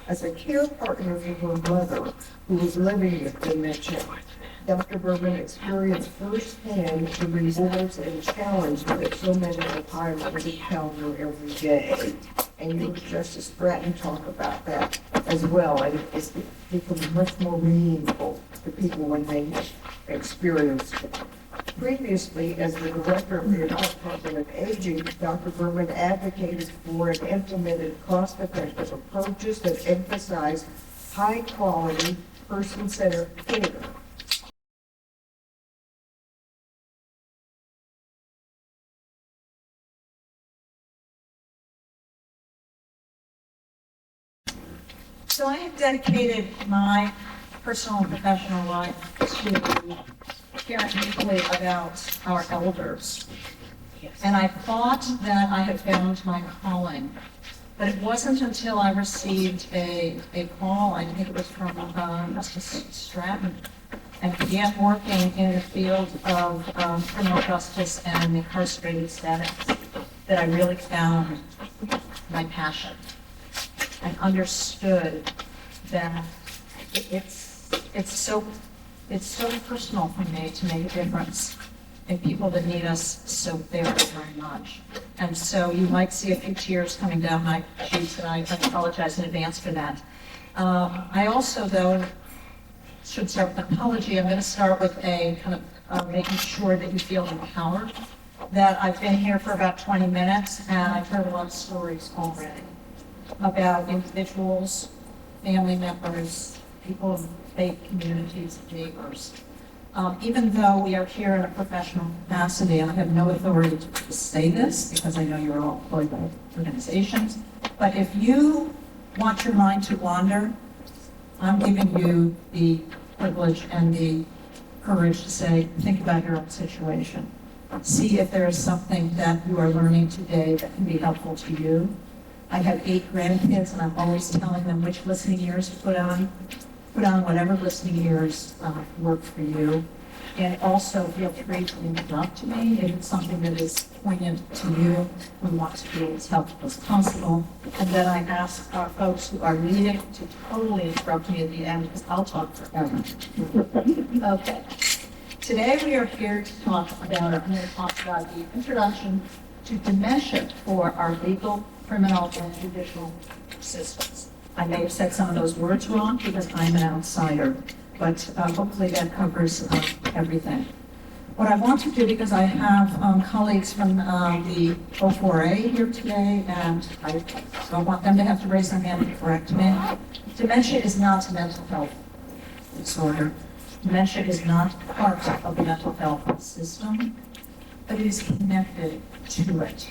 As a care partner for her mother, who was living with dementia, Dr. Berman experienced firsthand the rewards and challenges that so many Ohioans encounter every day. And you heard Justice Stratton talk about that as well, and it's become much more meaningful to people when they experience it. Previously, as the director of the Department of Aging, Dr. Berman advocated for and implemented cost-effective approaches that emphasize high-quality, person-centered care. So I have dedicated my personal and professional life to caring deeply about our elders. And I thought that I had found my calling, but it wasn't until I received a call, I think it was from Justice Stratton, and began working in the field of criminal justice and incarcerated status, that I really found my passion and understood that it's so personal for me to make a difference in people that need us so very, very much. And so you might see a few tears coming down my cheeks, and I apologize in advance for that. I also, though, should start with an apology. I'm going to start with a kind of making sure that you feel empowered, that I've been here for about 20 minutes, and I've heard a lot of stories already about individuals, family members, people in faith communities, neighbors. Even though we are here in a professional capacity, and I have no authority to say this because I know you're all employed by organizations, but if you want your mind to wander, I'm giving you the privilege and the courage to say, think about your own situation. See if there is something that you are learning today that can be helpful to you. I have 8 grandkids, and I'm always telling them which listening ears to put on. Put on whatever listening ears work for you. And also feel free to interrupt me if it's something that is poignant to you. We want to be as helpful as possible. And then I ask our folks who are leading to totally interrupt me at the end, because I'll talk forever. Okay. Today we are here to talk about, the introduction to dementia for our legal, criminal, and judicial systems. I may have said some of those words wrong because I'm an outsider, but hopefully that covers everything. What I want to do, because I have colleagues from the O4A here today, and I don't want them to have to raise their hand to correct me. Dementia is not a mental health disorder. Dementia is not part of the mental health system, but it is connected to it.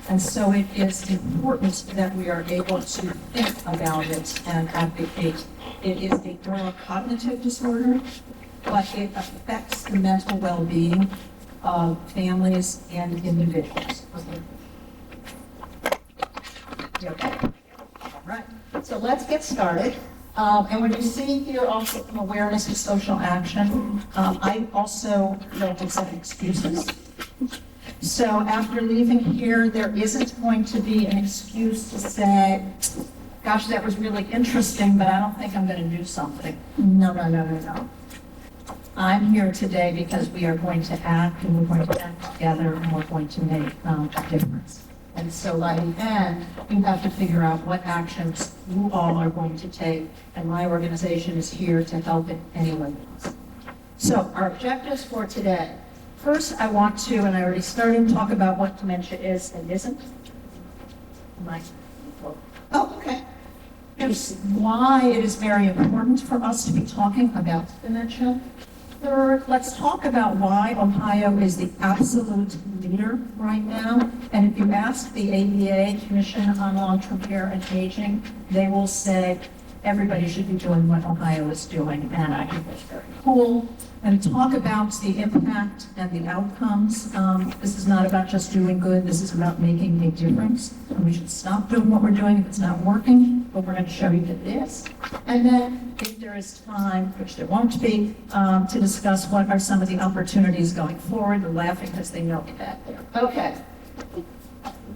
And so it is important that we are able to think about it and advocate. It is a neurocognitive disorder, but it affects the mental well-being of families and individuals. Okay. All right. So let's get started. And when you see here also from awareness to social action, I also don't accept excuses. So after leaving here, there isn't going to be an excuse to say, gosh, that was really interesting, but I don't think I'm going to do something. No. I'm here today because we are going to act, and we're going to act together, and we're going to make a difference. And so by the end, you have to figure out what actions you all are going to take, and my organization is here to help in any way possible. So our objectives for today. First, I want to, and I already started, talk about what dementia is and isn't. Oh, okay. Here's why it is very important for us to be talking about dementia. Third, let's talk about why Ohio is the absolute leader right now. And if you ask the ABA, Commission on Long-Term Care and Aging, they will say everybody should be doing what Ohio is doing, and I think that's very cool. And talk about the impact and the outcomes. This is not about just doing good, this is about making a difference. And we should stop doing what we're doing if it's not working, but we're going to show you that it is. And then, if there is time, which there won't be, to discuss what are some of the opportunities going forward. They're laughing because they know me back there. Okay.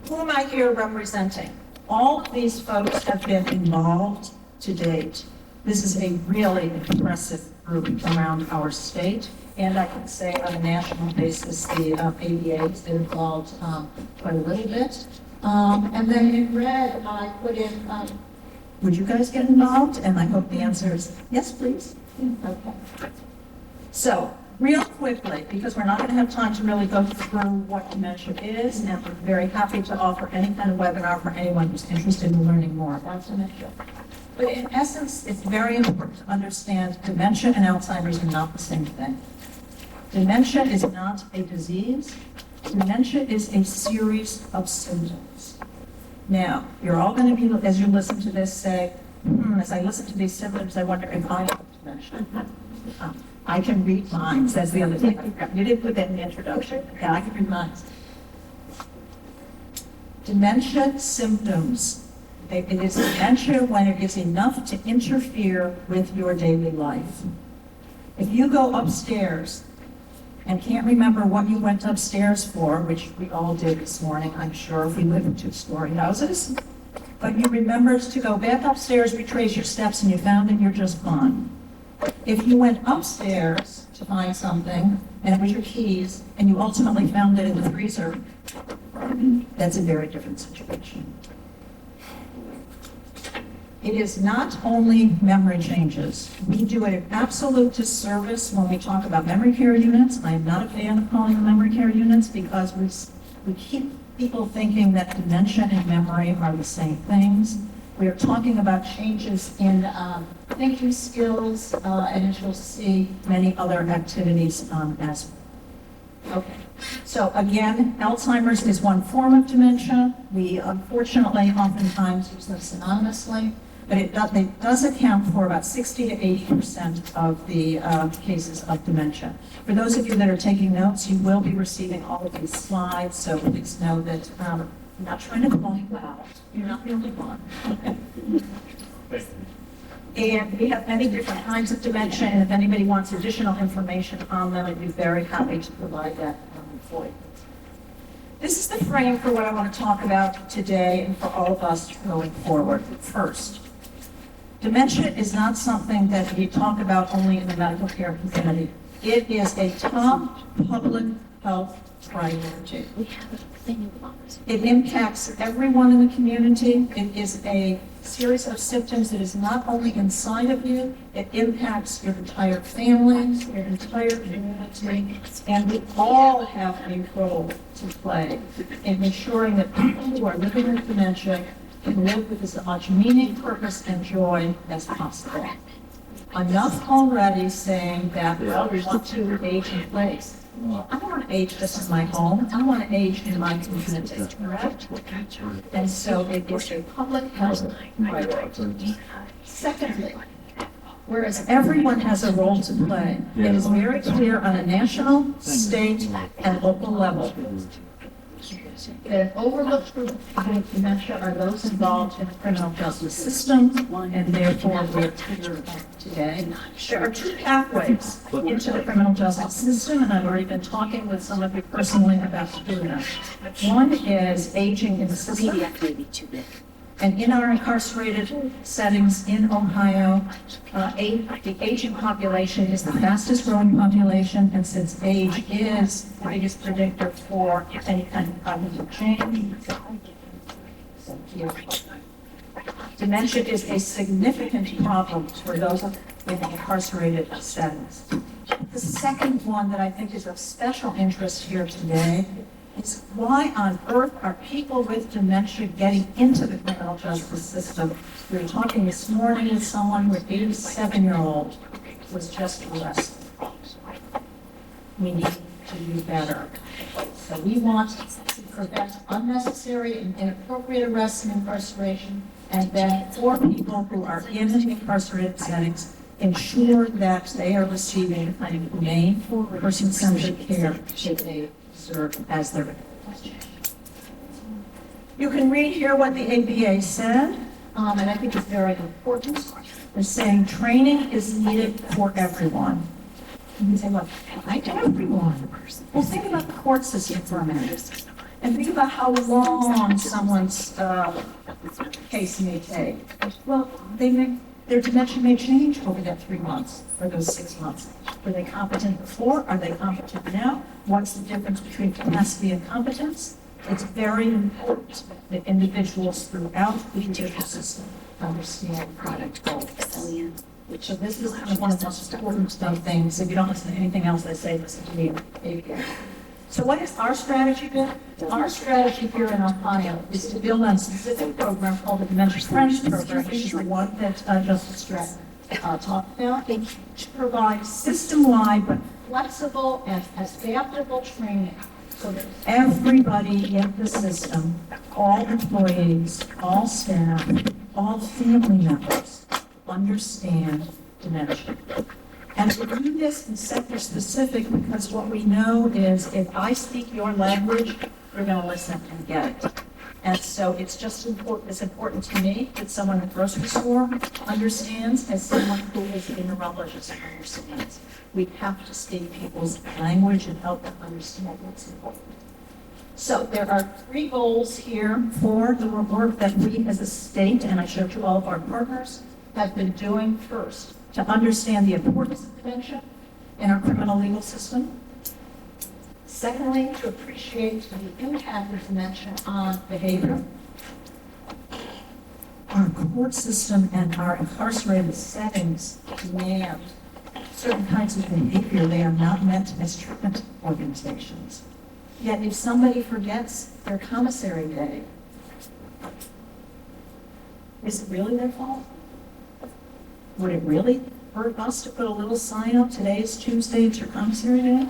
Who am I here representing? All of these folks have been involved to date. This is a really impressive group around our state, and I can say on a national basis, the ABA has been involved quite a little bit. And then in red, I put in, would you guys get involved? And I hope the answer is yes, please. Okay. So, real quickly, because we're not going to have time to really go through what dementia is, and we're very happy to offer any kind of webinar for anyone who's interested in learning more about dementia. But in essence, it's very important to understand dementia and Alzheimer's are not the same thing. Dementia is not a disease. Dementia is a series of symptoms. Now, you're all going to be, as you listen to this, say, as I listen to these symptoms, I wonder if I have dementia. I can read minds. That's the other thing. You didn't put that in the introduction. Yeah, I can read minds. Dementia symptoms. It is dementia when it is enough to interfere with your daily life. If you go upstairs and can't remember what you went upstairs for, which we all did this morning, I'm sure, if we live in two-story houses, but you remembered to go back upstairs, retrace your steps, and you found it, you're just gone. If you went upstairs to find something, and it was your keys, and you ultimately found it in the freezer, that's a very different situation. It is not only memory changes. We do an absolute disservice when we talk about memory care units. I am not a fan of calling them memory care units because we keep people thinking that dementia and memory are the same things. We are talking about changes in thinking skills, and as you'll see, many other activities as well. Okay. So again, Alzheimer's is one form of dementia. We unfortunately oftentimes use them synonymously, but it does account for about 60 to 80% of the cases of dementia. For those of you that are taking notes, you will be receiving all of these slides, so please know that I'm not trying to call you out. You're not the only one. And we have many different kinds of dementia, and if anybody wants additional information on them, I'd be very happy to provide that for you. This is the frame for what I want to talk about today and for all of us going forward. First, dementia is not something that we talk about only in the medical care community. It is a top public health priority. It impacts everyone in the community. It is a series of symptoms that is not only inside of you, it impacts your entire family, your entire community, and we all have a role to play in ensuring that people who are living with dementia can live with as much meaning, purpose, and joy as possible. Enough already saying that, well, we want to age in place. I don't want to age just in my home. I want to age in my community, correct? And so it is a public health priority. Secondly, whereas everyone has a role to play, it is very clear on a national, state, and local level that overlooked group of dementia are those involved in the criminal justice system, and therefore we're here today. There are two pathways into the criminal justice system, and I've already been talking with some of you personally about doing that. One is aging in the system. And in our incarcerated settings in Ohio, the aging population is the fastest growing population, and since age is the biggest predictor for any kind of cognitive change, dementia is a significant problem for those in incarcerated settings. The second one that I think is of special interest here today is why on earth are people with dementia getting into the criminal justice system? We were talking this morning with someone with an 87-year-old was just arrested. We need to do better. So we want to prevent unnecessary and inappropriate arrests and incarceration, and then for people who are in the incarcerated settings, ensure that they are receiving the kind of humane, person-centered care that they deserve as their You can read here what the ABA said, and I think it's very important. They're saying training is needed for everyone. And you say, well, why everyone? Well, think about the court system for a minute. And think about how long someone's case may take. Well, they may Their dementia may change over that 3 months or those 6 months. Were they competent before? Are they competent now? What's the difference between capacity and competence? It's very important that individuals throughout the judicial system understand product goals. So this is kind of one of the most important things. If you don't listen to anything else I say, listen to me. So what has our strategy been? Our strategy here in Ohio is to build on a specific program called the Dementia Friends Program, which is the one that Justice Stratton talked about, to provide system-wide but flexible and adaptable training so that everybody in the system, all employees, all staff, all family members, understand dementia. And we do this in sector specific because what we know is if I speak your language, you're going to listen and get it. And so it's just important to me that someone in the grocery store understands as someone who is a neurologist understands. We have to speak people's language and help them understand what's important. So there are 3 goals here for the work that we as a state, and I showed you all of our partners, have been doing. First, to understand the importance of dementia in our criminal legal system. Secondly, to appreciate the impact of dementia on behavior. Our court system and our incarcerated settings demand certain kinds of behavior. They are not meant as treatment organizations. Yet if somebody forgets their commissary day, is it really their fault? Would it really hurt us to put a little sign up, today is Tuesday, it's your commissary day?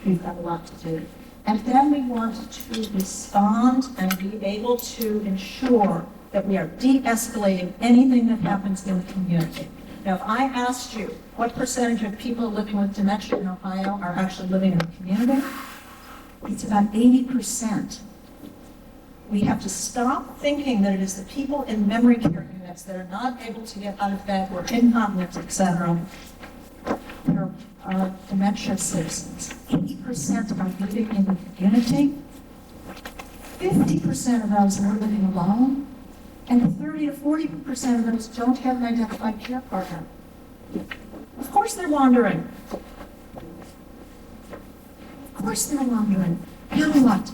We've got a lot to do. And then we want to respond and be able to ensure that we are de-escalating anything that happens in the community. Now, if I asked you what percentage of people living with dementia in Ohio are actually living in the community, it's about 80%. We have to stop thinking that it is the people in memory care units that are not able to get out of bed or incontinent, etc. that are dementia citizens. 80% are living in the community. 50% of those are living alone. And 30 to 40% of those don't have an identified care partner. Of course they're wandering. Of course they're wandering. Now what?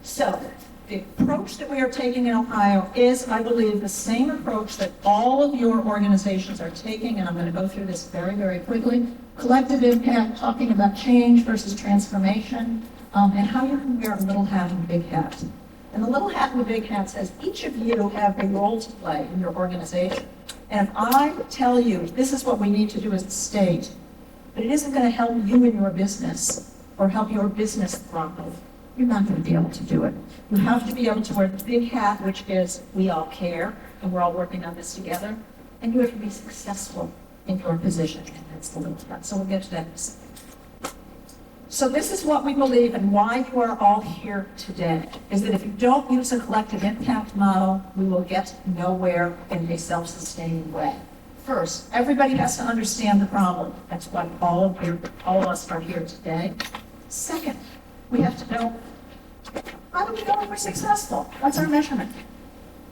So, the approach that we are taking in Ohio is, I believe, the same approach that all of your organizations are taking, and I'm going to go through this very, very quickly. Collective impact, talking about change versus transformation, and how you can wear a little hat and a big hat. And the little hat and the big hat says each of you have a role to play in your organization. And if I tell you this is what we need to do as a state, but it isn't going to help you in your business or help your business thrive, you're not going to be able to do it. You have to be able to wear the big hat, which is we all care, and we're all working on this together, and you have to be successful in your position, and that's the little hat. So we'll get to that in a second. So this is what we believe and why you are all here today, is that if you don't use a collective impact model, we will get nowhere in a self-sustaining way. First, everybody has to understand the problem. That's why all of us are here today. Second, we have to know, how do we know if we're successful? What's our measurement?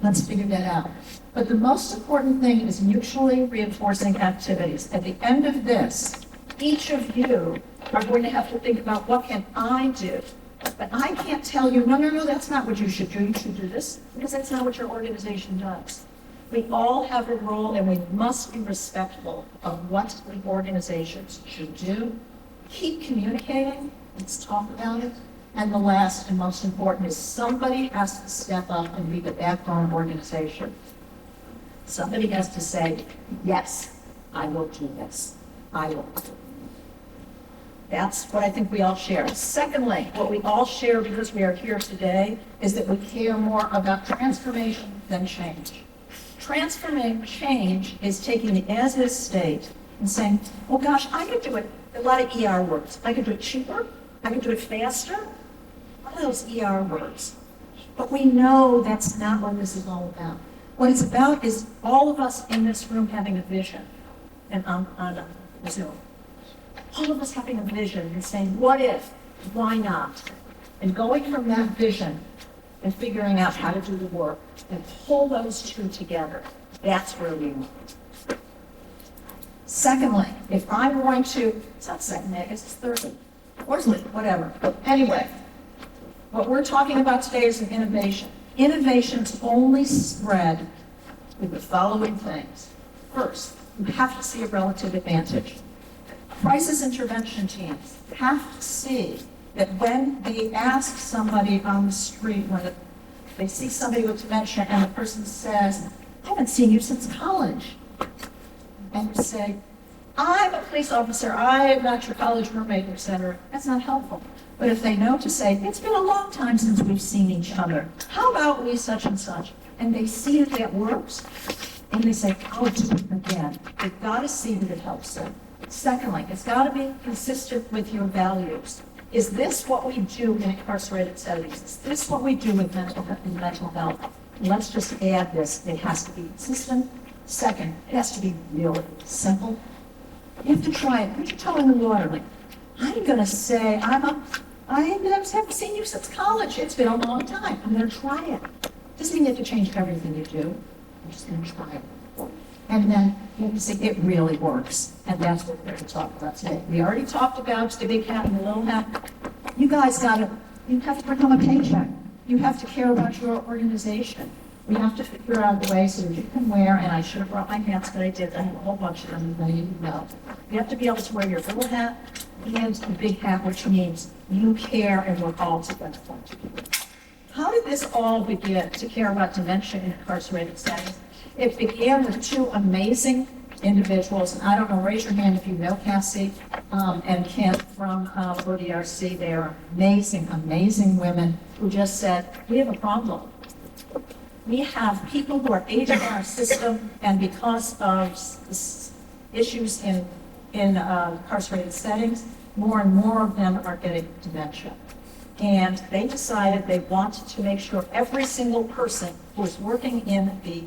Let's figure that out. But the most important thing is mutually reinforcing activities. At the end of this, each of you are going to have to think about what can I do? But I can't tell you, no, that's not what you should do. You should do this, because that's not what your organization does. We all have a role, and we must be respectful of what the organizations should do. Keep communicating. Let's talk about it. And the last and most important is somebody has to step up and be the backbone organization. Somebody has to say, yes, I will do this. I will do it. That's what I think we all share. Secondly, what we all share because we are here today is that we care more about transformation than change. Transformation change is taking the as-is state and saying, oh gosh, I could do it. A lot of ER words. I could do it cheaper. I could do it faster. What are those ER words? But we know that's not what this is all about. What it's about is all of us in this room having a vision, and on Zoom. All of us having a vision and saying, what if, why not? And going from that vision and figuring out how to do the work and pull those two together. That's where we want. Secondly, if I'm going to, it's not second, I guess it's third, or whatever. Anyway, what we're talking about today is an innovation. Innovations only spread with the following things. First, you have to see a relative advantage. Crisis intervention teams have to see that when they ask somebody on the street, when they see somebody with dementia and the person says, I haven't seen you since college. And you say, I'm a police officer, I'm not your college roommate, etc. That's not helpful. But if they know to say, it's been a long time since we've seen each other, how about we such and such? And they see that that works, and they say, I'll do it again. They've got to see that it helps them. Secondly, it's got to be consistent with your values. Is this what we do in incarcerated settings? Is this what we do with mental health? Let's just add this. It has to be consistent. Second, it has to be really simple. You have to try it. Put your toe in the water. Like, I'm going to say, I haven't seen you since college. It's been a long time. I'm going to try it. Doesn't mean you have to change everything you do. I'm just going to try it. And then you have to say, it really works. And that's what we're going to talk about today. We already talked about the big hat and the little hat. You guys you have to become a paycheck. You have to care about your organization. We have to figure out a way so that you can wear, and I should have brought my hats, but I did. I have a whole bunch of them, and you know. You have to be able to wear your little hat and the big hat, which means you care and we're all together. How did this all begin to care about dementia in incarcerated settings? It began with two amazing individuals, and I don't know, raise your hand if you know Cassie and Kim from ODRC. They are amazing, amazing women who just said, we have a problem. We have people who are aging in our system, and because of issues in incarcerated settings, more and more of them are getting dementia. And they decided they wanted to make sure every single person who is working in the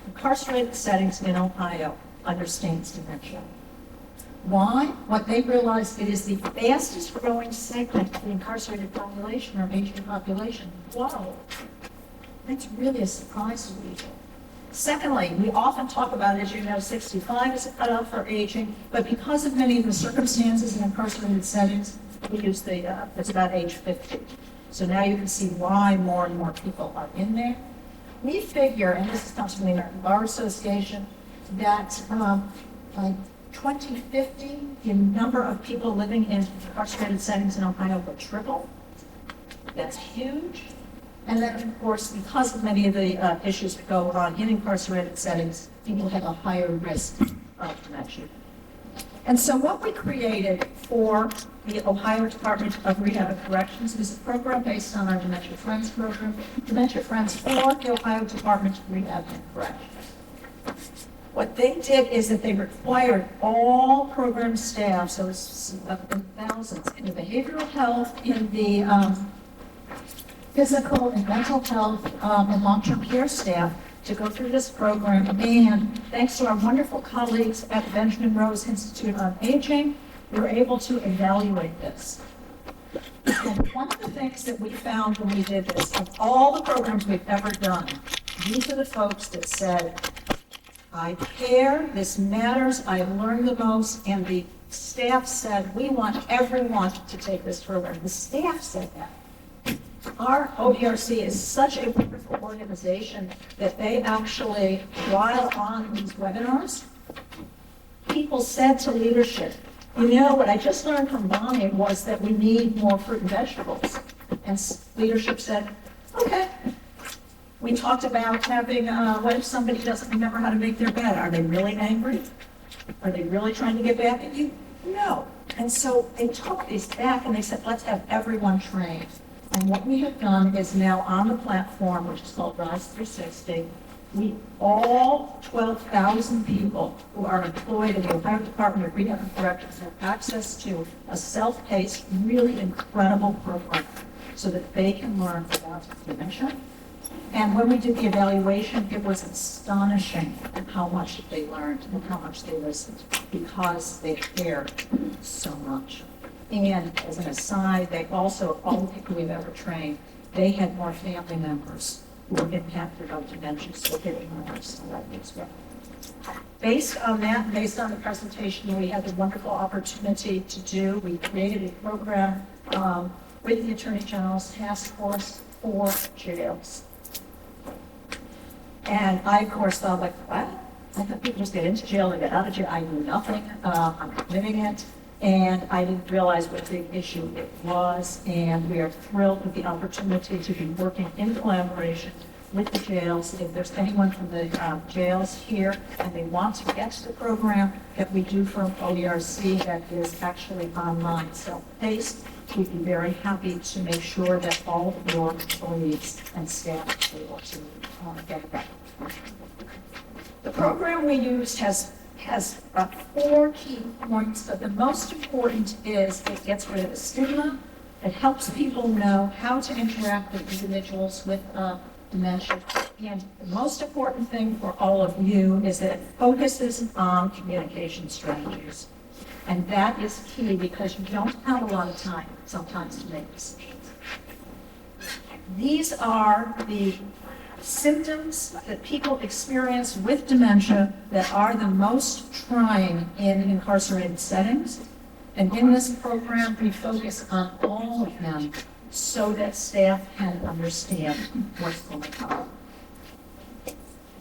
incarcerated settings in Ohio understands dementia. Why? What they realized, it is the fastest growing segment of the incarcerated population or aging population. Wow. That's really a surprise to people. Secondly, we often talk about, as you know, 65 is a cutoff for aging, but because of many of the circumstances in incarcerated settings, we use it's about age 50. So now you can see why more and more people are in there. We figure, and this comes from the American Bar Association, that by 2050, the number of people living in incarcerated settings in Ohio will triple. That's huge. And then, of course, because of many of the issues that go on in incarcerated settings, people have a higher risk of dementia. And so what we created for the Ohio Department of Rehab and Corrections is a program based on our Dementia Friends program, Dementia Friends for the Ohio Department of Rehab and Corrections. What they did is that they required all program staff, so it's thousands, in the behavioral health, in the physical and mental health and long-term care staff to go through this program. And thanks to our wonderful colleagues at the Benjamin Rose Institute on Aging, we were able to evaluate this. And one of the things that we found when we did this, of all the programs we've ever done, these are the folks that said, I care, this matters, I learned the most, and the staff said, we want everyone to take this program. The staff said that. Our ODRC is such a wonderful organization that they actually, while on these webinars, people said to leadership, you know, what I just learned from Bonnie was that we need more fruit and vegetables. And leadership said, okay. We talked about having, what if somebody doesn't remember how to make their bed? Are they really angry? Are they really trying to get back at you? No. And so they took these back and they said, let's have everyone trained. And what we have done is now on the platform, which is called Rise 360, all 12,000 people who are employed in the Ohio Department of Rehab and Corrections have access to a self-paced, really incredible program so that they can learn about dementia. And when we did the evaluation, it was astonishing how much they learned and how much they listened because they cared so much. And as an aside, they also, all the people we've ever trained, they had more family members who were impacted by dementia, so they didn't understand that as well. Based on that, based on the presentation we had the wonderful opportunity to do, we created a program with the Attorney General's Task Force for jails. And I, of course, thought, like, what? I thought people just get into jail and get out of jail. I knew nothing. I'm living it. And I didn't realize what a big issue it was. And we are thrilled with the opportunity to be working in collaboration with the jails. If there's anyone from the jails here and they want to get to the program that we do from OERC that is actually online self-paced, we'd be very happy to make sure that all of your employees and staff are able to get that. The program we used has 4 key points, but the most important is it gets rid of the stigma. It helps people know how to interact with individuals with dementia. And the most important thing for all of you is that it focuses on communication strategies. And that is key because you don't have a lot of time sometimes to make decisions. These are the symptoms that people experience with dementia that are the most trying in incarcerated settings. And in this program, we focus on all of them so that staff can understand what's going on.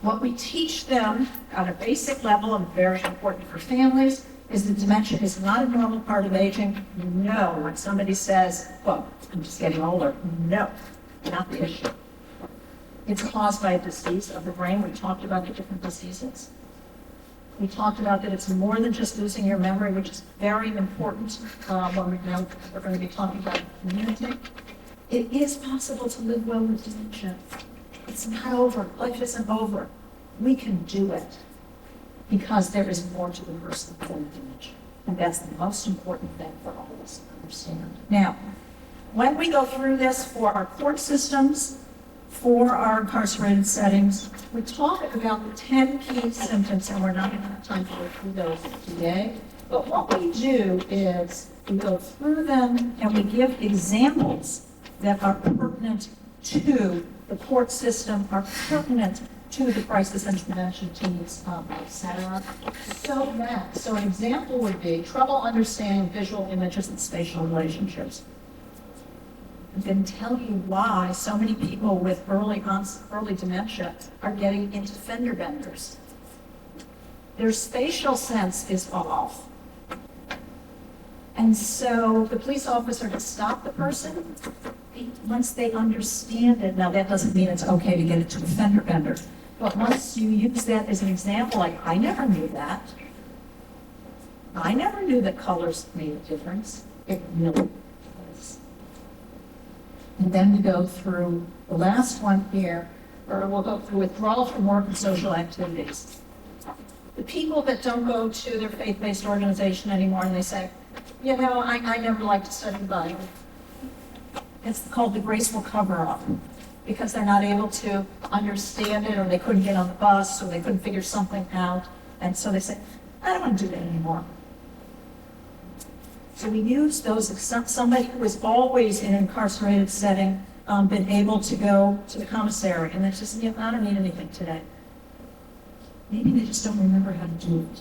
What we teach them at a basic level, and very important for families, is that dementia is not a normal part of aging. No, when somebody says, well, I'm just getting older, no, not the issue. It's caused by a disease of the brain. We talked about the different diseases. We talked about that it's more than just losing your memory, which is very important when we're going to be talking about community. It is possible to live well with dementia. It's not over. Life isn't over. We can do it because there is more to the person than dementia. And that's the most important thing for all of us to understand. Now, when we go through this for our court systems, for our incarcerated settings, we talk about the 10 key symptoms, and we're not going to have time to go through those today. But what we do is we go through them and we give examples that are pertinent to the court system, are pertinent to the crisis intervention teams, et cetera. So an example would be trouble understanding visual images and spatial relationships. And then tell you why so many people with early dementia are getting into fender benders. Their spatial sense is off. And so the police officer has stopped the person once they understand it. Now that doesn't mean it's okay to get into a fender bender, but once you use that as an example, like, I never knew that. I never knew that colors made a difference. It really does. And then we go through the last one here, or we'll go through withdrawal from work and social activities. The people that don't go to their faith-based organization anymore and they say, you know, I never liked to study the Bible. It's called the graceful cover-up because they're not able to understand it, or they couldn't get on the bus, or they couldn't figure something out. And so they say, I don't want to do that anymore. So we use those, somebody who is always in an incarcerated setting, been able to go to the commissary, and they just, I don't need anything today. Maybe they just don't remember how to do it.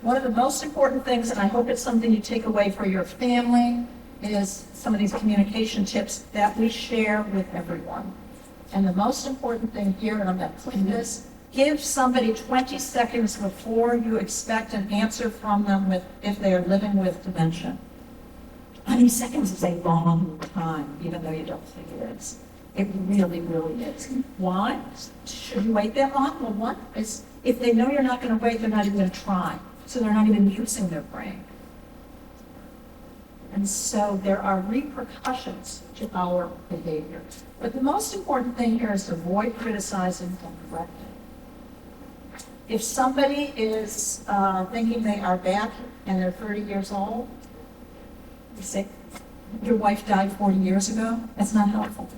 One of the most important things, and I hope it's something you take away for your family, is some of these communication tips that we share with everyone. And the most important thing here, and I'm going to put this, give somebody 20 seconds before you expect an answer from them if they are living with dementia. 20 seconds is a long time, even though you don't think it is. It really, really is. Why? Should you wait that long? Well, one is, if they know you're not going to wait, they're not even going to try. So they're not even using their brain. And so there are repercussions to our behavior. But the most important thing here is to avoid criticizing and correcting. If somebody is thinking they are back and they're 30 years old, you say, your wife died 40 years ago, that's not helpful.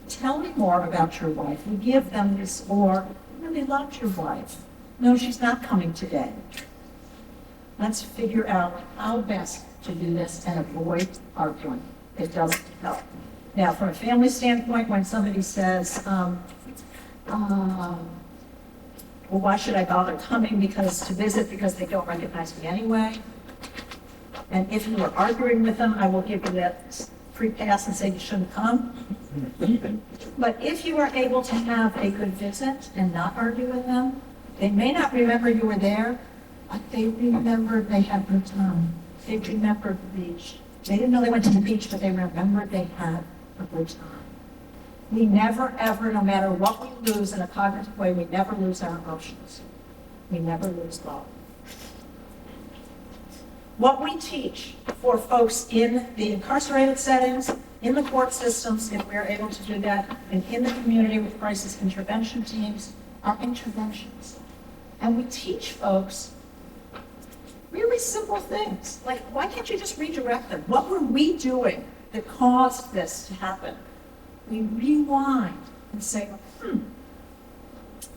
Tell me more about your wife. We give them this, or I really loved your wife. No, she's not coming today. Let's figure out how best to do this and avoid arguing. it doesn't help. Now, from a family standpoint, when somebody says, well, why should I bother coming to visit because they don't recognize me anyway? And if you are arguing with them, I will give you that free pass and say you shouldn't come. But if you are able to have a good visit and not argue with them, they may not remember you were there, but they remembered they had a good time. They remembered the beach. They didn't know they went to the beach, but they remembered they had a good time. We never, ever, no matter what we lose in a cognitive way, we never lose our emotions. We never lose love. What we teach for folks in the incarcerated settings, in the court systems, if we're able to do that, and in the community with crisis intervention teams, are interventions. And we teach folks really simple things, like why can't you just redirect them? What were we doing that caused this to happen? We rewind and say,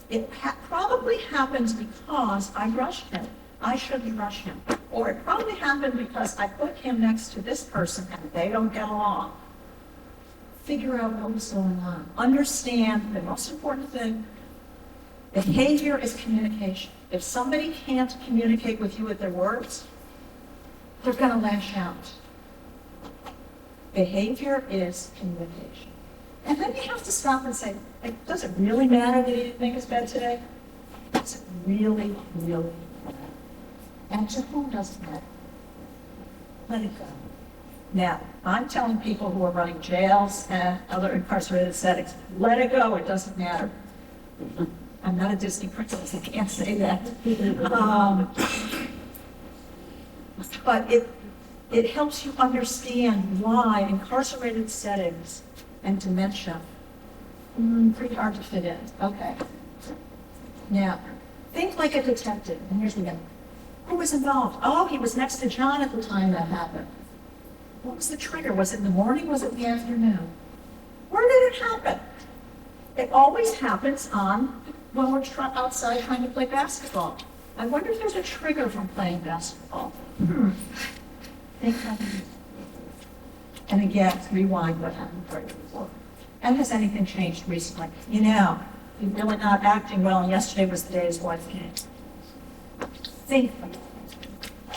it probably happened because I rushed him. I shouldn't rush him. Or it probably happened because I put him next to this person and they don't get along. Figure out what was going on. Understand the most important thing, behavior is communication. If somebody can't communicate with you with their words, they're going to lash out. Behavior is communication. And then you have to stop and say, does it really matter that he didn't make his bed today? Does it really, really matter? And to whom does it matter? Let it go. Now, I'm telling people who are running jails and other incarcerated settings, let it go, it doesn't matter. I'm not a Disney princess, I can't say that. But it helps you understand why incarcerated settings and dementia, pretty hard to fit in. Okay. Now, think like a detective. And here's the thing. Who was involved? Oh, he was next to John at the time that happened. What was the trigger? Was it in the morning? Was it in the afternoon? Where did it happen? It always happens when we're outside trying to play basketball. I wonder if there's a trigger from playing basketball. Think about it. And again, rewind what happened right before. And has anything changed recently? You're really not acting well, and yesterday was the day his wife came. Think about it.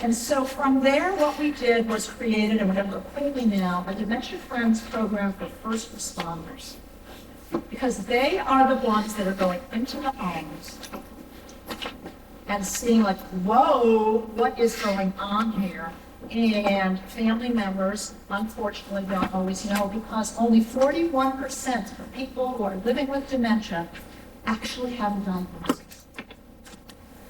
And so from there, what we did was created, and we're going to go quickly now, a Dementia Friends program for first responders. Because they are the ones that are going into the homes and seeing like, whoa, what is going on here? And family members, unfortunately, don't always know because only 41% of people who are living with dementia actually have a diagnosis.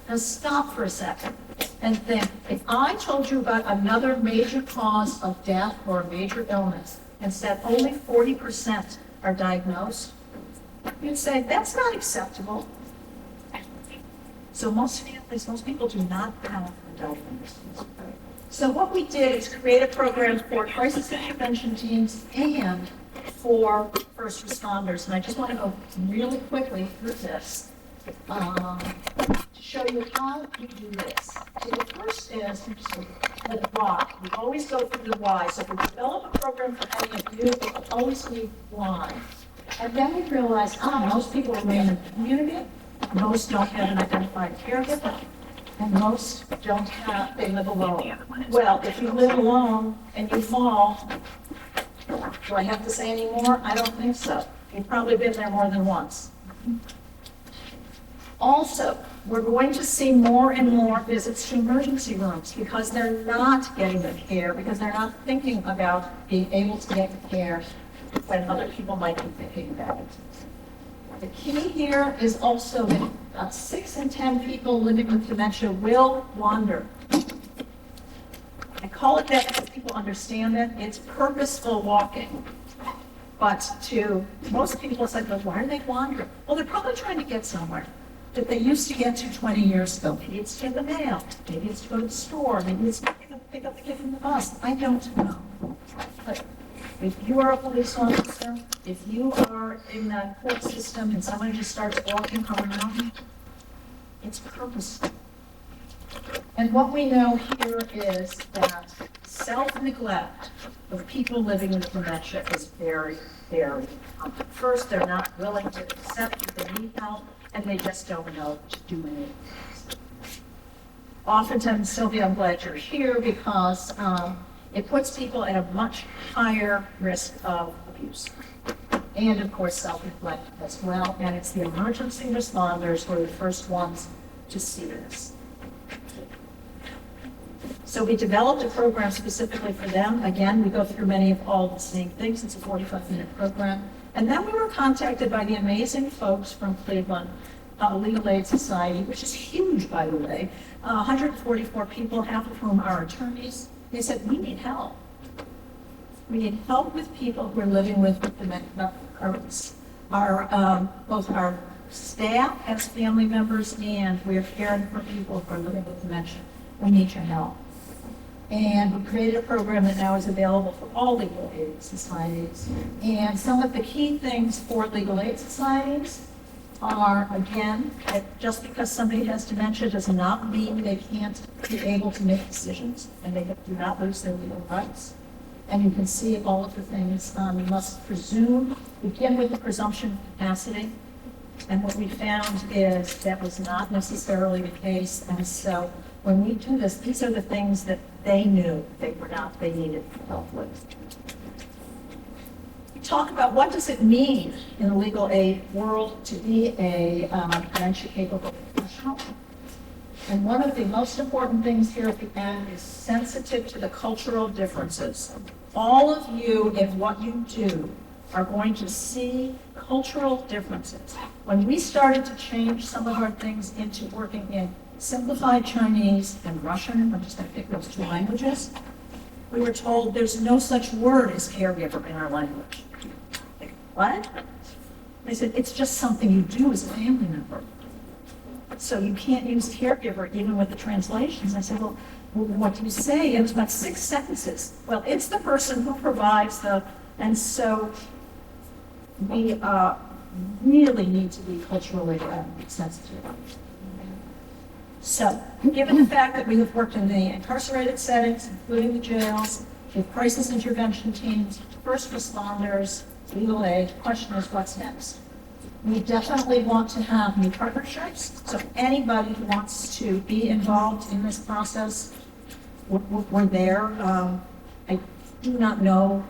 Now stop for a second and think, if I told you about another major cause of death or a major illness and said only 40% are diagnosed, you'd say, that's not acceptable. So most families, most people do not have a diagnosis. So what we did is create a program for crisis intervention teams and for first responders. And I just want to go really quickly through this to show you how we do this. So the first is the why. We always go through the why. So if we develop a program for any of you, it will always be why. And then we realize, most people remain in the community, most don't have an identified caregiver, and most don't have, they live alone. Well, if you live alone and you fall, do I have to say any more? I don't think so. You've probably been there more than once. Also, we're going to see more and more visits to emergency rooms because they're not getting the care, because they're not thinking about being able to get the care when other people might be thinking about it. The key here is also that 6 in 10 people living with dementia will wander. I call it that because people understand it. It's purposeful walking. But to most people, it's like, well, why are they wandering? Well, they're probably trying to get somewhere that they used to get to 20 years ago. Maybe it's to the mail. Maybe it's to go to the store. Maybe it's to pick up the kid from the bus. I don't know. But if you are a police officer, if you are in the court system and someone just starts walking around, it's purposeful. And what we know here is that self-neglect of people living with dementia is very, very common. First, they're not willing to accept that they need help, and they just don't know to do anything. Oftentimes, Sylvia, I'm glad you're here because it puts people at a much higher risk of abuse. And of course, self-neglect as well. And it's the emergency responders who are the first ones to see this. So we developed a program specifically for them. Again, we go through many of all the same things. It's a 45-minute program. And then we were contacted by the amazing folks from Cleveland Legal Aid Society, which is huge, by the way. 144 people, half of whom are attorneys. They said, we need help. We need help with people who are living with dementia. Both our staff as family members, and we're caring for people who are living with dementia. We need your help. And we created a program that now is available for all legal aid societies. And some of the key things for legal aid societies are, again, that just because somebody has dementia does not mean they can't be able to make decisions, and they do not lose their legal rights. And you can see all of the things. You must begin with the presumption of capacity. And what we found is that was not necessarily the case. And so when we do this, these are the things that they knew they needed help with. We talk about what does it mean in the legal aid world to be a dementia-capable professional. And one of the most important things here at the end is sensitive to the cultural differences. All of you, in what you do, are going to see cultural differences. When we started to change some of our things into working in simplified Chinese and Russian, I'm just going to pick those two languages, we were told there's no such word as caregiver in our language. Like, what? They said, it's just something you do as a family member. So you can't use caregiver even with the translations. I said, well, what do you say? It was about 6 sentences. Well, it's the person who provides the, and so we really need to be culturally sensitive. So, given the fact that we have worked in the incarcerated settings, including the jails, with crisis intervention teams, first responders, legal aid, the question is what's next? We definitely want to have new partnerships. So anybody who wants to be involved in this process, we're there. I do not know.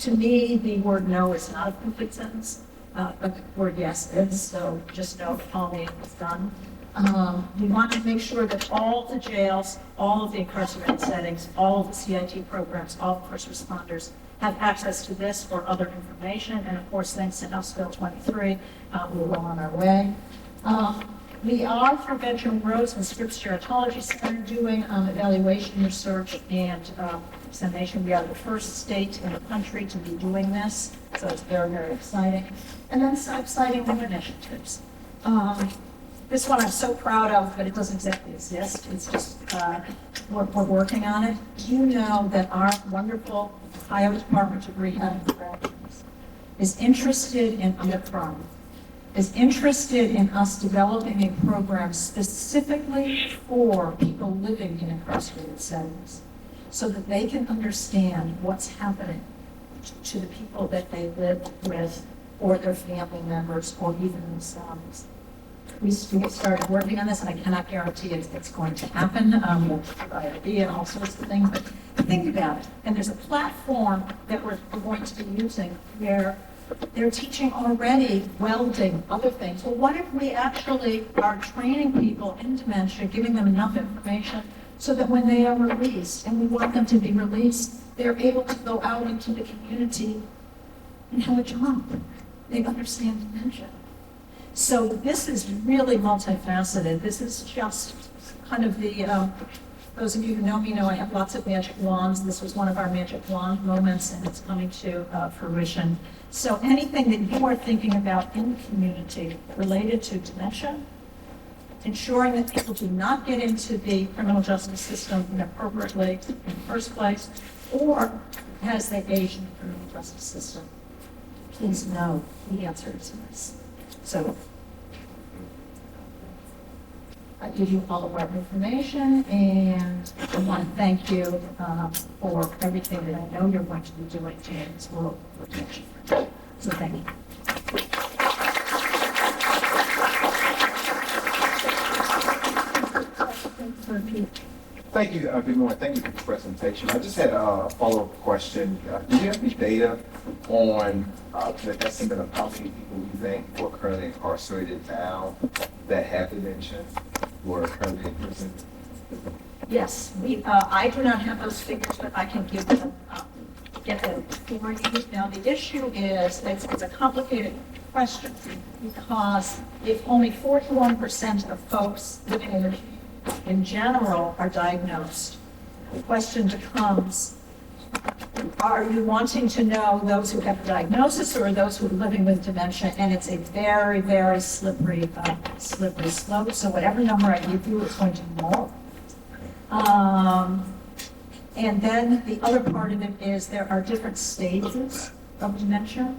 To me, the word no is not a complete sentence, but the word yes is. So just know that call me it's done. We want to make sure that all the jails, all of the incarcerated settings, all of the CIT programs, all the first responders have access to this or other information. And of course, thanks to House Bill 23, we're well on our way. We are, through Benjamin Rose and Scripps Gerontology Center, doing evaluation research and examination. We are the first state in the country to be doing this, so it's very, very exciting. And then some exciting new initiatives. This one I'm so proud of, but it doesn't exactly exist. It's just, we're working on it. Do you know that our wonderful Ohio Department of Rehab and Corrections is interested in crime, is interested in us developing a program specifically for people living in incarcerated settings so that they can understand what's happening to the people that they live with or their family members or even themselves. We started working on this, and I cannot guarantee it's going to happen. We'll try IRB and all sorts of things, but think about it. And there's a platform that we're going to be using where they're teaching already welding, other things. Well, what if we actually are training people in dementia, giving them enough information so that when they are released, and we want them to be released, they're able to go out into the community and have a job. They understand dementia. So this is really multifaceted. This is just kind of the, those of you who know me know I have lots of magic wands. This was one of our magic wand moments, and it's coming to fruition. So anything that you are thinking about in the community related to dementia, ensuring that people do not get into the criminal justice system inappropriately in the first place, or as they age in the criminal justice system, please know the answer to this. So give you all of our information, and I want to thank you for everything that I know you're going to be doing to this world protection. So thank you. Thank you. Good morning. Thank you for the presentation. I just had a follow-up question. Do you have any data on the estimate of how many people you think who are currently incarcerated now that have dementia, who are currently in prison? Yes, I do not have those figures, but I can give them, get them for you. Now, the issue is, it's a complicated question, because if only 41% of folks living in general are diagnosed, the question becomes, are you wanting to know those who have a diagnosis or those who are living with dementia? And it's a very, very slippery slope. So whatever number I give you is going to be more. And then the other part of it is there are different stages of dementia.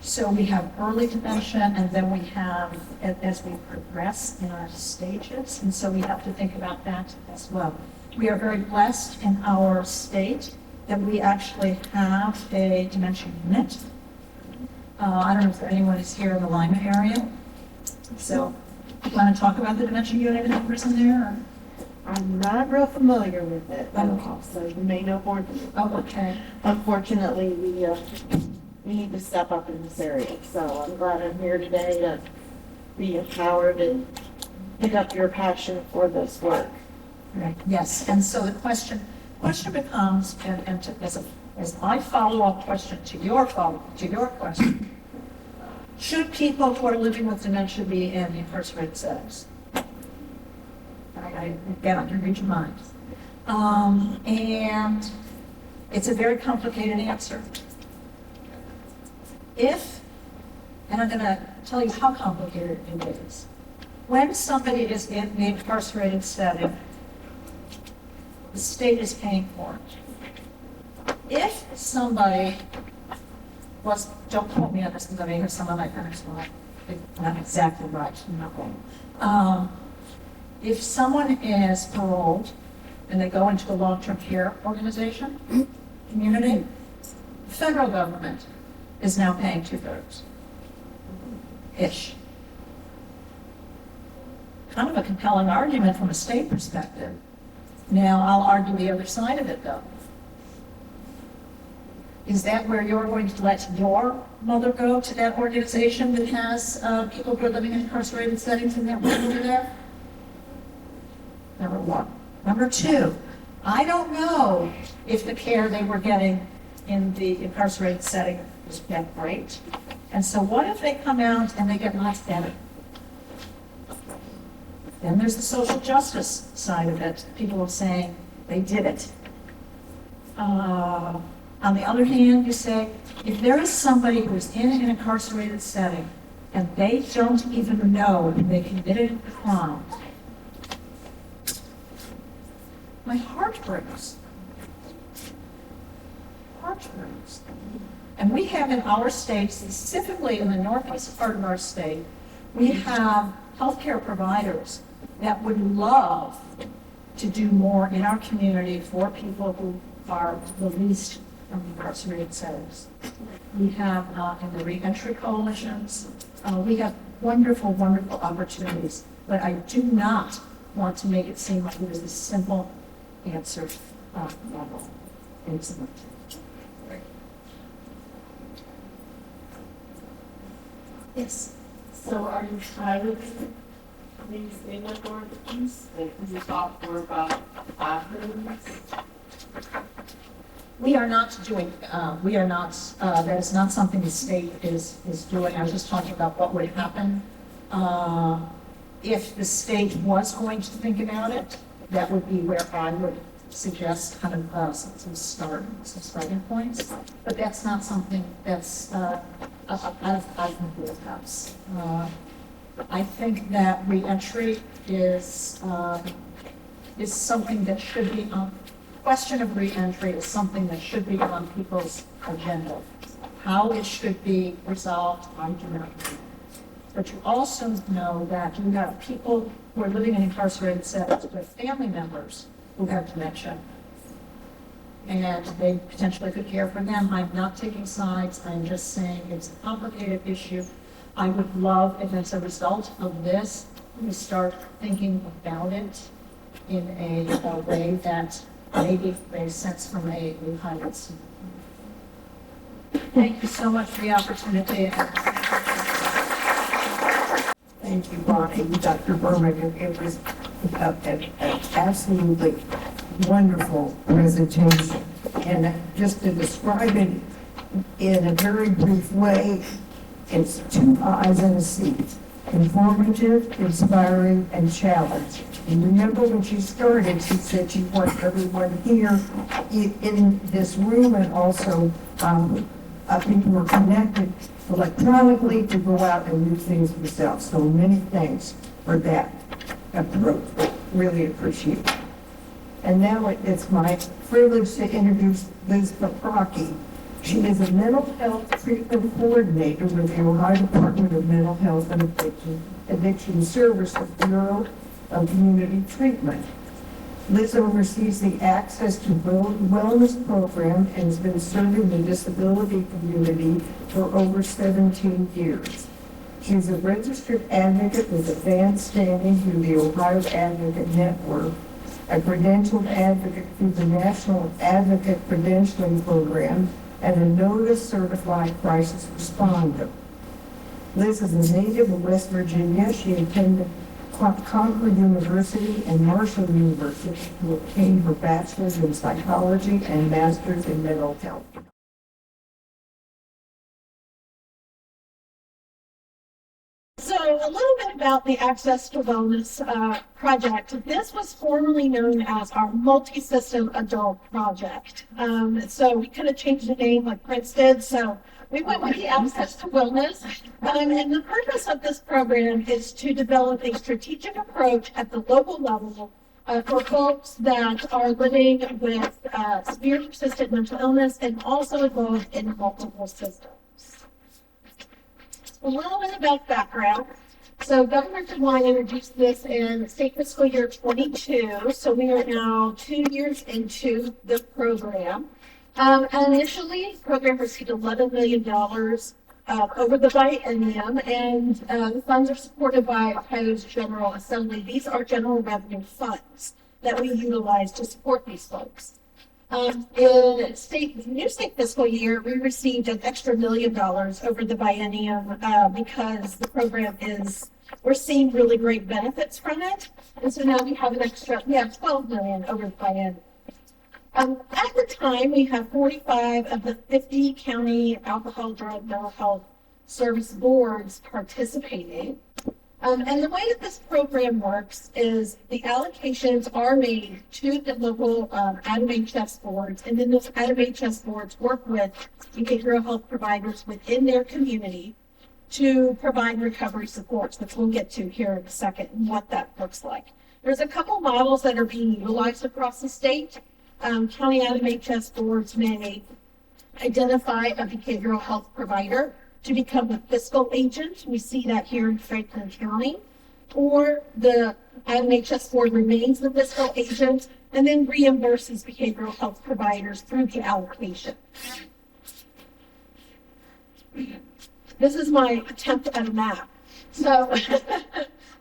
So we have early dementia, and then we have, as we progress in our stages, and so we have to think about that as well. We are very blessed in our state that we actually have a dementia unit. I don't know if anyone is here in the Lima area. So, you want to talk about the dementia unit numbers in there? Or? I'm not real familiar with it, Okay. so you may know more than me. Oh, okay. Unfortunately, we need to step up in this area, so I'm glad I'm here today to be empowered and pick up your passion for this work. Right. Yes, and so the question becomes, as my follow-up question to your question, should people who are living with dementia be in incarcerated settings? Again, I can read your mind. And it's a very complicated answer. And I'm going to tell you how complicated it is. When somebody is in the incarcerated setting, the state is paying for it. If somebody was, don't quote me on this because I may hear some of my parents not exactly right. If someone is paroled and they go into a long-term care organization, community, the federal government is now paying 2/3-ish. Kind of a compelling argument from a state perspective. Now, I'll argue the other side of it, though. Is that where you're going to let your mother go, to that organization that has people who are living in incarcerated settings and that will over there? Number one. Number two, I don't know if the care they were getting in the incarcerated setting was that great. And so what if they come out and they get lots better? Then there's the social justice side of it. People are saying they did it. On the other hand, you say, if there is somebody who's in an incarcerated setting and they don't even know they committed a crime, my heart breaks. Heart breaks. And we have in our state, specifically in the northeast part of our state, we have healthcare providers that would love to do more in our community for people who are released from incarcerated settings. We have in the reentry coalitions, we have wonderful, wonderful opportunities, but I do not want to make it seem like it is a simple answer level incident. Yes. So are you piloting these inauthorities? Can you talk more about bathrooms? We are not doing, that is not something the state is doing. I was just talking about what would happen if the state was going to think about it. That would be where I would suggest kind of some starting points. But that's not something that's out of the wheelhouse. I think that reentry is something that should be on. Question of reentry is something that should be on people's agenda. How it should be resolved, I do not know. but you also know that you have people who are living in incarcerated settings with family members who have dementia. And they potentially could care for them. I'm not taking sides. I'm just saying it's a complicated issue. I would love if as a result of this, we start thinking about it in a way that maybe makes sense from a higher standpoint. Thank you so much for the opportunity. Thank you, Bonnie, Dr. Berman. It was an absolutely wonderful presentation. And just to describe it in a very brief way, it's two eyes in a seat. Informative, inspiring, and challenging. And remember when she started, she said she wants everyone here in this room and also people who are connected electronically to go out and do things themselves. So many thanks for that approach. Really appreciate it. And now it's my privilege to introduce Liz Paprocki. She is a mental health treatment coordinator with the Ohio Department of Mental Health and Addiction Services Bureau of Community Treatment. Liz oversees the Access to Wellness program and has been serving the disability community for over 17 years. She's a registered advocate with advanced standing through the Ohio Advocate Network, a credentialed advocate through the National Advocate Credentialing Program, and a NOTIS certified crisis responder. Liz is a native of West Virginia. She attended Concord University and Marshall University to obtain her bachelor's in psychology and master's in mental health. So a little bit about the Access to Wellness project. This was formerly known as our multi-system adult project. So we could have changed the name like Prince did. So we went with the Access to Wellness. And the purpose of this program is to develop a strategic approach at the local level for folks that are living with severe persistent mental illness and also involved in multiple systems. A little bit about background. So Governor DeWine introduced this in state fiscal year 22. So we are now 2 years into the program. Initially, the program received $11 million over the biennium, and the funds are supported by Ohio's General Assembly. These are general revenue funds that we utilize to support these folks. In the new state fiscal year, we received an extra $1 million over the biennium because the program we're seeing really great benefits from it. And so now we have $12 million over the biennium. At the time, we have 45 of the 50 county alcohol, drug, mental health service boards participating. And the way that this program works is the allocations are made to the local ACMIC boards, and then those ACMIC boards work with behavioral health providers within their community to provide recovery supports, which we'll get to here in a second, and what that looks like. There's a couple models that are being utilized across the state. County ACMIC boards may identify a behavioral health provider to become a fiscal agent. We see that here in Franklin County. Or the ACMIC board remains the fiscal agent and then reimburses behavioral health providers through the allocation. This is my attempt at a map. So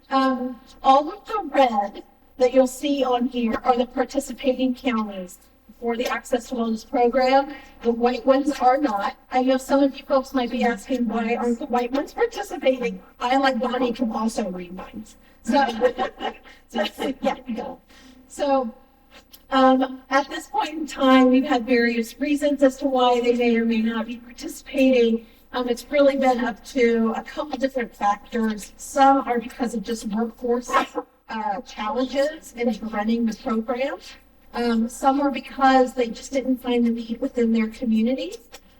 all of the red that you'll see on here are the participating counties for the Access to Wellness program. The white ones are not. I know some of you folks might be asking, why aren't the white ones participating? I, like Bonnie, can also read minds. So at this point in time, we've had various reasons as to why they may or may not be participating. It's really been up to a couple different factors. Some are because of just workforce challenges in running the program. Some are because they just didn't find the need within their communities,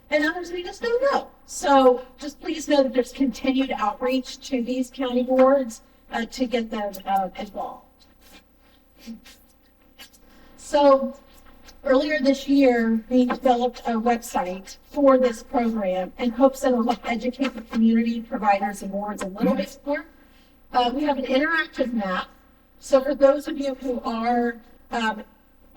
and others we just don't know. So just please know that there's continued outreach to these county boards to get them involved. So Earlier this year, we developed a website for this program in hopes that it will help educate the community, providers, and wards a little bit more. We have an interactive map. So for those of you who are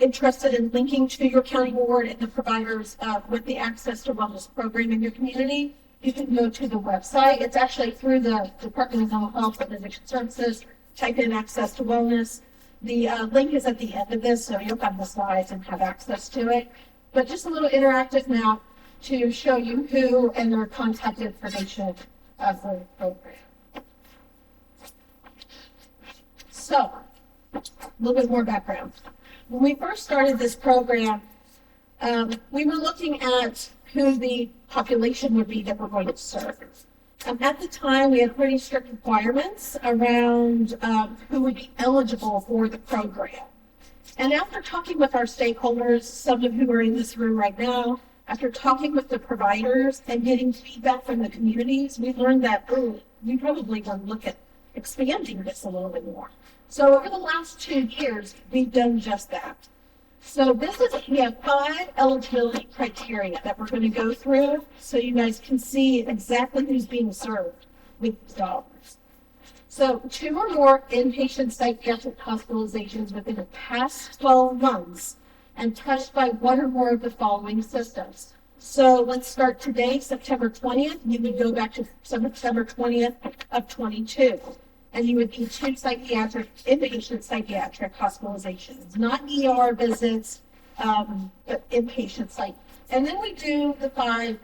interested in linking to your county ward and the providers with the Access to Wellness program in your community, you can go to the website. It's actually through the Department of Mental Health and Addiction Services. Type in Access to Wellness. The link is at the end of this, so you'll have the slides and have access to it. But just a little interactive map to show you who and their contact information of the program. So, a little bit more background. When we first started this program, we were looking at who the population would be that we're going to serve. At the time, we had pretty strict requirements around who would be eligible for the program. And after talking with our stakeholders, some of who are in this room right now, after talking with the providers and getting feedback from the communities, we learned that we probably want to look at expanding this a little bit more. So over the last 2 years, we've done just that. So we have 5 eligibility criteria that we're going to go through so you guys can see exactly who's being served with these dollars. So 2 or more inpatient psychiatric hospitalizations within the past 12 months and touched by 1 or more of the following systems. So let's start today, September 20th. You would go back to September 20th of 22. And you would be 2 inpatient psychiatric hospitalizations, not ER visits, but inpatient psych. And then we do the 5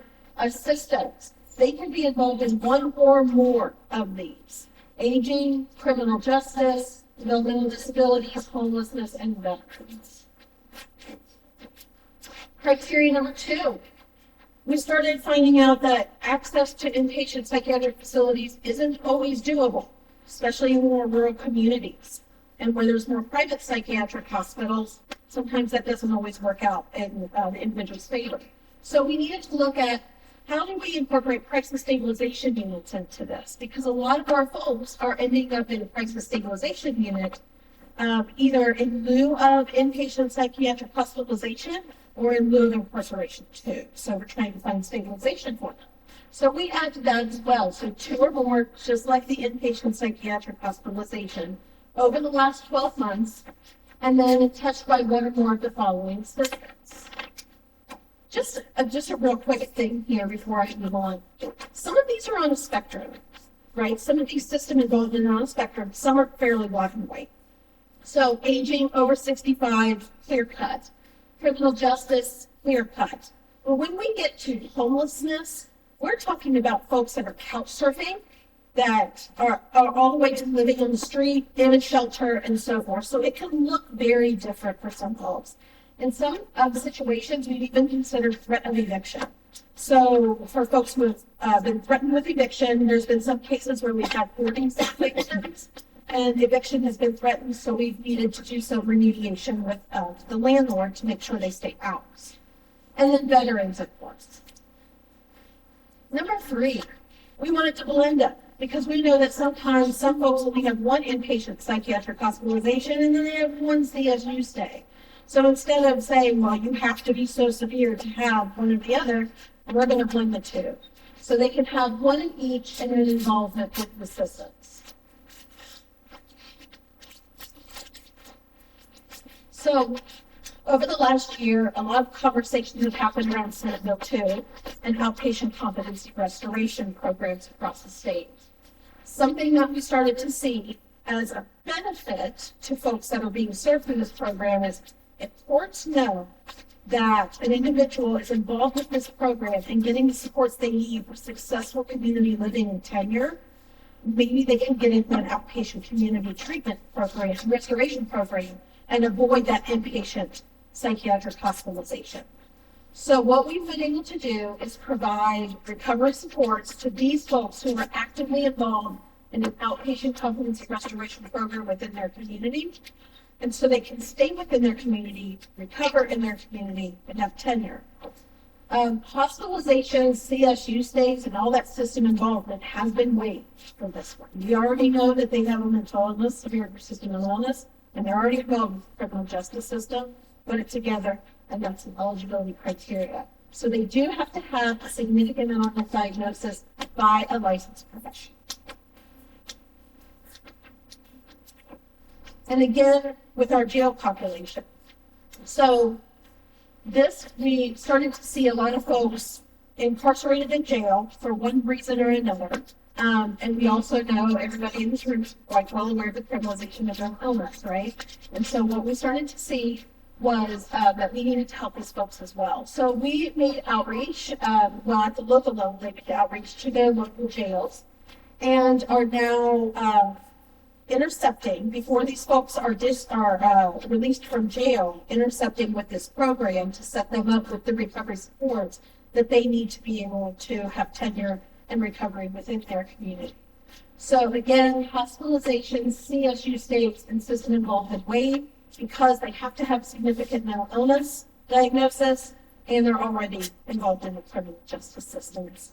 systems. They can be involved in 1 or more of these: aging, criminal justice, developmental disabilities, homelessness, and veterans. Criteria number 2. We started finding out that access to inpatient psychiatric facilities isn't always doable, especially in more rural communities. And where there's more private psychiatric hospitals, sometimes that doesn't always work out in the individual's favor. So we needed to look at how do we incorporate crisis stabilization units into this? Because a lot of our folks are ending up in a crisis stabilization unit, either in lieu of inpatient psychiatric hospitalization or in lieu of incarceration too. So we're trying to find stabilization for them. So we added that as well. So 2 or more, just like the inpatient psychiatric hospitalization, over the last 12 months, and then touched by 1 or more of the following systems. Just a real quick thing here before I move on. Some of these are on a spectrum, right? Some of these system involvement are on a spectrum. Some are fairly black and white. So aging, over 65, clear cut. Criminal justice, clear cut. But when we get to homelessness, we're talking about folks that are couch surfing, that are all the way to living on the street, in a shelter, and so forth. So it can look very different for some folks. In some of the situations, we've even considered threat of eviction. So for folks who have been threatened with eviction, there's been some cases where we've had hoarding situations, and eviction has been threatened, so we've needed to do some remediation with the landlord to make sure they stay out. And then veterans, of course. Number 3, we wanted to blend it because we know that sometimes some folks only have 1 inpatient psychiatric hospitalization and then they have 1 CSU stay. So instead of saying, well, you have to be so severe to have one or the other, we're going to blend the 2. So they can have 1 in each and an involvement with the systems. So over the last year, a lot of conversations have happened around Senate Bill 2 and outpatient competency restoration programs across the state. Something that we started to see as a benefit to folks that are being served through this program is if courts know that an individual is involved with this program and getting the supports they need for successful community living and tenure, maybe they can get into an outpatient community treatment program, restoration program, and avoid that inpatient psychiatric hospitalization. So what we've been able to do is provide recovery supports to these folks who are actively involved in an outpatient competency restoration program within their community. And so they can stay within their community, recover in their community, and have tenure. Hospitalizations, CSU stays, and all that system involvement has been waived for this one. We already know that they have a mental illness, severe persistent illness, and they're already involved with the criminal justice system, put it together, and that's an eligibility criteria. So they do have to have a significant mental health diagnosis by a licensed professional. And again, with our jail population. So this, we started to see a lot of folks incarcerated in jail for one reason or another. And we also know everybody in this room is quite well aware of the criminalization of mental illness, right? And so what we started to see was that we needed to help these folks as well. So we made outreach, well, at the local level, they made outreach to their local jails and are now intercepting, before these folks are released from jail, intercepting with this program to set them up with the recovery supports that they need to be able to have tenure and recovery within their community. So again, hospitalizations, CSU states, and system involvement waive because they have to have significant mental illness diagnosis and they're already involved in the criminal justice systems.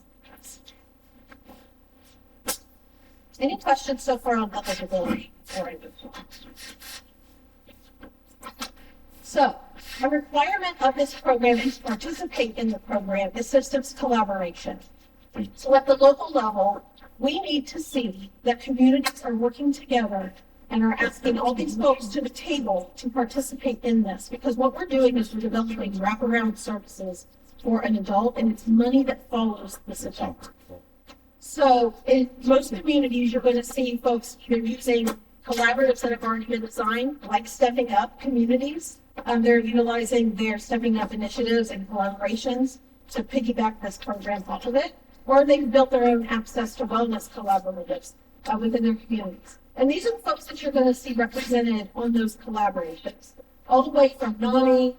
Any questions so far on eligibility before I move on? So, a requirement of this program is to participate in the program is systems collaboration. So at the local level, we need to see that communities are working together and are asking all these folks to the table to participate in this. Because what we're doing is we're developing wraparound services for an adult, and it's money that follows this adult. So in most communities, you're going to see folks either using collaboratives that have already been designed, like Stepping Up communities. They're utilizing their Stepping Up initiatives and collaborations to piggyback this program off of it. Or they've built their own access to wellness collaboratives within their communities. And these are the folks that you're going to see represented on those collaborations. All the way from NAMI,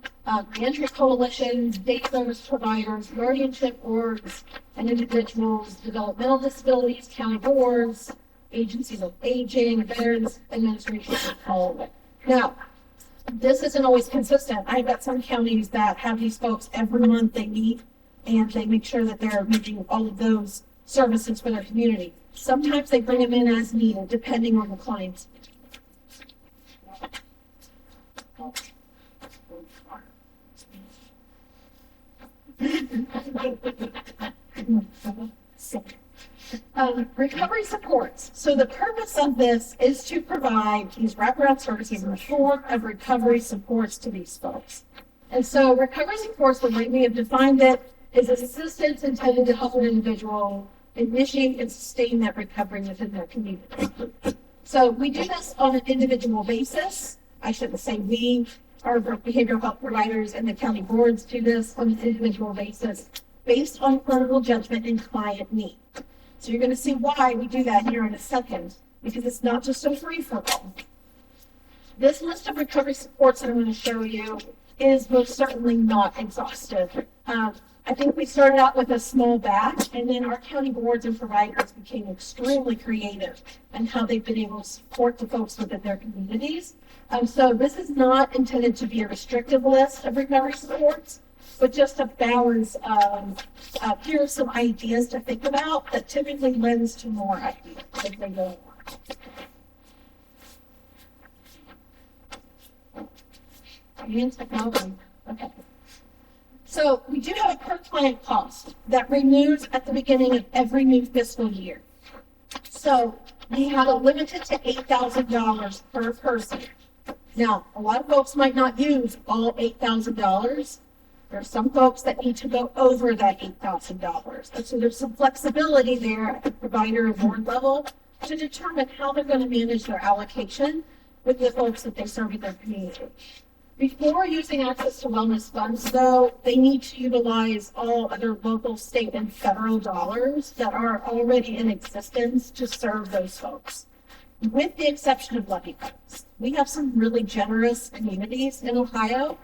reentry coalitions, day service providers, guardianship orgs, and individuals, developmental disabilities, county boards, agencies of aging, veterans administration, all of it. Now, this isn't always consistent. I've got some counties that have these folks every month they meet and they make sure that they're meeting all of those services for their community. Sometimes they bring them in as needed, depending on the client's recovery supports. So the purpose of this is to provide these wraparound services in the form of recovery supports to these folks. And so recovery supports, the way we have defined it, is assistance intended to help an individual initiate and sustain that recovery within their community. So we do this on an individual basis. I shouldn't say we, our behavioral health providers and the county boards do this on an individual basis based on clinical judgment and client need. So you're going to see why we do that here in a second, because it's not just a free-for-all. This list of recovery supports that I'm going to show you is most certainly not exhaustive. I think we started out with a small batch, and then our county boards and providers became extremely creative in how they've been able to support the folks within their communities. So this is not intended to be a restrictive list of recovery supports, but just a balance of, here are some ideas to think about that typically lends to more ideas as they go on. And technology, okay. So we do have a per client cost that renews at the beginning of every new fiscal year. So we have it limited to $8,000 per person. Now, a lot of folks might not use all $8,000. There are some folks that need to go over that $8,000. And so there's some flexibility there at the provider and board level to determine how they're going to manage their allocation with the folks that they serve in their community. Before using access to wellness funds, though, they need to utilize all other local, state, and federal dollars that are already in existence to serve those folks. With the exception of levy funds. We have some really generous communities in Ohio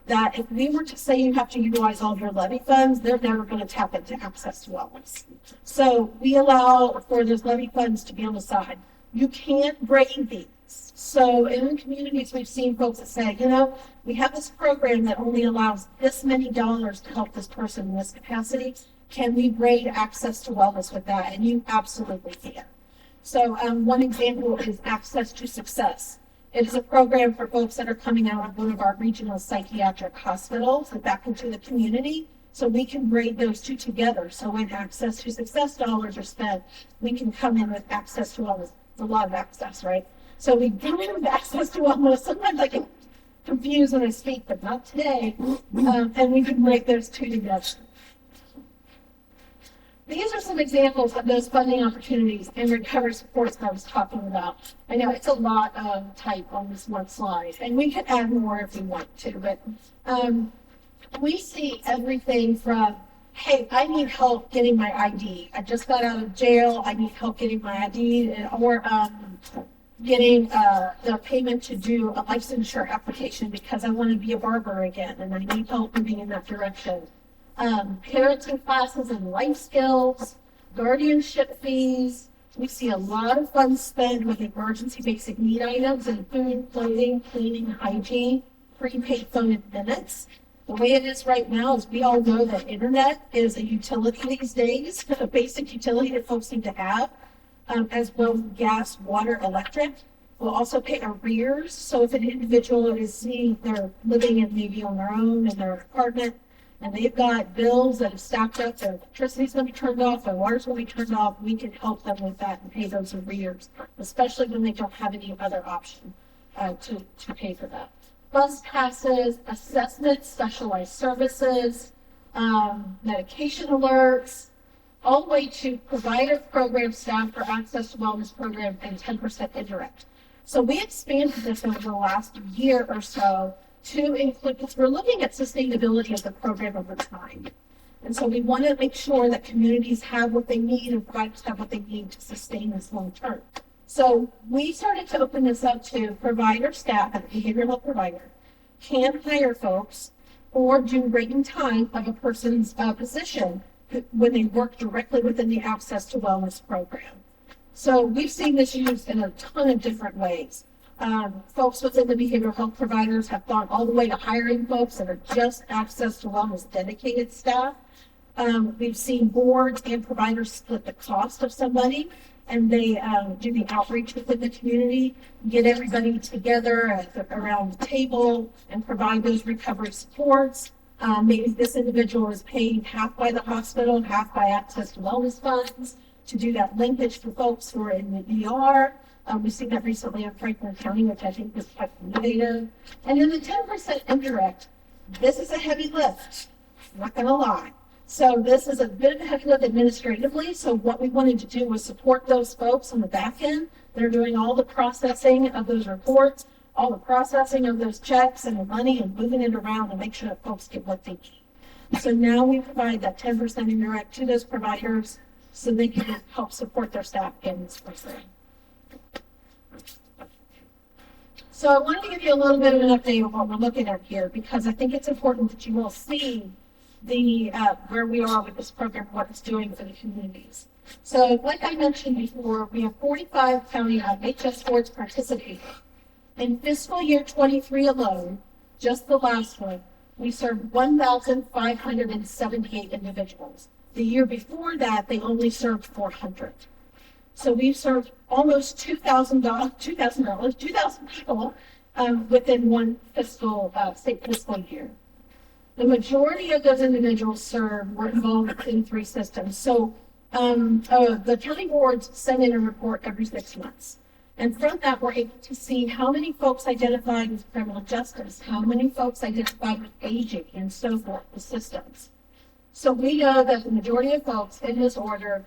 that if we were to say you have to utilize all of your levy funds, they're never going to tap into access to wellness. So we allow for those levy funds to be on the side. You can't grade these. So in communities, we've seen folks that say, you know, we have this program that only allows this many dollars to help this person in this capacity. Can we grade access to wellness with that? And you absolutely can. So one example is access to success. It is a program for folks that are coming out of one of our regional psychiatric hospitals and back into the community. So we can braid those two together. So when access to success dollars are spent, we can come in with access to wellness. It's a lot of access, right? So we come in with access to wellness. Sometimes I get confused when I speak, but not today. And we can break those two together. These are some examples of those funding opportunities and recovery supports that I was talking about. I know it's a lot of type on this one slide, and we could add more if we want to, but we see everything from, hey, I need help getting my ID. I just got out of jail. I need help getting my ID, or getting the payment to do a licensure application because I want to be a barber again, and I need help moving in that direction. Parenting classes and life skills, guardianship fees. We see a lot of funds spent with emergency basic need items and food, clothing, cleaning, hygiene, prepaid phone and minutes. The way it is right now is we all know that internet is a utility these days, a basic utility that folks need to have, as well as gas, water, electric. We'll also pay arrears. So if an individual is seeing they're living in maybe on their own in their apartment, and they've got bills that have stacked up, their electricity's going to be turned off, their water's going to be turned off, we can help them with that and pay those arrears, especially when they don't have any other option to pay for that. Bus passes, assessments, specialized services, medication alerts, all the way to provider program staff for access to wellness program and 10% indirect. So we expanded this over the last year or so to include, because we're looking at sustainability of the program over time. And so we want to make sure that communities have what they need and providers have what they need to sustain this long term. So we started to open this up to provider staff, a behavioral health provider, can hire folks or do rating time of a person's position when they work directly within the Access to Wellness program. So we've seen this used in a ton of different ways. Folks within the behavioral health providers have gone all the way to hiring folks that are just Access to Wellness dedicated staff. We've seen boards and providers split the cost of somebody, and they do the outreach within the community, get everybody together around the table and provide those recovery supports. Maybe this individual is paid half by the hospital, half by Access to Wellness funds to do that linkage for folks who are in the ER. We've seen that recently in Franklin County, which I think is quite innovative. And then the 10% indirect, this is a heavy lift, not gonna lie. So this is a bit of a heavy lift administratively. So what we wanted to do was support those folks on the back end. They're doing all the processing of those reports, all the processing of those checks and the money and moving it around and make sure that folks get what they need. So now we provide that 10% indirect to those providers so they can help support their staff in this program. So I wanted to give you a little bit of an update of what we're looking at here, because I think it's important that you all see the where we are with this program, what it's doing for the communities. So like I mentioned before, we have 45 county HS boards participating. In fiscal year 23 alone, just the last one, we served 1,578 individuals. The year before that, they only served 400. So we've served almost 2,000 people within one state fiscal year. The majority of those individuals served were involved in 3 systems. So the county boards send in a report every 6 months. And from that, we're able to see how many folks identified with criminal justice, how many folks identified with aging, and so forth, the systems. So we know that the majority of folks in this order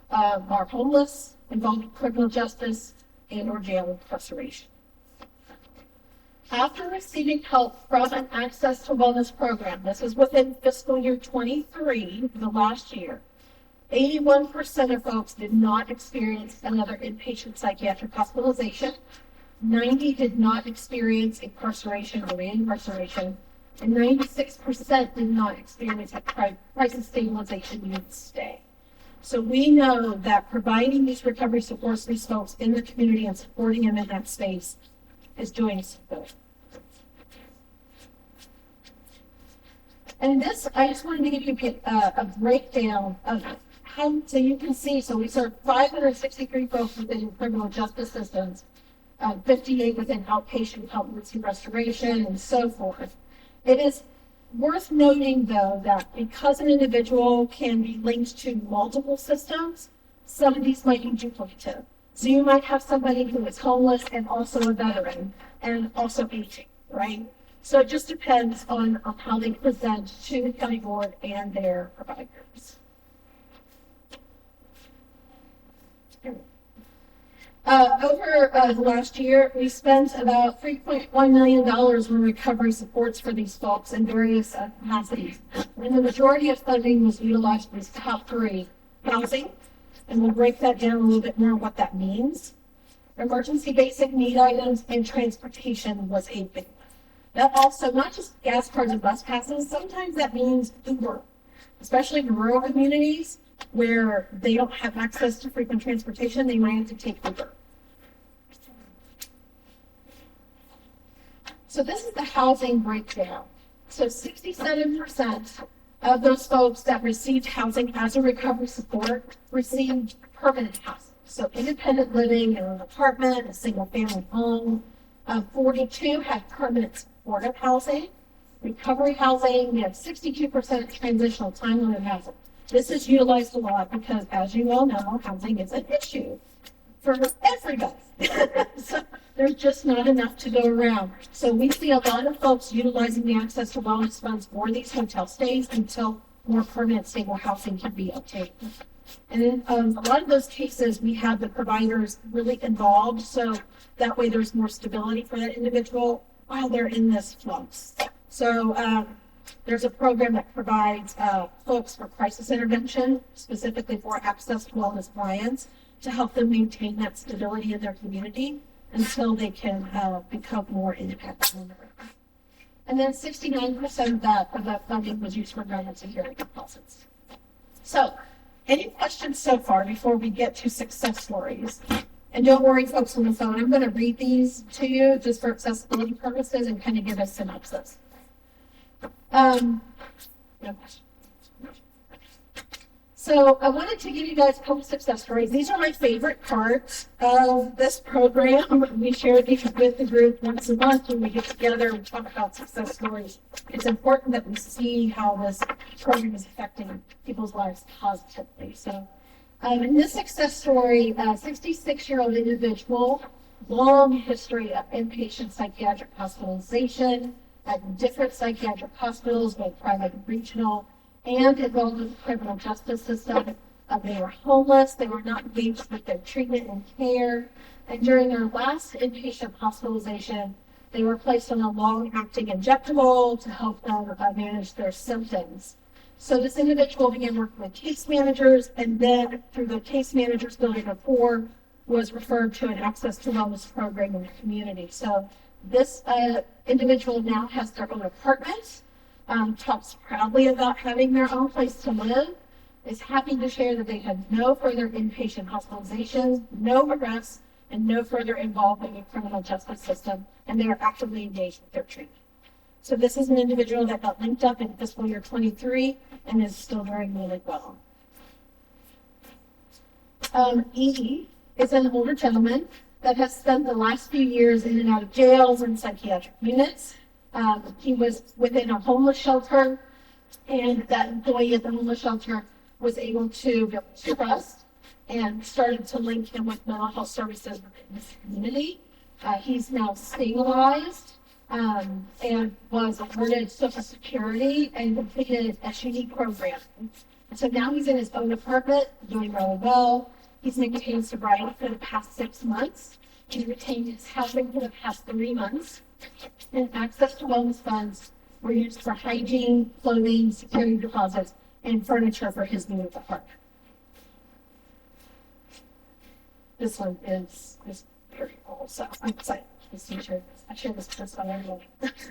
are homeless, involved in criminal justice, and or jail incarceration. After receiving help from an Access to Wellness program, this is within fiscal year 23, the last year, 81% of folks did not experience another inpatient psychiatric hospitalization, 90 did not experience incarceration or reincarceration, and 96% did not experience a crisis stabilization unit stay. So we know that providing these recovery supports to these folks in the community and supporting them in that space is doing some good. And this, I just wanted to give you a breakdown of how, so you can see, so we served 563 folks within criminal justice systems, 58 within outpatient health and restoration, and so forth. It is worth noting, though, that because an individual can be linked to multiple systems, some of these might be duplicative. So you might have somebody who is homeless and also a veteran and also aging, right? So it just depends on how they present to the county board and their providers. Over the last year, we spent about $3.1 million on recovery supports for these folks in various capacities. And the majority of funding was utilized for these top three: housing, and we'll break that down a little bit more what that means. Emergency basic need items and transportation was a big one. That also, not just gas cards and bus passes, sometimes that means Uber, especially in rural communities where they don't have access to frequent transportation, they might have to take Uber. So this is the housing breakdown. So 67% of those folks that received housing as a recovery support received permanent housing. So independent living in an apartment, a single family home. 42 had permanent supportive housing. Recovery housing, we have 62% transitional time limit housing. This is utilized a lot because, as you all know, housing is an issue for everybody. So there's just not enough to go around. So we see a lot of folks utilizing the access to wellness funds for these hotel stays until more permanent stable housing can be obtained. And in a lot of those cases, we have the providers really involved, so that way there's more stability for that individual while they're in this flux. So there's a program that provides folks for crisis intervention, specifically for access to wellness clients, to help them maintain that stability in their community until they can become more independent on their own. And then 69% of that funding was used for government security deposits. So, any questions so far before we get to success stories? And don't worry, folks on the phone, I'm going to read these to you just for accessibility purposes and kind of give a synopsis. No question. So I wanted to give you guys a couple success stories. These are my favorite parts of this program. We share these with the group once a month when we get together and talk about success stories. It's important that we see how this program is affecting people's lives positively. So in this success story, a 66-year-old individual, long history of inpatient psychiatric hospitalization at different psychiatric hospitals, both private and regional, and involved with the criminal justice system. They were homeless, they were not engaged with their treatment and care, and during their last inpatient hospitalization, they were placed on a long-acting injectable to help them manage their symptoms. So this individual began working with case managers, and then through the case managers building rapport, was referred to an access to wellness program in the community. So this individual now has their own apartment, talks proudly about having their own place to live, is happy to share that they had no further inpatient hospitalizations, no arrests, and no further involvement in the criminal justice system, and they are actively engaged with their treatment. So this is an individual that got linked up in fiscal year 23 and is still doing really well. E is an older gentleman that has spent the last few years in and out of jails and psychiatric units. He was within a homeless shelter, and that employee at the homeless shelter was able to build trust and started to link him with mental health services within his community. He's now stabilized and was awarded Social Security and completed SUD program. And so now he's in his own apartment, doing really well. He's maintained sobriety for the past 6 months. He retained his housing for the past 3 months. And access to wellness funds were used for hygiene, clothing, security deposits, and furniture for his new apartment. This one is very cool, so I'm excited to share this. I share this with this one everyone.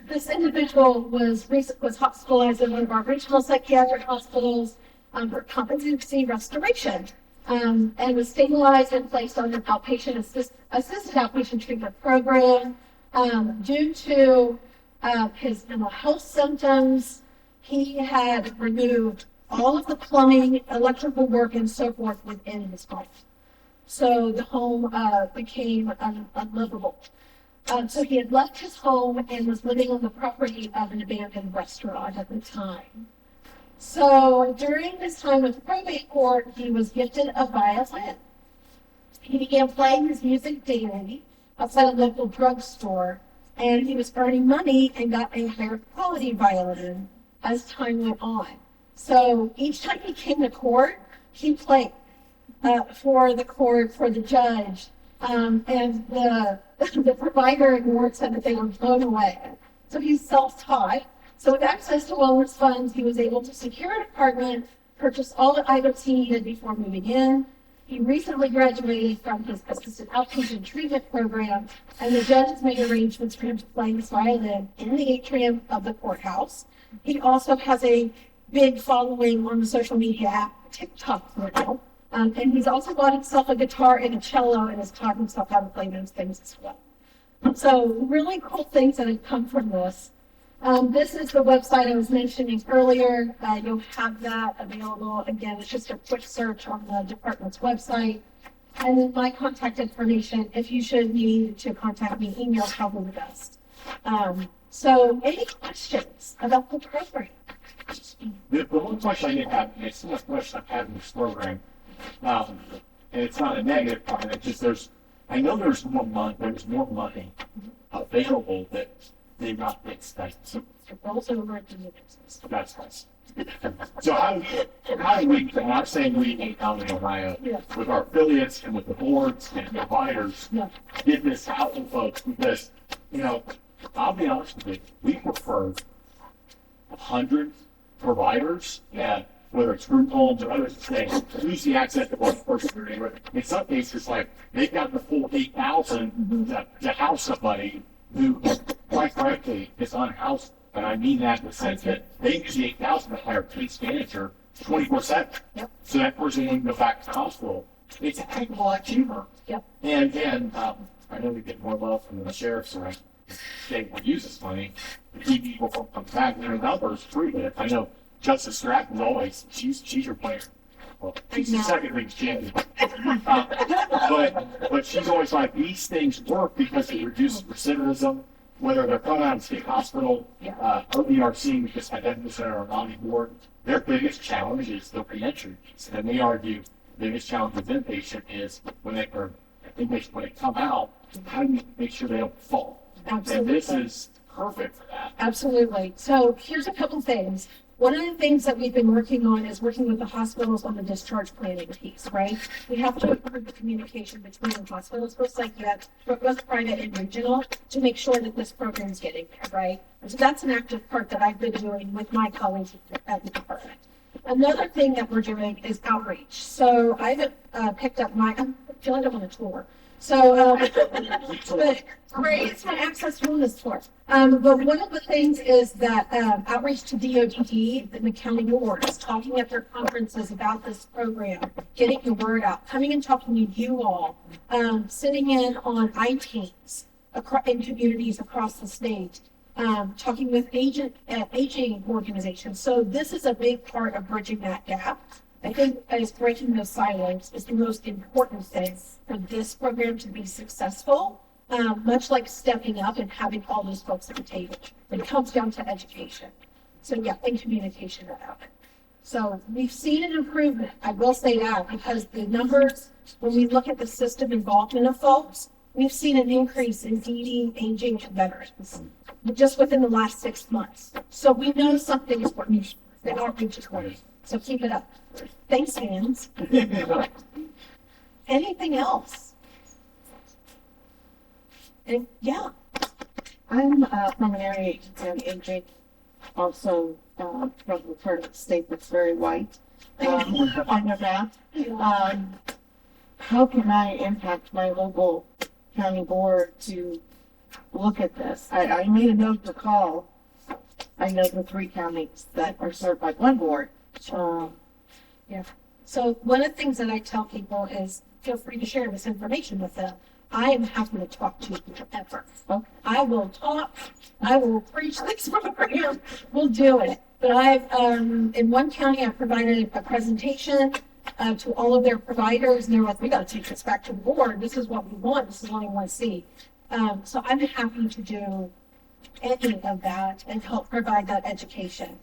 This individual was hospitalized in one of our regional psychiatric hospitals for competency restoration, and was stabilized and placed on an outpatient assisted outpatient treatment program. Due to his mental health symptoms, he had removed all of the plumbing, electrical work, and so forth within his home. So the home became unlivable. So he had left his home and was living on the property of an abandoned restaurant at the time. So during his time with probate court, he was gifted a violin. He began playing his music daily outside a local drugstore, and he was earning money and got a higher quality violin as time went on. So each time he came to court, he played for the court, for the judge, and the provider and ward said that they were blown away. So he's self-taught. So with access to wellness funds, he was able to secure an apartment, purchase all the items he needed before moving in. He recently graduated from his assisted outpatient treatment program, and the judge has made arrangements for him to play his violin in the atrium of the courthouse. He also has a big following on the social media app TikTok now. And he's also bought himself a guitar and a cello and has taught himself how to play those things as well. So really cool things that have come from this. This is the website I was mentioning earlier. You'll have that available. Again, it's just a quick search on the department's website. And then my contact information, if you should need to contact me, email is probably the best. So any questions about the program? The one question I did have, and it's not a question I've had in this program, and it's not a negative comment, it's just I know there's more money available that they've not been spent. It rolls over into the business. That's nice. So how do we, and I'm saying we down in Ohio, Yeah. with our affiliates and with the boards and providers, Yeah. get this out to folks, because, I'll be honest with you, we prefer 100 providers, and whether it's group homes or others, say, use the access to one person. In some cases, like, they've got the full 8,000 to house somebody who, quite frankly, is unhoused. And I mean that in the sense that they use the 8,000 to hire a case manager 24/7. Yep. So that person wouldn't go back to the hospital. It's a heck of a lot cheaper. Yep. And I know we get more love from the sheriffs around state will use this money to keep people from coming back. Their numbers prove it. I know Justice Stratton always, she's your player. Well, she's the second ring champion. But she's always like, these things work because it reduces recidivism, whether they're coming out of state hospital, ODRC, we just had that center on Omni board. Their biggest challenge is the reentry piece. And they argue the biggest challenge with inpatient is when they come out, how do you make sure they don't fall? Absolutely. And this is perfect for that. Absolutely. So here's a couple things. One of the things that we've been working on is working with the hospitals on the discharge planning piece, right? We have to improve the communication between the hospitals, both psychiatric, both private and regional, to make sure that this program is getting there, right? And so that's an active part that I've been doing with my colleagues at the department. Another thing that we're doing is outreach. So I've picked up I feel like I'm on a tour. So, but great, it's my Access Wellness tour. But one of the things is that outreach to DOTD, the county boards, talking at their conferences about this program, getting the word out, coming and talking to you all, sitting in on iTeams in communities across the state, talking with aging organizations. So this is a big part of bridging that gap. I think as breaking those silos is the most important thing for this program to be successful, much like stepping up and having all those folks at the table. It comes down to education. So yeah, and communication about it. So we've seen an improvement, I will say that, because the numbers, when we look at the system involvement of folks, we've seen an increase in DD, aging, and veterans just within the last 6 months. So we know something is working. The outreach is working. So keep it up. Thanks, fans. Anything else? And yeah. I'm from an area agency on aging, also from the part of the state that's very white on the map. How can I impact my local county board to look at this? I made a note to call. I know the 3 counties that are served by one board. Yeah. So one of the things that I tell people is feel free to share this information with them. I am happy to talk to you forever. Okay. I will talk. I will preach this program. We'll do it. But I've in one county I provided a presentation. to all of their providers, and they're like, we got to take this back to the board. This is what we want. This is what we want to see. So I'm happy to do any of that and help provide that education.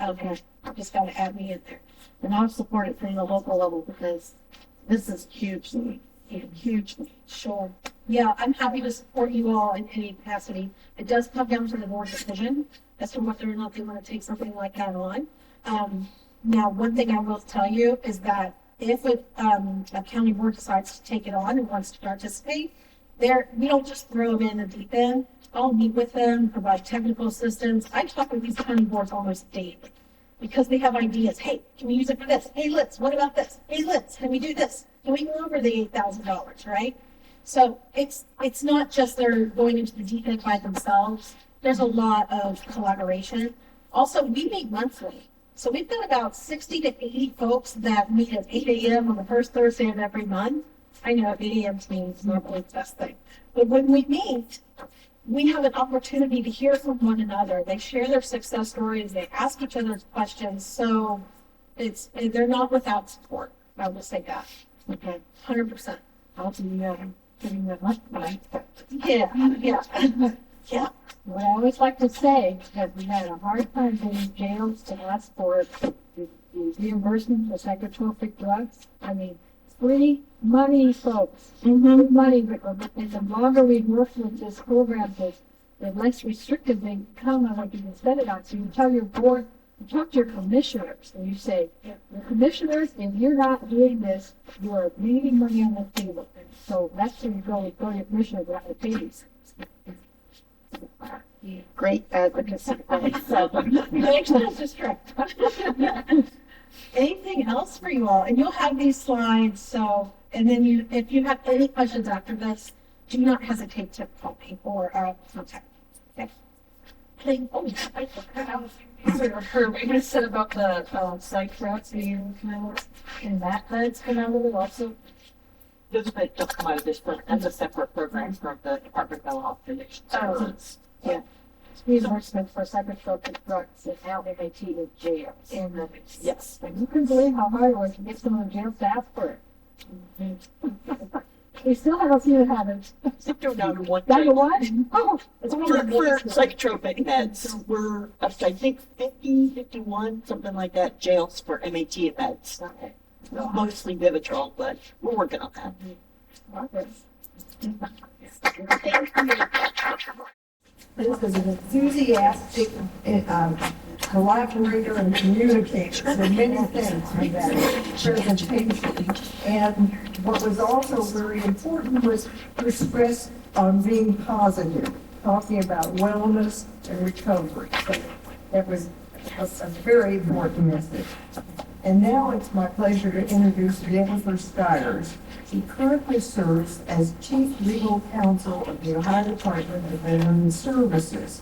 Okay, just got to add me in there. And I'll support it from the local level because this is huge, huge. Sure. Yeah, I'm happy to support you all in any capacity. It does come down to the board decision as to whether or not they want to take something like that on. Now, one thing I will tell you is that if a county board decides to take it on and wants to participate, we don't just throw them in the deep end. I'll meet with them, provide technical assistance. I talk with these county boards almost daily because they have ideas. Hey, can we use it for this? Hey, Liz, what about this? Hey, Liz, can we do this? Can we go over the $8,000, right? So it's not just they're going into the deep end by themselves. There's a lot of collaboration. Also, we meet monthly. So we've got about 60 to 80 folks that meet at 8 a.m. on the first Thursday of every month. I know 8 a.m. to me is not really the best thing. But when we meet, we have an opportunity to hear from one another. They share their success stories. They ask each other questions. So they're not without support. I will say that. Okay. 100%. I'll be giving that much money. Yeah. Yeah. What I always like to say is that we had a hard time getting jails to ask for the reimbursement for psychotropic drugs. I mean, free money, folks. Free money, and the longer we work with this program, the less restrictive they become on what you can spend it on. So you tell your board, you talk to your commissioners, and you say, the commissioners, if you're not doing this, you are leaving money on the table. And so that's where you go to your commissioner, but I pay these. Great advocacy. Anything else for you all? And you'll have these slides. So, and then if you have any questions after this, do not hesitate to call me or contact me. Okay. I heard what you said about the psych routes being and that's come out of it also. Those that don't come out of this program, that's a separate program from the Department of Mental Health Relations. Yeah. Reimbursement for psychotropic drugs and now MAT in jails. Yes. And you can believe how hard it was to get someone in jail to ask for it. We still have a few habits. They're down to one. Down to what? Oh, it's For psychotropic meds, we're up to, I think, 50, 51, something like that, jails for MAT meds. okay. Mostly Vivitrol, but we're working on that. This is an enthusiastic collaborator and communicator and many things for that presentation. And what was also very important was to stress on being positive, talking about wellness and recovery. So that was a very important message. And now it's my pleasure to introduce Jennifer Stiers. She currently serves as Chief Legal Counsel of the Ohio Department of Veterans Services.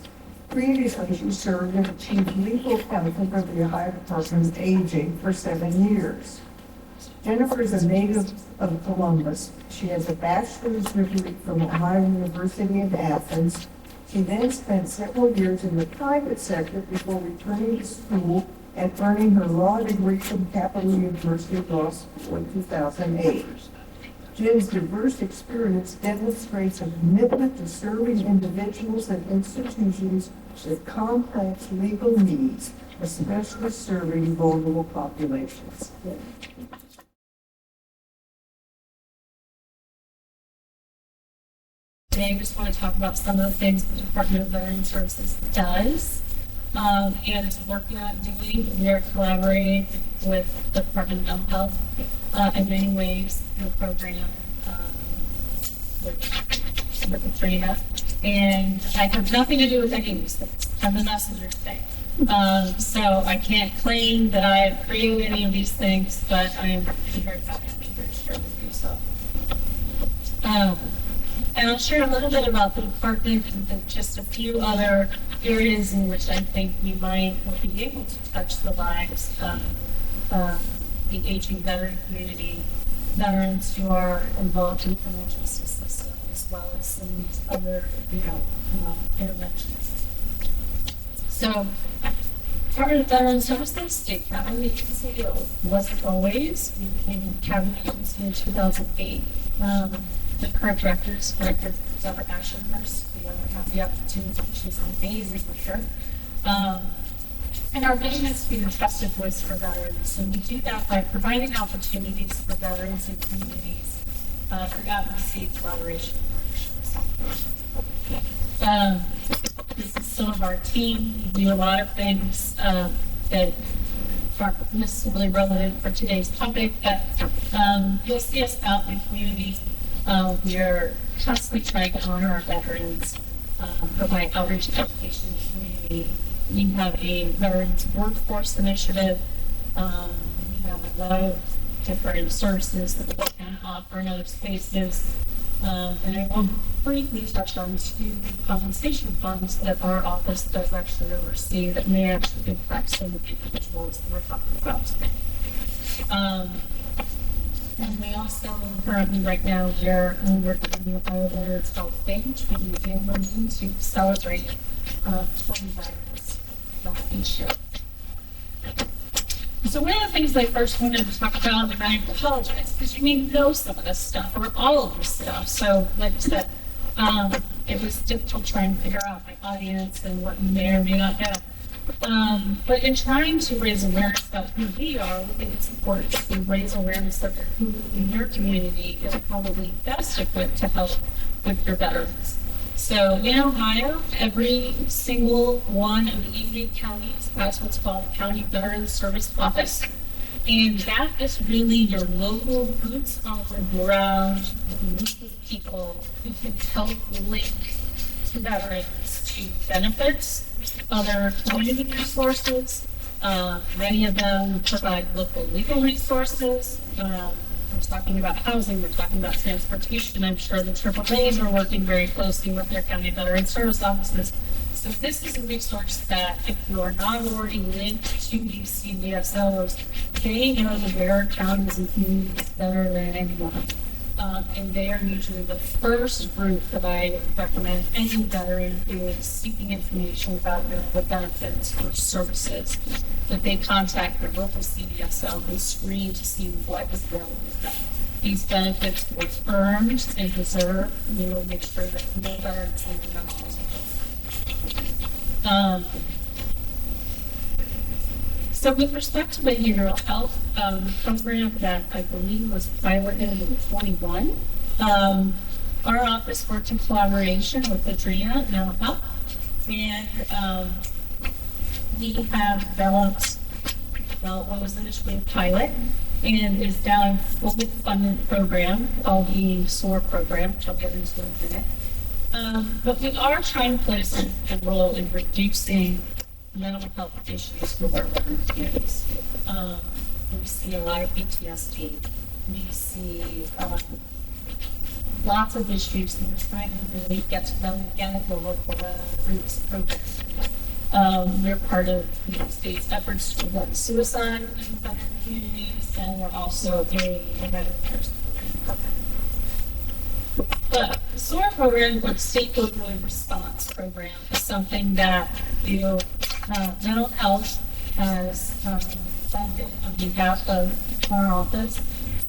Previously, she served as Chief Legal Counsel for the Ohio Department of Aging for 7 years. Jennifer is a native of Columbus. She has a bachelor's degree from Ohio University in Athens. She then spent several years in the private sector before returning to school and earning her law degree from Capital University Law School in 2008. Jen's diverse experience demonstrates a commitment to serving individuals and institutions with complex legal needs, especially serving vulnerable populations. Today, I just want to talk about some of the things the Department of Veterans Services does and is working on doing. We are collaborating with the Department of Mental Health in many ways in the program with Katrina. And I have nothing to do with any of these things. I'm the messenger today. So I can't claim that I have created any of these things, but I am very happy to be here to share with you. So. And I'll share a little bit about the department and just a few other areas in which I think we might be able to touch the lives of the aging veteran community, veterans who are involved in the criminal justice system, as well as some other, interventions. So Department of Veteran Services, State Cabinet Agency, it wasn't always. We became a Cabinet Agency in 2008. The current director, Deborah Ashurst. We have the opportunity. She's an amazing leader. And our vision is to be a trusted voice for veterans. And we do that by providing opportunities for veterans and communities for advocacy, collaboration. This is some of our team. We do a lot of things that aren't necessarily relevant for today's topic, but you'll see us out in the community. We are constantly trying to honor our veterans, provide outreach and education in the community. We have a veterans workforce initiative. We have a lot of different services that we can offer in other spaces. And I will briefly touch on two compensation funds that our office does actually oversee that may actually impact some of the individuals that we're talking about today. And we also currently right now we're working on the Ohio Veterans Health Day, which we do annually to celebrate 20 veterans each year. So one of the things I first wanted to talk about, and I apologize, because you may know some of this stuff, or all of this stuff. So like I said, it was difficult trying to figure out my audience and what you may or may not know. But in trying to raise awareness about who we are, we think it's important to raise awareness of who in your community is probably best equipped to help with your veterans. So in Ohio, every single one of the 88 counties has what's called a County Veterans Service Office. And that is really your local boots on the ground group of people who can help link veterans to benefits, other community resources. Many of them provide local legal resources. We're talking about housing, we're talking about transportation. I'm sure the AAAs are working very closely with their county veteran service offices. So this is a resource that if you are not already linked to these CVSOs, they know the their counties and communities better than anyone. And they are usually the first group that I recommend any veteran who is seeking information about the benefits or services that they contact their local CVSO and screen to see what is available to them. These benefits were earned and deserved, and we will make sure that no veterans leave them on. So with respect to behavioral health program that I believe was piloted in 2021, our office worked in collaboration with Adria and Mental Health, and we have developed what was initially a pilot and is now a fully funded program called the SOAR program, which I'll get into in a minute. But we are trying to play a role in reducing mental health issues with our veteran communities. We see a lot of PTSD. We see lots of issues, and we're trying to really get to them again at the local level through this program. We're part of the United States efforts to prevent suicide in veteran communities, and we're also a veteran person program. But the SOAR program, or the State Opioid Response Program, is something that mental health has funded on behalf of our office.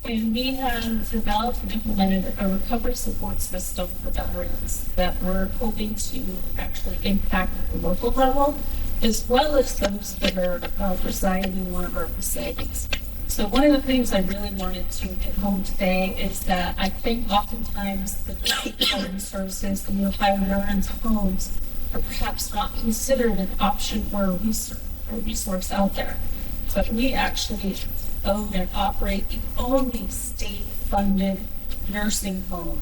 And we have developed and implemented a recovery support system for veterans that we're hoping to actually impact at the local level, as well as those that are residing in one of our facilities. So one of the things I really wanted to hit home today is that I think oftentimes the veteran services in the Ohio veterans' homes are perhaps not considered an option or a resource out there. But we actually own and operate the only state-funded nursing home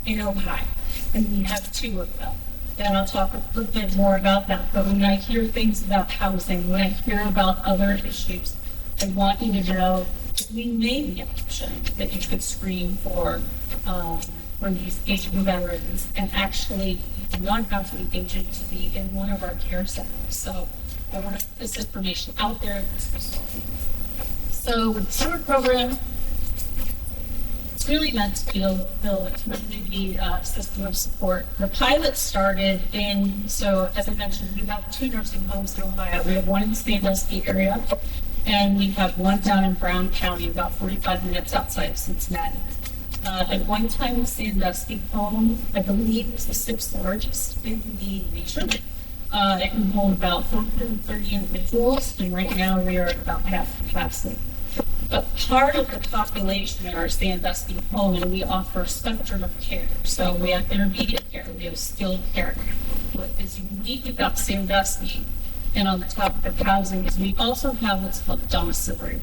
in Ohio, and we have 2 of them. And I'll talk a little bit more about that. But when I hear things about housing, when I hear about other issues, I want you to know that we made the option that you could screen for these aging veterans, and actually you do not have to be aged to be in one of our care centers. So I want to put this information out there. So with the SOAR program, It's really meant to build a community system of support. The pilot started so as I mentioned, we have 2 nursing homes in Ohio. We have one in the Sandusky area, and we have one down in Brown County, about 45 minutes outside of Cincinnati. At one time, the Sandusky home, I believe, was the 6th largest in the nation. It can hold about 430 individuals, and right now we are at about half capacity. But part of the population in our Sandusky home, and we offer a spectrum of care. So we have intermediate care, we have skilled care. What is unique about Sandusky, and on the topic of housing, is we also have what's called domiciliary.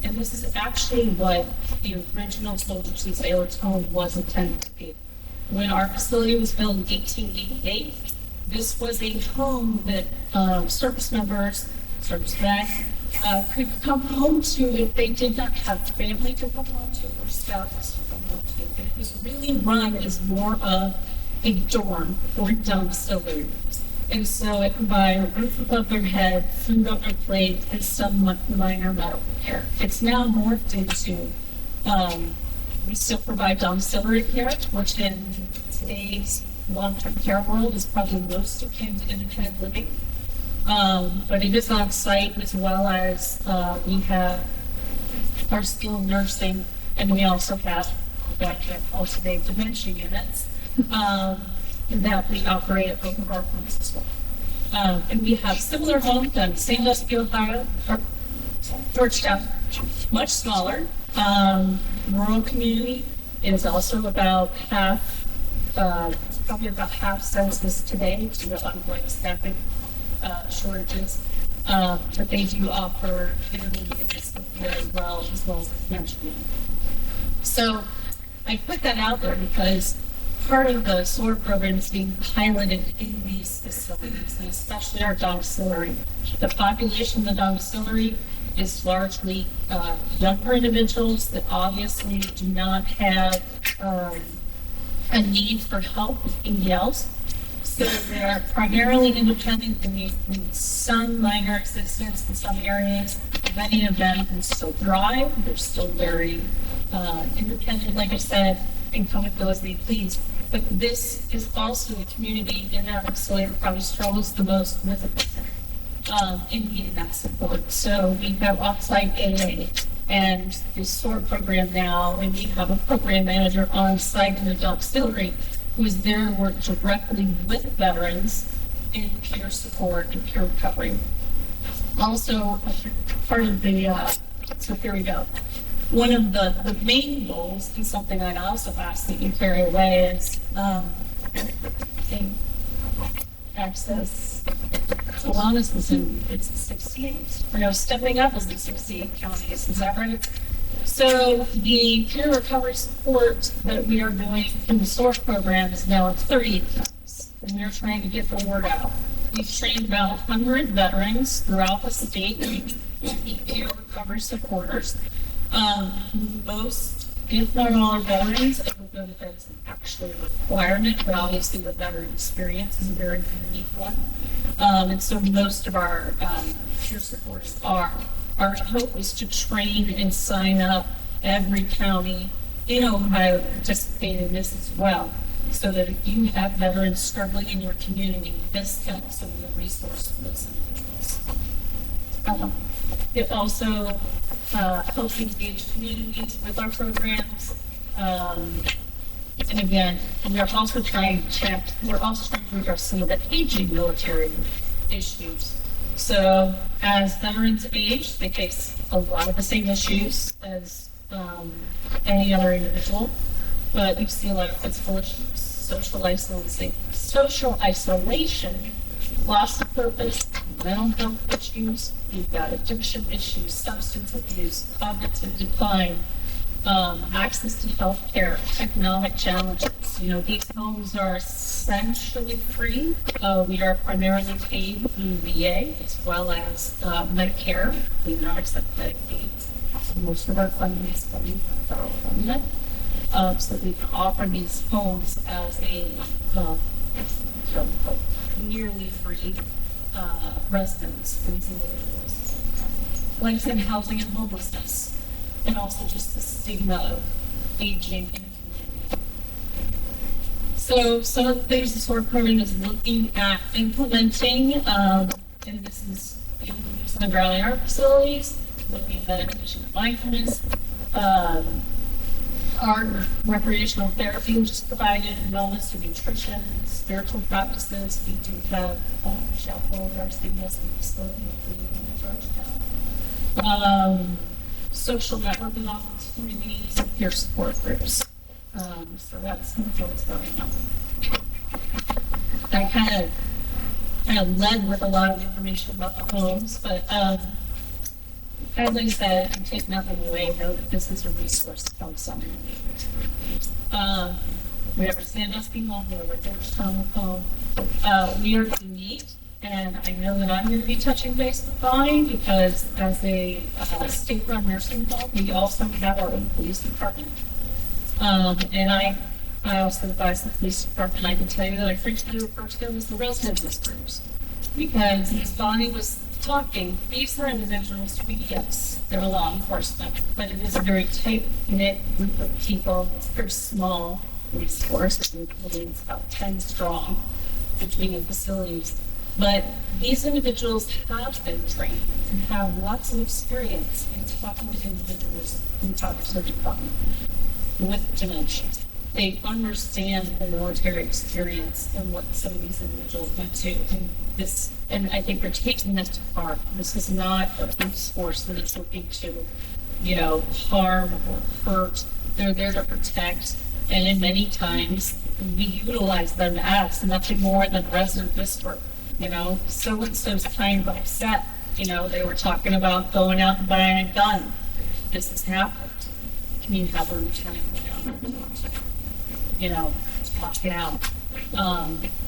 And this is actually what the original Soldiers and Sailors home was intended to be. When our facility was built in 1888, this was a home that service members, servicemen, could come home to if they did not have family to come home to or spouses to come home to. And it was really run as more of a dorm or domiciliary. And so it provided a roof above their head, food on their plate, and some minor medical care. It's now morphed into, we still provide domiciliary care, which in today's long-term care world is probably most akin to independent living. But it is on site, as well as we have our skilled nursing, and we also have alternative dementia units that we operate at both of our homes as well. And we have similar homes in Sandusky, Ohio, or Georgetown, much smaller. Rural community is also about half, probably about half census today, due to ongoing staffing shortages. But they do offer intermediate care as well as mentioning. So I put that out there because part of the SOAR program is being piloted in these facilities, and especially our domiciliary. The population of the domiciliary is largely younger individuals that obviously do not have a need for help with anything else. So they're primarily independent and need some minor assistance in some areas. Many of them can still drive. They're still very independent, like I said, and come and go as they please. But this is also a community in our facility that probably struggles the most with it in needing that support. So we have off-site AA and the SOAR program now, and we have a program manager on site in the domiciliary who is there to work directly with veterans in peer support and peer recovery. Also, part of the, so here we go. One of the main goals, and something I'd also ask that you carry away, is access to wellness is in its 68. Or no, stepping up is in 68 counties. Is that right? So the peer recovery support that we are doing in the SOAR program is now in 38 counties, and we are trying to get the word out. We've trained about 100 veterans throughout the state to be peer recovery supporters. Most, if not all, our veterans, I don't know that that's actually a requirement, but obviously the veteran experience is a very unique one. And so most of our peer supporters are. Our hope is to train and sign up every county in Ohio to participate in this as well, so that if you have veterans struggling in your community, this can also be a resource for those individuals. It also helps engage communities with our programs. And again, we're also trying to address some of the aging military issues. So as veterans age, they face a lot of the same issues as any other individual, but you see a lot of physical issues, social isolation, loss of purpose, mental health issues, you've got addiction issues, substance abuse, cognitive decline, access to health care, economic challenges. You know, these homes are essentially free. We are primarily paid through VA as well as Medicare. We do not accept Medicaid. So most of our funding is coming from federal government. So we can offer these homes as a nearly free residence for these individuals. Like I said, housing and homelessness, and also just the stigma of aging in the community. So some of the things the SOAR program is looking at implementing, and this is in some of our IR facilities, looking at meditation and mindfulness, our recreational therapy, which is provided, wellness and nutrition, spiritual practices. We do have Chapel, our CBS facility in Georgetown. Social networking opportunities, and peer support groups. So that's what's going on. I kind of led with a lot of information about the homes, but as I said, if you take nothing away, know that this is a resource from someone. We have our Sandusky home, we have our Georgetown home. We are unique, and I know that I'm going to be touching base with Bonnie because as a state-run nursing home, we also have our own police department. And I also advise the police department. I can tell you that I frequently refer to them as the resident whispers, because as Bonnie was talking, these are individuals who, yes, they're law enforcement, but it is a very tight-knit group of people. It's a very small resource. It's about 10 strong between the facilities. But these individuals have been trained and have lots of experience in talking to individuals who talk to the department with dementia. They understand the military experience and what some of these individuals went to. And I think they're taking this to heart. This is not a police force that is looking to, harm or hurt. They're there to protect. And in many times, we utilize them as nothing more than resident whisper. So-and-so's kind of upset. They were talking about going out and buying a gun. This has happened. Can you have a lieutenant talk it out?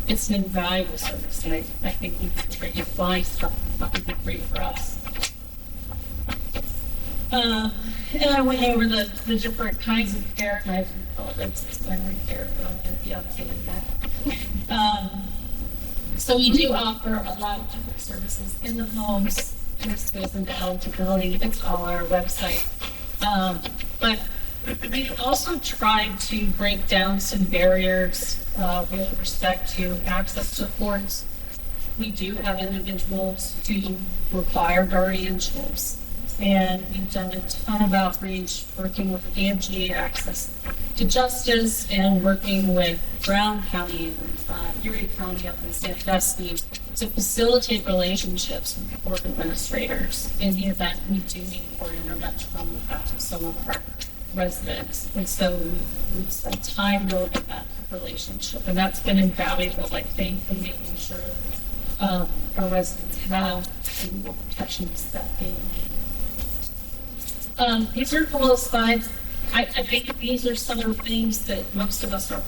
It's an invaluable service, and I think we can bring it flying stuff. That would be great for us. And I went over the different kinds of care, and I apologize, it's memory care, but I'm going to be updating that. So we do offer a lot of different services in the homes. This goes into eligibility. It's on our website. But we've also tried to break down some barriers with respect to access to courts. We do have individuals who require guardianships, and we've done a ton of outreach working with Angie, access to justice, and working with Brown County and Erie County up in Sandusky to facilitate relationships with court administrators in the event we do need court intervention on behalf of some of our residents. And so we've spent time building that relationship, and that's been invaluable, I think, in making sure our residents have legal protections that they need. These are full of slides. I think these are some of the things that most of us are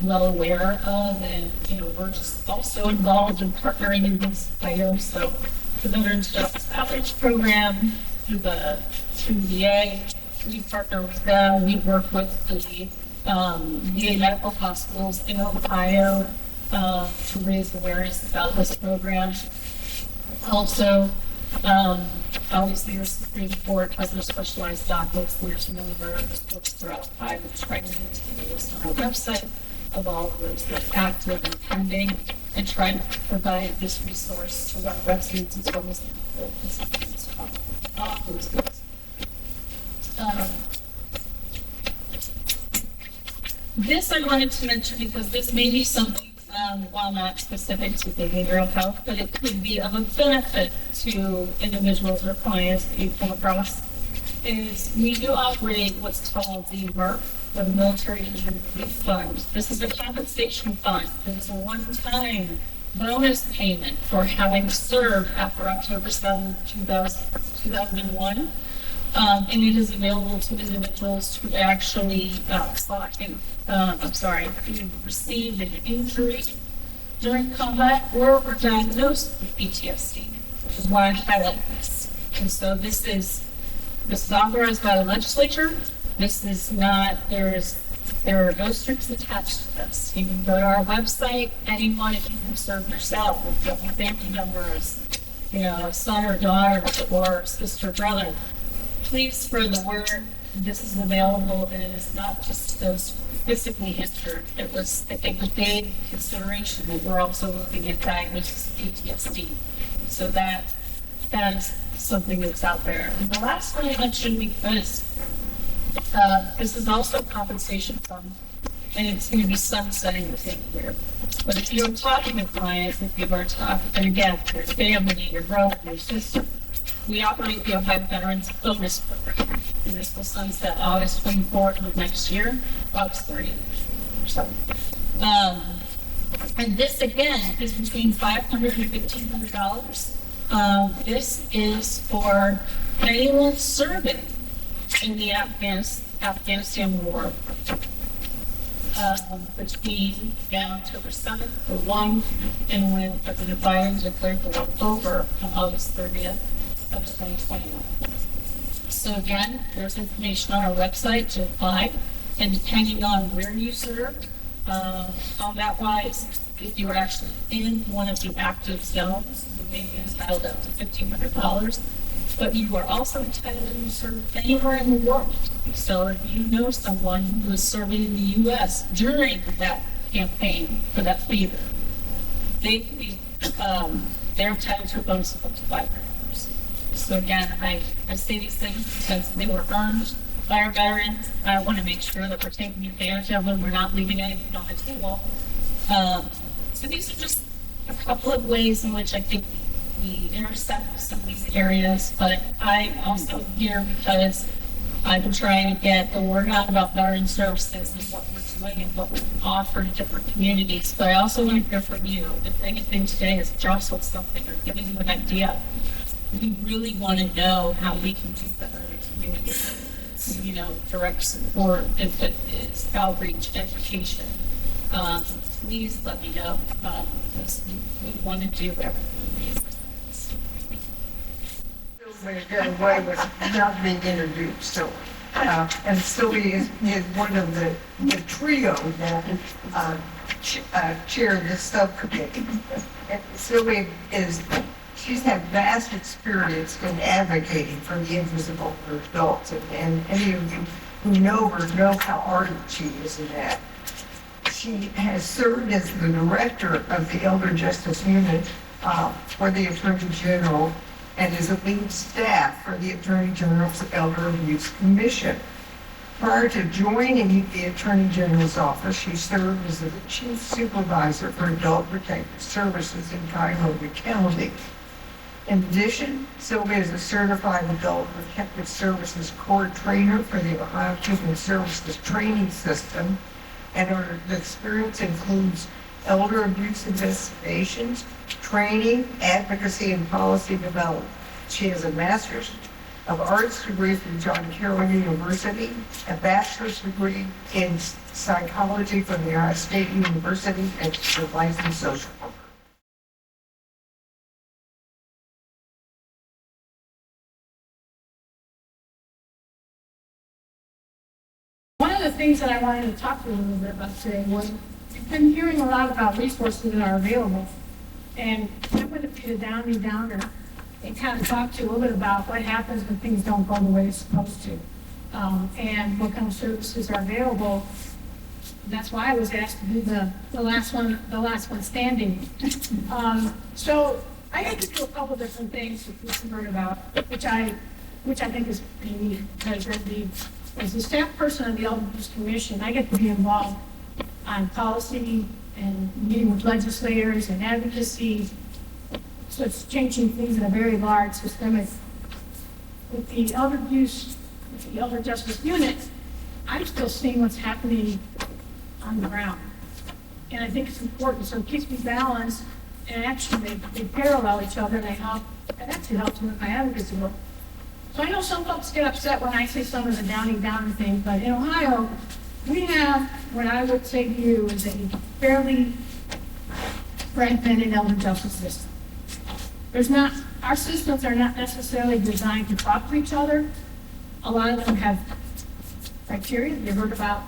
well aware of, and we're just also involved in partnering in these items. So the Veterans Justice Outreach Program, through the VA, we partner with them. We work with the VA medical hospitals in Ohio to raise awareness about this program. Also, obviously, your Supreme Court has their specialized dockets. There's some of our books throughout time. It's trying to list on our website of all of those that are active and pending, and trying to provide this resource to our residents as well as the people. This I wanted to mention because this may be something, while not specific to behavioral health, but it could be of a benefit to individuals or clients that you come across, is we do operate what's called the MRF, the Military Injury Relief Fund. This is a compensation fund. It is a one-time bonus payment for having served after October 7, 2001. And it is available to individuals who actually who received an injury during combat or were diagnosed with PTSD, which is why I highlight this. And so this is authorized by the legislature. This is not, there are no strings attached to this. You can go to our website, anyone, if you have served yourself, if you have family members, a son or daughter or sister, brother, please spread the word. This is available, and it is not just those physically injured. It was, I think, a big consideration that we're also looking at diagnosis of PTSD. So that is something that's out there. And the last one I mentioned, because this is also compensation fund, and it's going to be sunsetting within a year. But if you're talking to clients, if you are talking, and again, your family, your brother, your sister, we operate the Ohio Veterans Bonus Program, and this will sunset August 24th of next year, August 30th or something. And this again is between $500 and $1,500. This is for anyone serving in the Afghanistan war. Between October 7th or 1 and when President Biden declared for October on August 30th of 2021. So again, there's information on our website to apply, and depending on where you served, combat-wise, if you were actually in one of the active zones, you may be entitled up to $1,500. But you are also entitled to serve anywhere in the world. So if you know someone who was serving in the U.S. during that campaign for that fever, they can be, they're entitled to a bonus of up to $500. So again, I say these things because they were earned by our veterans. I want to make sure that we're taking advantage of them. We're not leaving anything on the table. So these are just a couple of ways in which I think we intersect some of these areas, but I'm also here because I've been trying to get the word out about veteran services and what we're doing and what we can offer to different communities. But I also want to hear from you. If anything today has jostled something or given you an idea, we really want to know how we can do better in the community. You know, direct support, if it is outreach, education. Please let me know, because we want to do everything. Got away with not being introduced, so, and Sylvia is one of the trio that chair this subcommittee. And Sylvia she's had vast experience in advocating for the interests of older adults, and any of you who know her know how ardent she is in that. She has served as the director of the Elder Justice Unit for the Attorney General, and is a lead staff for the Attorney General's Elder Abuse Commission. Prior to joining the Attorney General's office, she served as the Chief Supervisor for Adult Protective Services in Cuyahoga County. In addition, Sylvia is a certified Adult Protective Services Corps trainer for the Ohio Human Services Training System, and her experience includes elder abuse investigations, training, advocacy, and policy development. She has a Master's of Arts degree from John Carroll University, a Bachelor's degree in Psychology from the Ohio State University, and she's a licensed social worker. One of the things that I wanted to talk to you a little bit about today was we've been hearing a lot about resources that are available, and I'm going to be a downer and kind of talk to you a little bit about what happens when things don't go the way it's supposed to, and what kind of services are available. That's why I was asked to do the last one standing. So I had to do a couple different things that we heard about, which I think is pretty neat, because as the staff person of the Elder Abuse Commission, I get to be involved on policy and meeting with legislators and advocacy. So it's changing things in a very large systemic. With the Elder Abuse, with the Elder Justice Unit, I'm still seeing what's happening on the ground. And I think it's important, so it keeps me balanced, and actually they parallel each other, and it actually helps me with my advocacy work. So I know some folks get upset when I say some of the downer thing, but in Ohio, we have what I would say to you is a fairly fragmented elder justice system. Our systems are not necessarily designed to talk to each other. A lot of them have criteria. You heard about,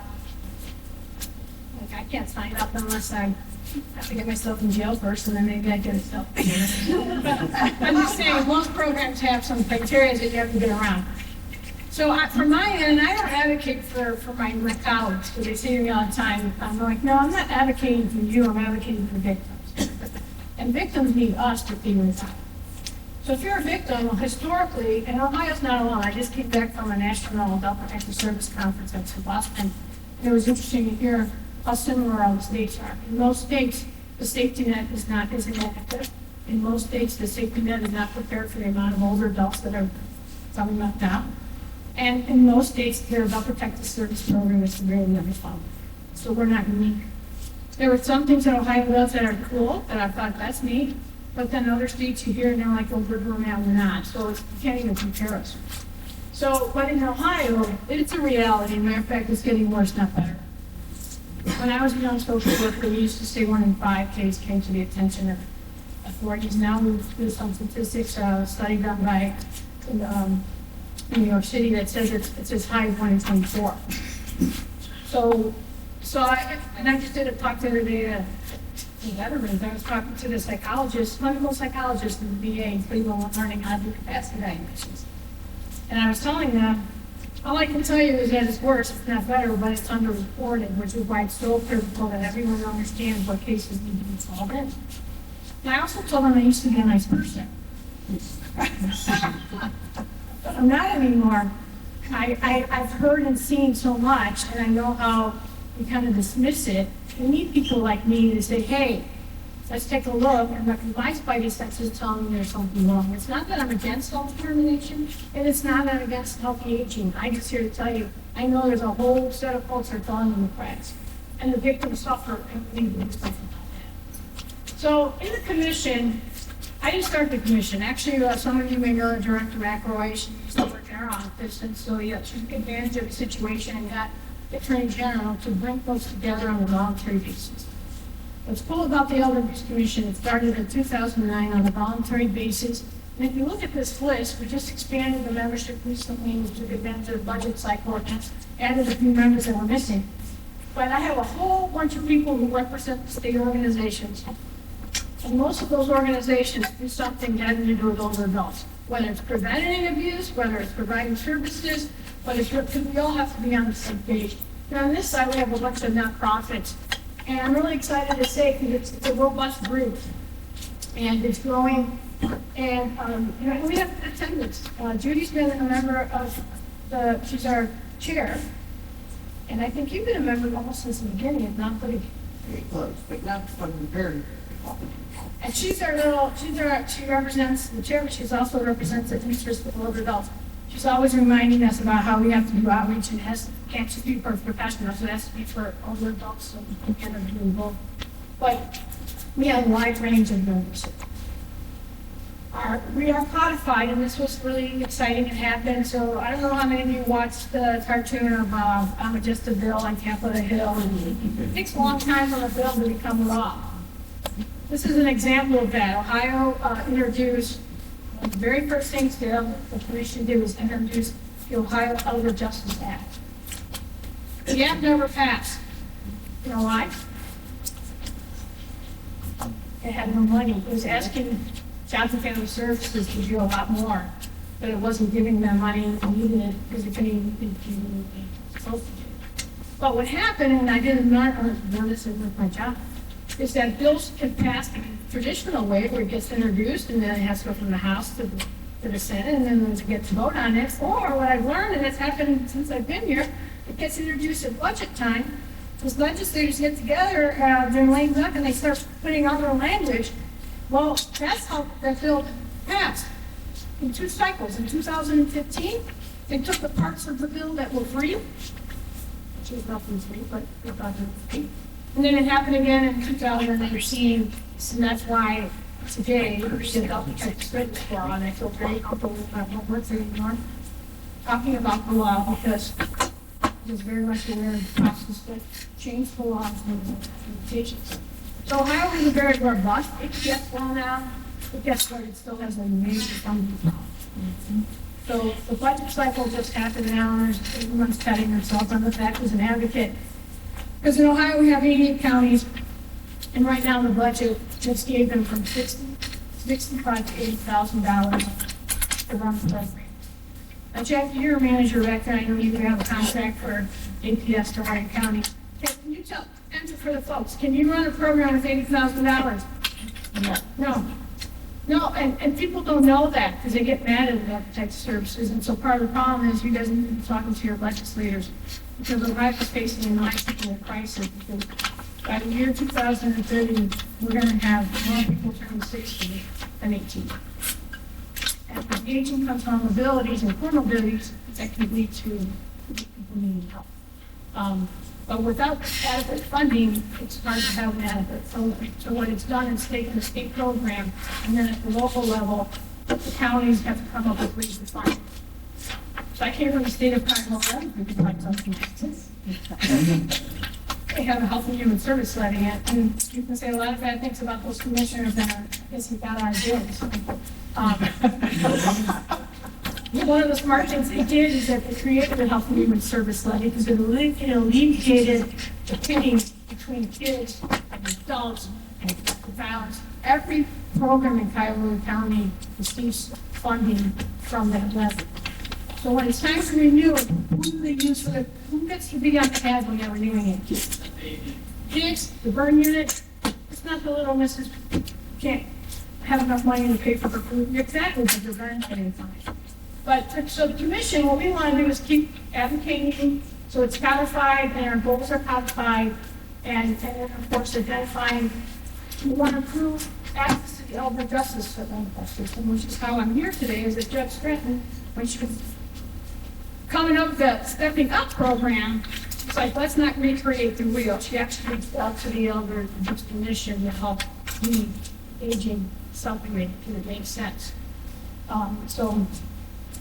like, I can't sign up unless I have to get myself in jail first, and then maybe I get myself. But I'm just saying, most programs have some criteria that you have to get around. So from my end, I don't advocate for my colleagues, because they say to me all the time, I'm like, no, I'm not advocating for you, I'm advocating for victims. And victims need us to figure this out. So if you're a victim, historically, and Ohio's not alone, I just came back from a national adult protective service conference in Boston. And it was interesting to hear how similar all the states are. In most states, the safety net isn't active. In most states, the safety net is not prepared for the amount of older adults that are coming up now. And in most states, their adult protective service program is severely underfunded. So we're not unique. There were some things that Ohio does that are cool, that I thought that's neat, but then other states you hear and they're like, oh, we're doing that, we're not. So you can't even compare us. So, but in Ohio, it's a reality. Matter of fact, it's getting worse, not better. When I was a young social worker, we used to say 1 in 5 cases came to the attention of authorities. Now there's some statistics, a study done by in New York City that says it's as high as 1 in 24. So I just did a talk the other day to veterans. I was talking to the psychologist, clinical psychologist in the VA in Cleveland, learning how to do capacity diagnosis. And I was telling them, all I can tell you is that it's worse, it's not better, but it's underreported, which is why it's so critical that everyone understands what cases need to be solved in. And I also told them I used to be a nice person. But I'm not anymore. I've heard and seen so much, and I know how we kind of dismiss it. We need people like me to say, hey, let's take a look, and my spidey sense is telling me there's something wrong. It's not that I'm against self-determination, and it's not that I'm against healthy aging. I'm just here to tell you, I know there's a whole set of folks that are falling in the cracks, and the victims suffer, and we need to do something about that. So in the commission, I didn't start the commission. Actually, some of you may know Director McElroy. She used to work in our office, and so yeah, she took advantage of the situation and got the Attorney General to bring folks together on a voluntary basis. What's cool about the Elder Abuse Commission, it started in 2009 on a voluntary basis. And if you look at this list, we just expanded the membership recently. We took advantage of the budget cycle and added a few members that were missing. But I have a whole bunch of people who represent the state organizations. And most of those organizations do something having to do with older adults. Whether it's preventing abuse, whether it's providing services, but we all have to be on the same page. And on this side, we have a bunch of nonprofits. And I'm really excited to say, because it's a robust group, and it's growing. And we have attendance. Judy's been a member of she's our chair. And I think you've been a member almost since the beginning, if not pretty close, but not from the very And she represents the chair, but she also represents the interest of older adults. She's always reminding us about how we have to do outreach, and it can't just be for professionals, it has to be for older adults, so we can do both. But we have a wide range of members. We are codified, and this was really exciting and happened. So I don't know how many of you watched the cartoon of I'm Just a Bill on Capitol Hill. And it takes a long time for a bill to become law. This is an example of that. Ohio introduced, one of the very first things the commission did was introduce the Ohio Elder Justice Act. The act never passed. You know why? It had no money. It was asking Jobs and Family Services to do a lot more, but it wasn't giving them money and needed it because it couldn't even do what it was supposed to do. But what happened, and I didn't learn this with my job, is that bills can pass the traditional way where it gets introduced and then it has to go from the House to the Senate and then it gets to vote on it. Or what I've learned, and it's happened since I've been here, it gets introduced at budget time. Because legislators get together during lame duck and they start putting other language. Well, that's how that bill passed in 2 cycles. In 2015, they took the parts of the bill that were free, which was nothing free, but they thought they were free. And then it happened again in 2018, and that's why today we did the Protective Law, and I feel very comfortable with my work anymore talking about the law because is very much aware of the process that changed the laws and limitations. So Ohio is a very robust ACMIC law now, but guess what? It still has a major funding problem. So the budget cycle just happened now, and everyone's patting themselves on the back as an advocate. Because in Ohio we have 88 counties, and right now the budget just gave them from $65,000 to $80,000 to run the program. Jackie, you're a manager back there, I know you have a contract for APS to Hardin County. Hey, can you answer for the folks, can you run a program with $80,000? No, and people don't know that because they get mad at Agtf services, and so part of the problem is you guys need to be talking to your legislators, because Ohio is facing, in my opinion, a crisis, because by the year 2030, we're going to have more people turning 60 than 18. And with aging comes vulnerabilities and comorbidities that can lead to people needing help. But without adequate funding, it's hard to have an adequate program. So what it's done is taken a state program, and then at the local level, the counties have to come up with ways to fund it. So I came from the state of Colorado, we could find something like this. They have a Health and Human Service levy, and you can say a lot of bad things about those commissioners, and I guess you got ideas. One of the smart things they did is that they created a Health and Human Service levy because it alleviated the pitting between kids and adults and violence. Every program in Cuyahoga County receives funding from that levy. So when it's time to renew it, who do they use for the, who gets to be on the pad when they're renewing it? Kids, the burn unit, it's not the little missus can't have enough money to pay for her food. Exactly, but they're burn getting fine. But so the commission, what we want to do is keep advocating, so it's codified and our goals are codified, and then of course identifying, we want to improve access to the elder justice system, which is how I'm here today, is that Judge Stratton, when she was coming up with the Stepping Up program, it's like, let's not recreate the wheel. She actually reached out to the elder commission to help me aging something that makes sense. So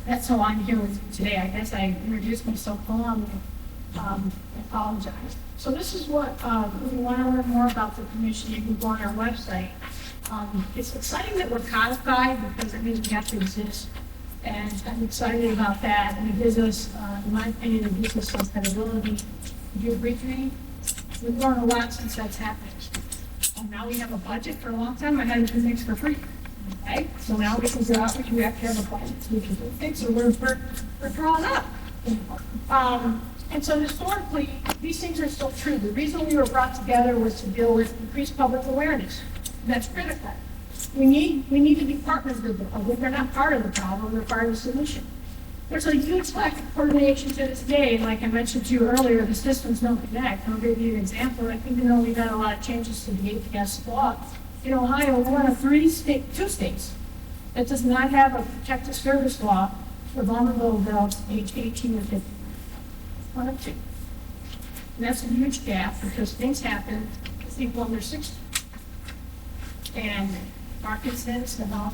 that's how I'm here with you today. I guess I introduced myself long. I apologize. So this is what, if you want to learn more about the commission, you can go on our website. It's exciting that we're codified because it means we have to exist. And I'm excited about that. And it gives us, in my opinion, it gives us some credibility. Do you agree with me? We've learned a lot since that's happened. And now we have a budget. For a long time, I had to do things for free. Right? So now we can go out, we have to have a budget, so we can do things, so we're drawn up. And so historically, these things are still true. The reason we were brought together was to deal with increased public awareness. That's critical. We need to be partners with the public. They're not part of the problem, they're part of the solution. There's a huge lack of coordination to this day. Like I mentioned to you earlier, the systems don't connect. I'll give you an example. I think we've had a lot of changes to the APS law. In Ohio, we're one of two states that does not have a protective service law for vulnerable adults age 18 or 50. One of two. And that's a huge gap because things happen to people under 60. And Parkinson's and all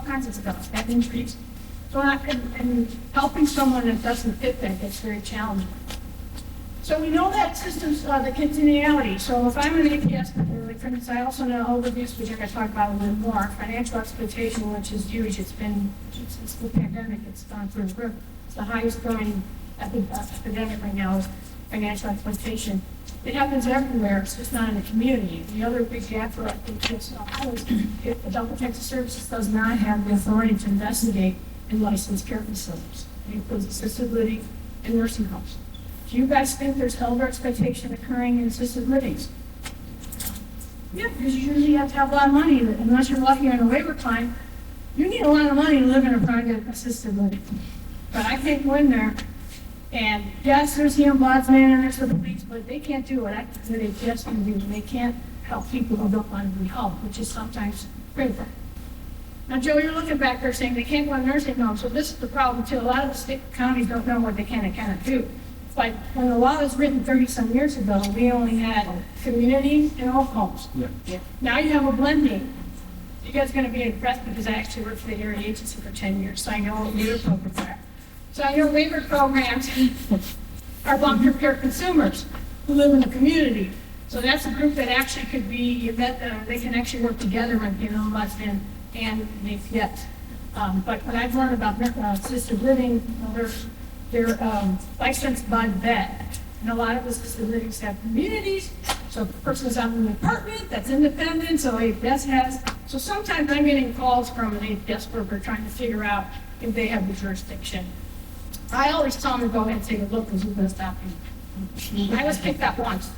kinds of stuff, head injuries. So and helping someone that doesn't fit that gets very challenging. So we know that systems, the continuality. So if I'm an APS, for instance, I also know overuse, which I'm going to talk about a little more. Financial exploitation, which is huge. It's been, since the pandemic, it's gone through the roof. It's the highest growing epidemic right now is financial exploitation. It happens everywhere. It's just not in the community. The other big gap for APS is if Adult Protective Services does not have the authority to investigate in licensed care facilities. It includes assisted living and nursing homes. Do you guys think there's elder exploitation occurring in assisted livings? Yeah, because you usually have to have a lot of money, unless you're lucky on a waiver claim. You need a lot of money to live in a private assisted living. But I can't go in there, and yes, there's the ombudsman and there's the police, but they can't do what they just can do. They can't help people who don't want to be helped, which is sometimes critical. Now, Joe, you're looking back there saying they can't go to nursing homes, so this is the problem too. A lot of the state counties don't know what they can and cannot do. Like when the law was written 30-some years ago, we only had community and old homes. Yeah. Now you have a blending. You guys are going to be impressed because I actually worked for the area agency for 10 years, so I know what waiver programs are. So I know waiver programs are long-term care consumers who live in the community. So that's a group that actually could be, they can actually work together with, ombudsman and APS. But what I've learned about assisted living, they're licensed by the vet. And a lot of assisted livings have communities. So if a person's out in an apartment that's independent, so APS has. So sometimes I'm getting calls from an APS worker trying to figure out if they have the jurisdiction. I always tell them to go ahead and take a look because we're going to stop you. I was picked up once.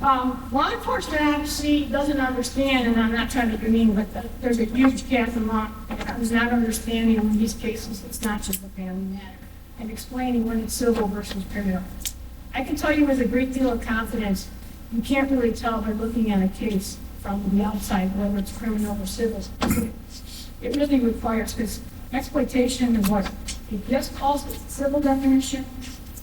Law enforcement obviously doesn't understand, and I'm not trying to be mean, but there's a huge gap in law who's not understanding in these cases. It's not just a family matter, and explaining when it's civil versus criminal. I can tell you with a great deal of confidence, you can't really tell by looking at a case from the outside whether it's criminal or civil. It really requires, because exploitation is what it just calls it civil definition.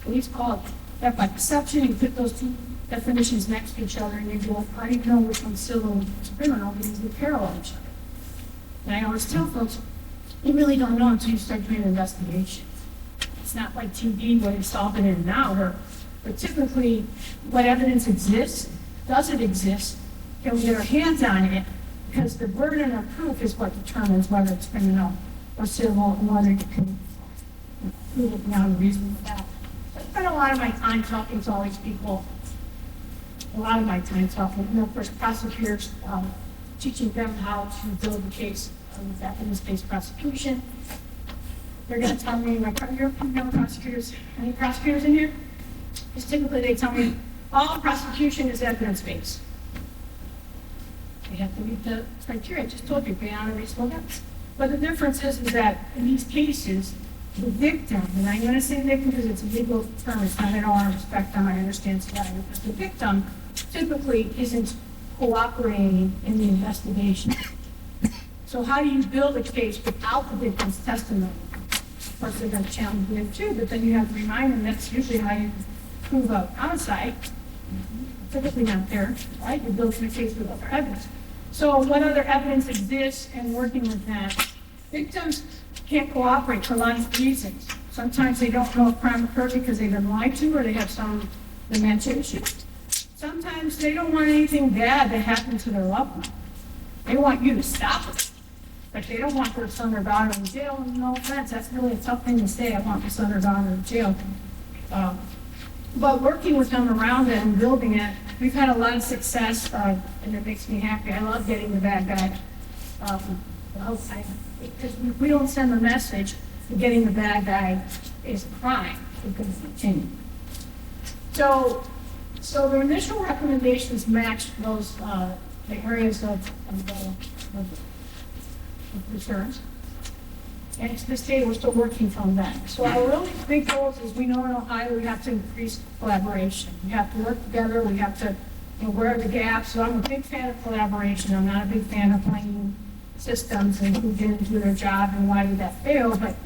Police call it theft by deception. You put those two definitions next to each other and you go, how do you know which one's civil and which is criminal? Because they parallel each other. And I always tell folks, you really don't know until you start doing investigations. It's not like TV where you solve it in an hour, but typically what evidence exists, does it exist, can we get our hands on it? Because the burden of proof is what determines whether it's criminal or civil and whether you can prove it beyond a reasonable doubt. I spend a lot of my time talking to all these people, first prosecutors, teaching them how to build a case with evidence-based prosecution. They're going to tell me, prosecutors, any prosecutors in here? Because typically they tell me all prosecution is evidence-based. They have to meet the criteria. I just told you, beyond a reasonable doubt. But the difference is that in these cases, the victim, and I'm going to say victim because it's a legal term, it's not in all respect, I understand slightly, but the victim typically isn't cooperating in the investigation. So how do you build a case without the victim's testimony? Of course, they're going to challenge them too, but then you have to remind them that's usually how you prove a homicide. Typically not there, right? You're building a case with other evidence. So what other evidence exists and working with that? Victims can't cooperate for a lot of reasons. Sometimes they don't know a crime occurred because they've been lied to or they have some dementia issue. Sometimes they don't want anything bad to happen to their loved one. They want you to stop it. But they don't want their son or daughter in jail. And no offense, that's really a tough thing to say. I want my son or daughter in jail. But working with them around it and building it, we've had a lot of success, and it makes me happy. I love getting the bad guy. Because if we don't send the message that getting the bad guy is a crime, it could continue. So the initial recommendations matched those the areas of concerns. And to this day, we're still working from that. So our really big goals is we know in Ohio we have to increase collaboration. We have to work together. We have to, where are the gaps? So I'm a big fan of collaboration. I'm not a big fan of playing systems and who didn't do their job and why did that fail. But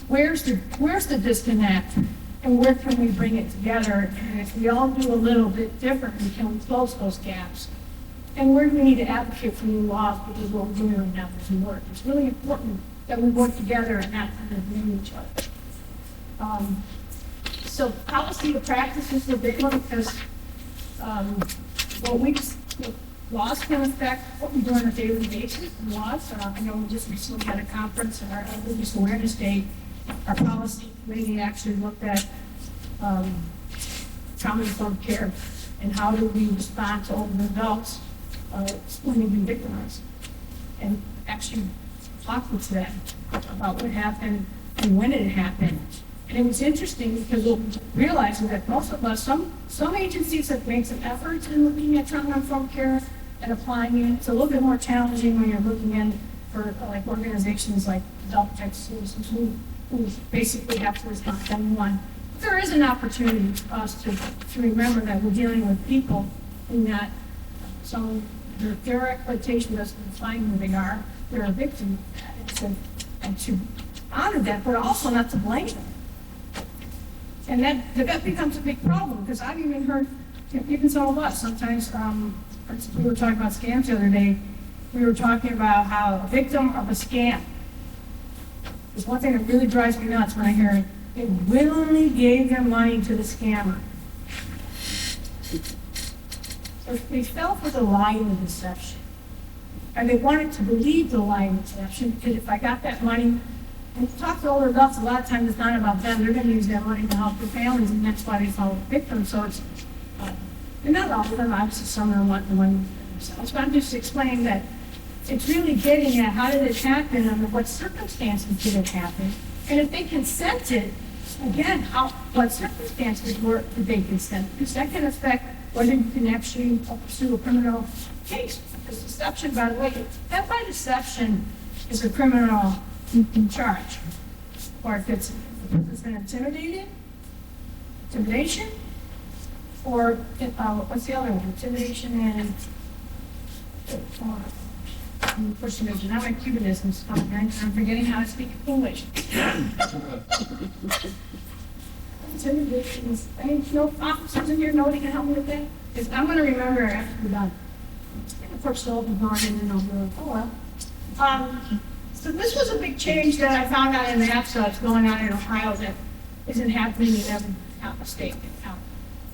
where's the disconnect? And where can we bring it together? And if we all do a little bit differently, can we close those gaps? And where do we need to advocate for new laws because what we're doing right now doesn't work? It's really important that we work together and not kind of blame each other. So policy to practice is the big one because laws can affect what we do on a daily basis. Laws, I know we just recently had a conference on our Abuse Awareness Day. Our policy committee actually looked at trauma-informed care and how do we respond to older adults when they've been victimized, and actually talking to them about what happened and when it happened. And it was interesting because we're realizing that most of us, some agencies have made some efforts in looking at trauma-informed care and applying it. It's a little bit more challenging when you're looking in for like organizations like Adult Protective Services who basically have to respond to anyone. But there is an opportunity for us to remember that we're dealing with people and that their exploitation doesn't define who they are. They're a victim of that. And to honor that, but also not to blame them. And that becomes a big problem because I've even heard, even some of us, sometimes, we were talking about scams the other day. We were talking about how a victim of a scam is one thing that really drives me nuts when I hear it. They willingly gave their money to the scammer. So they fell for the lie and the deception. And they wanted to believe the lie and deception because if I got that money, and you talk to older adults, a lot of times it's not about them. They're going to use that money to help their families, and that's why they fall victims. So it's, and not all of them, obviously some of them want the money themselves. But I'm just explaining that it's really getting at how did it happen, under what circumstances did it happen, And if they consented, again, what circumstances did they consent? Because that can affect whether you can actually pursue a criminal case. Because deception, by the way, theft by deception is a criminal charge. Or if it's been intimidation, or what's the other one? Intimidation and impersonation. Now my Cubanism's coming. I'm forgetting how to speak English. Intimidation is. No officers in here. Nobody can help me with that. Because I'm going to remember after we're done. Of course, the open door, and then I'll do it. Oh well. So this was a big change that I found out in the APSA that's going on in Ohio that isn't happening in every state and county.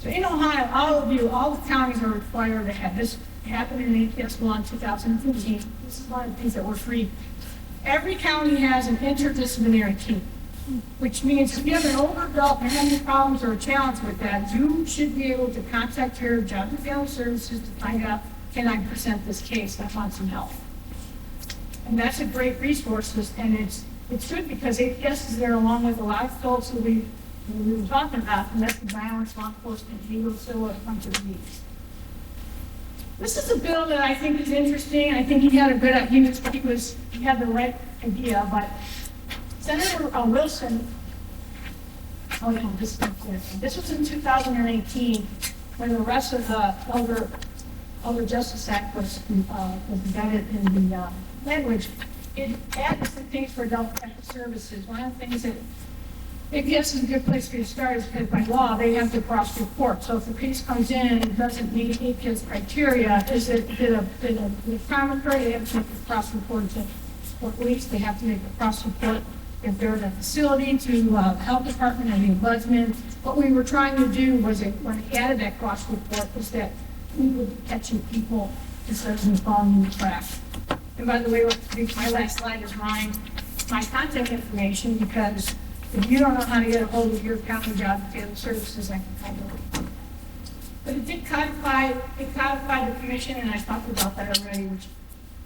So in Ohio, all the counties are required to have this happen in ATS law in 2015. This is one of the things that were free. Every county has an interdisciplinary team, which means if you have an older adult and have any problems or a challenge with that, you should be able to contact your Job and Family Services to find out, can I present this case? I want some help. And that's a great resource, and it's good because APS is there along with a lot of folks who we were talking about, domestic violence, law enforcement, legal, civil, a bunch of these. This is a bill that I think is interesting. I think he had a good idea. He had the right idea, but Senator Wilson, this was in 2018 when the rest of the Elder Justice Act was embedded in the language. It added some things for adult protective services. One of the things that APS is a good place for you to start is because by law they have to cross report. So if the case comes in and it doesn't meet APS criteria, is it a confirmatory? They have to make a cross report to police. They have to make a cross report if they're in a facility to the health department and the ombudsman. What we were trying to do was when we added that cross report was that we would be catching people instead of falling in the trap. And by the way, my last slide is my contact information, because if you don't know how to get a hold of your county Job and Family Services, I can find it. But it did codify the commission, and I talked about that already,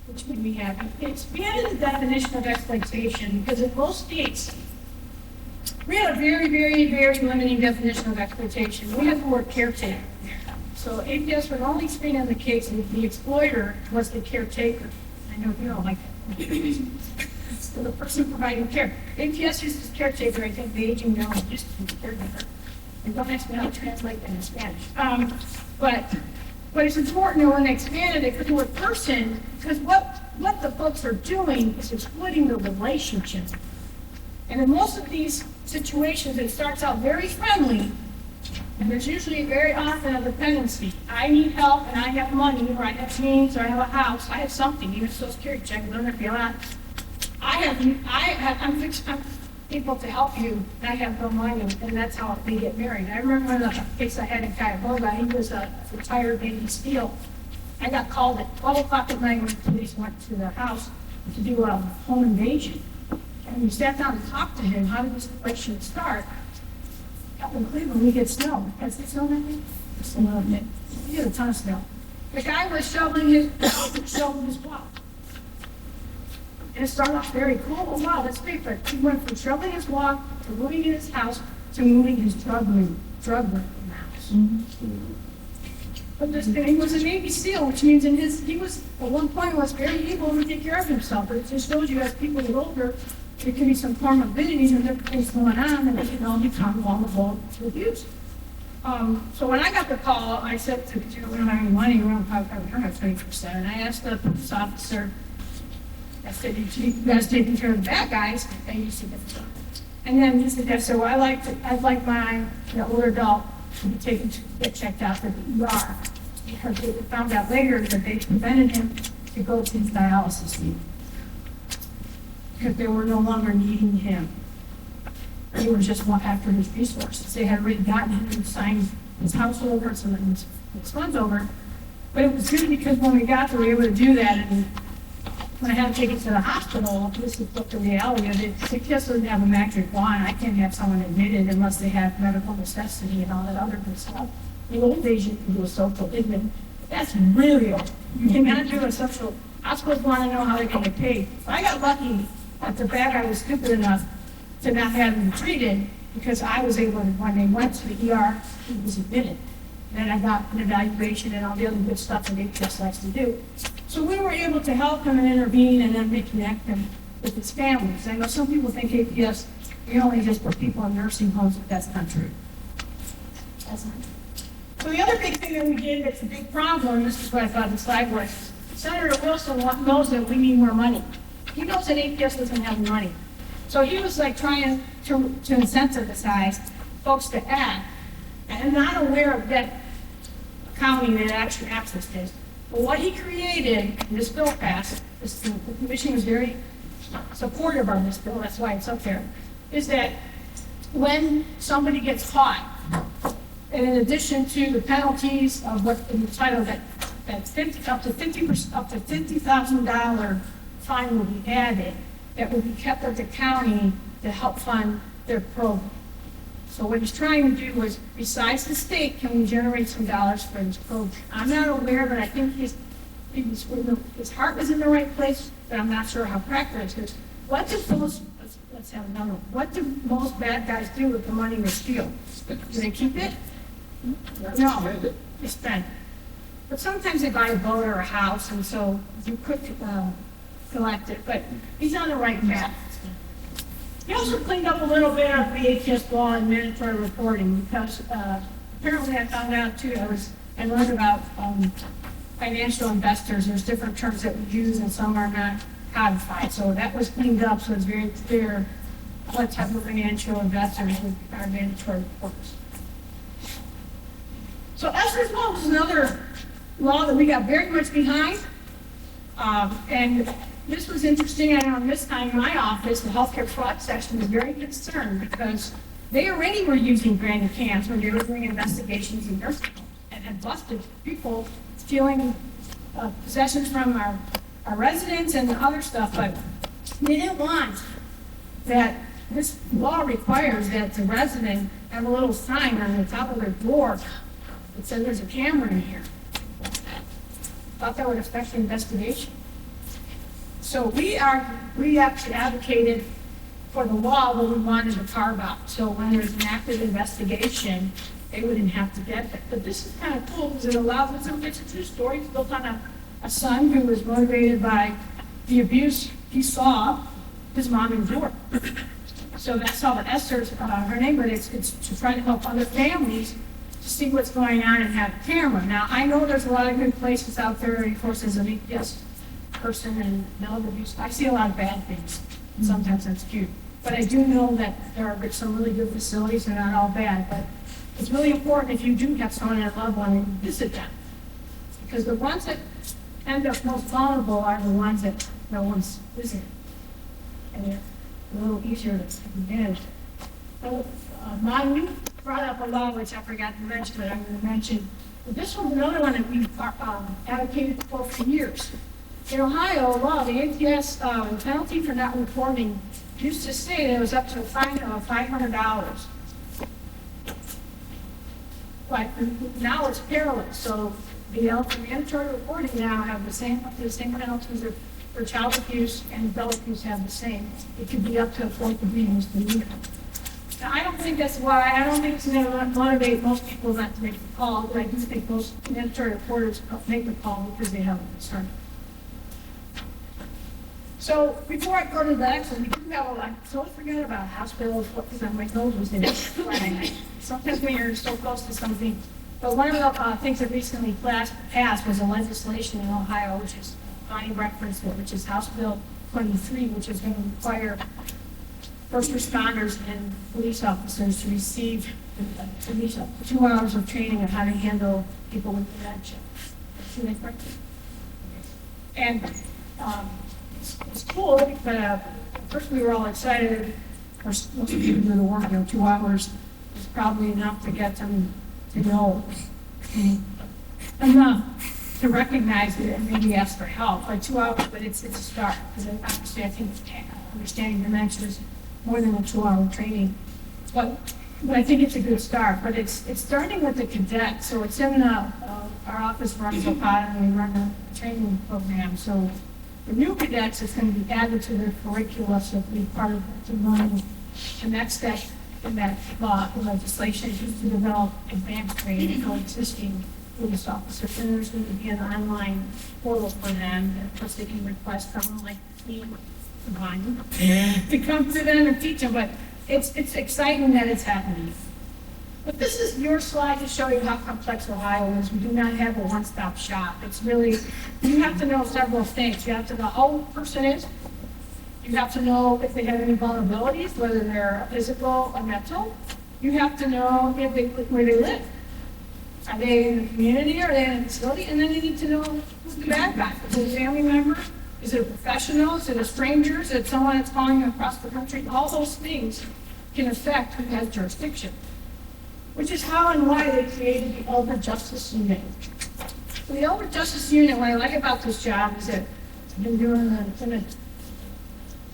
which made me happy. It expanded the definition of exploitation, because in most states, we had a very, very, very limiting definition of exploitation. We had the word caretaker. So APS would only screen in the case if the exploiter was the caretaker. I know you don't like that. So the person providing care. APS uses caretaker. I think the aging now is just caretaker. And don't ask me how to translate that in Spanish. But it's important that when they expanded it, put the word person, because what the folks are doing is exploiting the relationship. And in most of these situations, it starts out very friendly, and there's usually very often a dependency. I need help, and I have money, or I have means, or I have a house, I have something, even a Social Security check, I'm able to help you, and I have no money, and that's how they get married. I remember the case I had in Cuyahoga. He was a retired Navy SEAL. I got called at 12 o'clock at night when the police went to the house to do a home invasion. And we sat down and talked to him. How did this relation start? Up in Cleveland, we get snow. Has it snowed that day? Just a little bit. We get a ton of snow. The guy was shoveling his walk. And it started off very cool. Oh, wow, that's great. But he went from shoveling his walk to moving in his house to moving his drug room in the house. Mm-hmm. But he was a Navy SEAL, which means he was at one point was very able to take care of himself. But it just shows you as people get older, there can be some comorbidities and different things going on, and they can all become vulnerable to abuse. So when I got the call, I said to we don't have any money, we don't have 20%. And I asked the police officer, I said, you guys taking care of the bad guys? And he said, that's right. And then he said, so I'd like my older adult to be taken to get checked out for the ER. Because they found out later that they prevented him to go to his dialysis unit. Because they were no longer needing him. They were just after his resources. They had already gotten him to sign his house over, so that his funds over. But it was good because when we got there, we were able to do that. And when I had to take it to the hospital, this is the reality of it. It just doesn't have a magic wand. I can't have someone admitted unless they have medical necessity and all that other good stuff. In the old days, you can do a social admin. That's really old. You cannot do a social. Hospitals want to know how they're going to get paid. But I got lucky that the bad guy was stupid enough to not have him treated because I was able to, when they went to the ER, he was admitted. Then I got an evaluation and all the other good stuff that ACMIC likes to do. So we were able to help him and intervene and then reconnect him with his families. I know some people think APS, we only just put people in nursing homes, but that's not true. That's not true. So the other big thing that we did that's a big problem, this is what I thought the slide was, Senator Wilson knows that we need more money. He knows that APS doesn't have the money. So he was like trying to incentivize folks to act, and not aware of that county that actually accessed this. But what he created, this bill passed, the commission was very supportive of this bill, that's why it's up there, is that when somebody gets caught, and in addition to the penalties of what in the title that up to $50,000 fine will be added, that will be kept at the county to help fund their program. So what he's trying to do is, besides the state, can we generate some dollars for this program? I'm not aware, but I think his heart was in the right place, but I'm not sure how practical it is. What do most, let's have another one. What do most bad guys do with the money they steal? Do they keep it? No, they spend it. But sometimes they buy a boat or a house, and so you could collect it, but he's on the right path. He also cleaned up a little bit of the ATS law and mandatory reporting, because apparently I found out too, I learned about financial investors. There's different terms that we use and some are not codified. So that was cleaned up, so it's very clear what type of financial investors are mandatory reports. So Esther's law was another law that we got very much behind. And this was interesting. I know this time in my office, the healthcare fraud section was very concerned because they already were using branded cams when they were doing investigations in nursing homes and had busted people stealing possessions from our residents and other stuff. But they didn't want that. This law requires that the resident have a little sign on the top of their door that says there's a camera in here. Thought that would affect the investigation. So we actually advocated for the law, but we wanted to carve out. So when there's an active investigation, they wouldn't have to get that. But this is kind of cool because it allows us to get a true story. It's built on a son who was motivated by the abuse he saw his mom endure. So that's how the Esther's her name, but it's to try to help other families to see what's going on and have a camera. Now, I know there's a lot of good places out there, of course, as an APS person and mental abuse. I see a lot of bad things. Sometimes that's cute. But I do know that there are some really good facilities. They're not all bad. But it's really important if you do have someone in a loved one and visit them. Because the ones that end up most vulnerable are the ones that no one's visiting. And they're a little easier to manage. So, you brought up a law which I forgot to mention, but I'm going to mention. This one's another one that we've advocated for years. In Ohio, law, the ATS penalty for not reporting used to say that it was up to a fine of $500. But now it's perilous. So the mandatory reporting now have the same penalties for child abuse, and adult abuse have the same. It could be up to a 4th degree misdemeanor. Now, I don't think that's why. I don't think it's going to motivate most people not to make the call, but I do think most mandatory reporters make the call because they have a concern. So before I go to the next one, we do have a lot. So don't forget about hospitals, because my nose was in it. Sometimes when you're so close to something. But one of the things that recently passed was a legislation in Ohio, which is Bonnie referenced it, which is House Bill 23, which is going to require first responders and police officers to receive at least 2 hours of training on how to handle people with dementia. See that correct? And it's cool, but first we were all excited. Of course, most people do the work, 2 hours is probably enough to get them to know enough to recognize it and maybe ask for help. Like 2 hours, but it's a start. Because obviously I think understanding dementia is more than a 2-hour training. But I think it's a good start. But it's starting with the cadets. So it's in our office runs a pod and we run a training program. So the new cadets is going to be added to their curricula, so it'll be part of the learning The next step in that law legislation is to develop advanced training for existing police officers. And there's going to be an online portal for them. And of course, they can request someone like me to come to them and teach them. But it's exciting that it's happening. But this is your slide to show you how complex Ohio is. We do not have a one-stop shop. It's really, you have to know several things. You have to know how old the person is. You have to know if they have any vulnerabilities, whether they're physical or mental. You have to know if where they live. Are they in the community? Are they in a facility? And then you need to know who's the bad guy. Is it a family member? Is it a professional? Is it a stranger? Is it someone that's calling across the country? All those things can affect who has jurisdiction, which is how and why they created the Elder Justice Unit. So the Elder Justice Unit, what I like about this job is that I've been doing the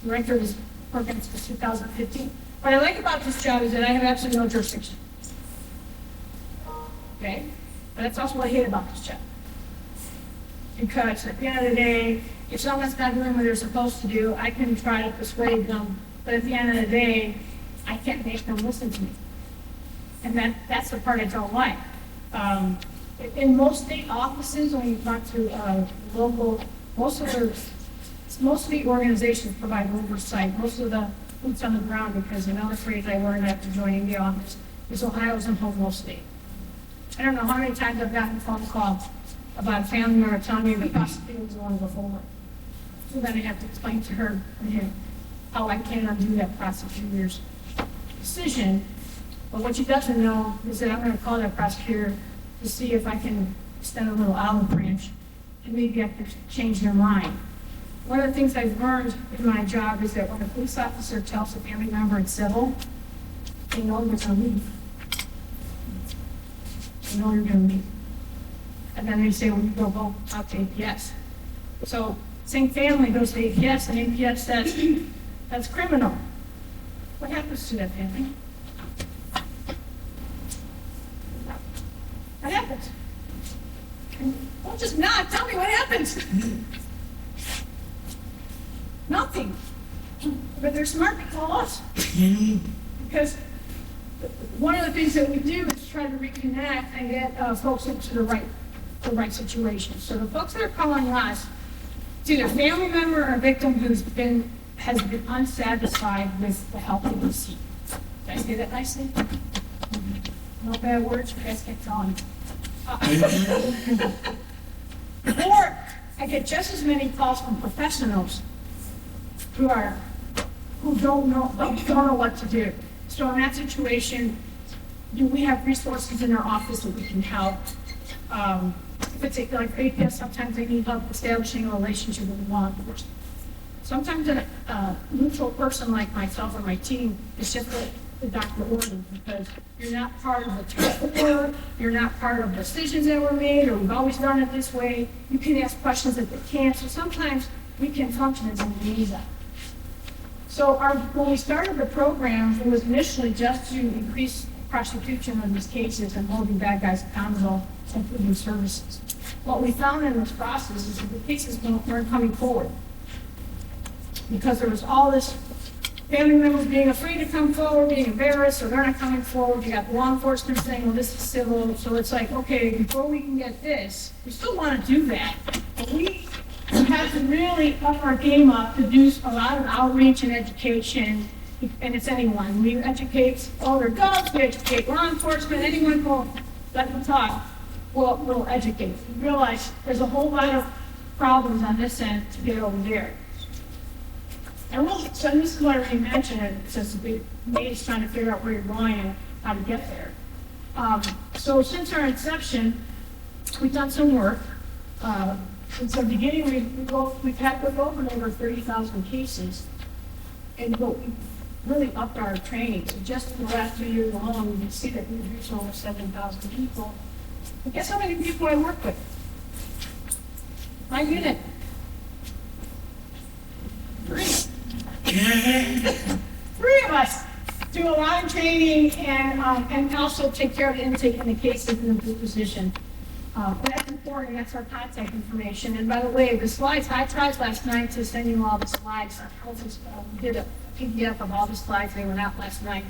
director of this program since 2015. What I like about this job is that I have absolutely no jurisdiction. Okay? But that's also what I hate about this job. Because at the end of the day, if someone's not doing what they're supposed to do, I can try to persuade them, but at the end of the day, I can't make them listen to me. And that's the part I don't like. In most state offices, when you talk to local, most of the organizations provide oversight, most of the boots on the ground, because another phrase I learned after joining the office is Ohio's a home rule state. I don't know how many times I've gotten phone calls about a family member telling me the prosecutor was going before. So then I have to explain to her and him how I can undo that prosecutor's decision. But what she doesn't know is that I'm going to call that prosecutor to see if I can extend a little olive branch and maybe I can change their mind. One of the things I've learned in my job is that when a police officer tells a family member it's civil, they know they're going to leave. They know you're going to leave. And then they say, well, you go vote out to APS. So same family goes to APS, and APS says, that's criminal. What happens to that family? What happens? Well, just not. Tell me what happens. Nothing. But they're smart to call us. Because one of the things that we do is try to reconnect and get folks into the right situation. So the folks that are calling us, it's either a family member or a victim has been unsatisfied with the help they receive. Did I say that nicely? No bad words, you guys get going. Or I get just as many calls from professionals who don't know what to do. So in that situation, we have resources in our office that we can help. If it's like APS, sometimes they need help establishing a relationship with law enforcement. Sometimes a neutral person like myself or my team is just the Dr. Orton, because you're not part of the task force, you're not part of decisions that were made, or we've always done it this way. You can ask questions that they can't. So sometimes we can function as a liaison. So when we started the program, it was initially just to increase prosecution of these cases and holding bad guys accountable and improving services. What we found in this process is that the cases weren't coming forward because there was all this family members being afraid to come forward, being embarrassed, so they're not coming forward. You got law enforcement saying, well, this is civil. So it's like, okay, before we can get this, we still want to do that. But we have to really up our game up to do a lot of outreach and education, and it's anyone. We educate older adults, we educate law enforcement, anyone who will let them talk, we'll educate. We realize there's a whole lot of problems on this end to get over there. And so this is what I already mentioned, it's just a big maze trying to figure out where you're going and how to get there. So since our inception, we've done some work. Since the beginning, we've had over 30,000 cases, and we've really upped our training. So just in the last 2 years alone, you can see that we've reached over 7,000 people. But guess how many people I work with? My unit. 3. 3 of us do a lot of training and also take care of the intake and the cases in the position. But that's important, that's our contact information. And by the way, the slides, I tried last night to send you all the slides. We did a PDF of all the slides. They went out last night.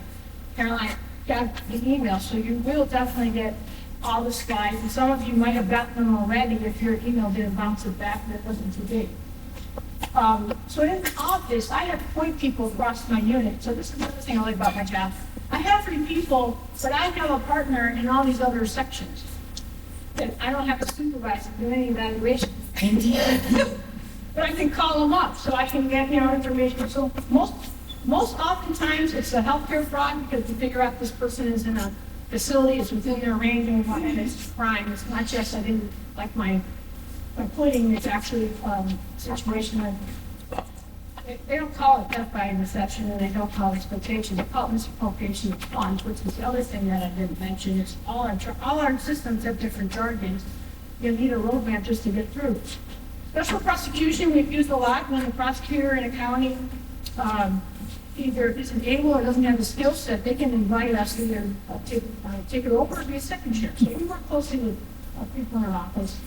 Caroline got the email, so you will definitely get all the slides. And some of you might have gotten them already if your email didn't bounce it back and it wasn't too big. So in the office, I have point people across my unit. So this is another thing I like about my job. I have 3 people, but I have a partner in all these other sections that I don't have to supervise and do any evaluation. But I can call them up so I can get, information. So most oftentimes it's a healthcare fraud because you figure out this person is in a facility, it's within their range and it's crime. It's not just I didn't like my pudding, it's actually a situation where they don't call it theft by deception and they don't call it exploitation. They call it misappropriation of funds, which is the other thing that I didn't mention. Is all our systems have different jargons. You need a roadmap just to get through. Special prosecution we've used a lot when the prosecutor in a county either isn't able or doesn't have the skill set. They can invite us to either take it over or be a second chair. So we work closely with people in our office.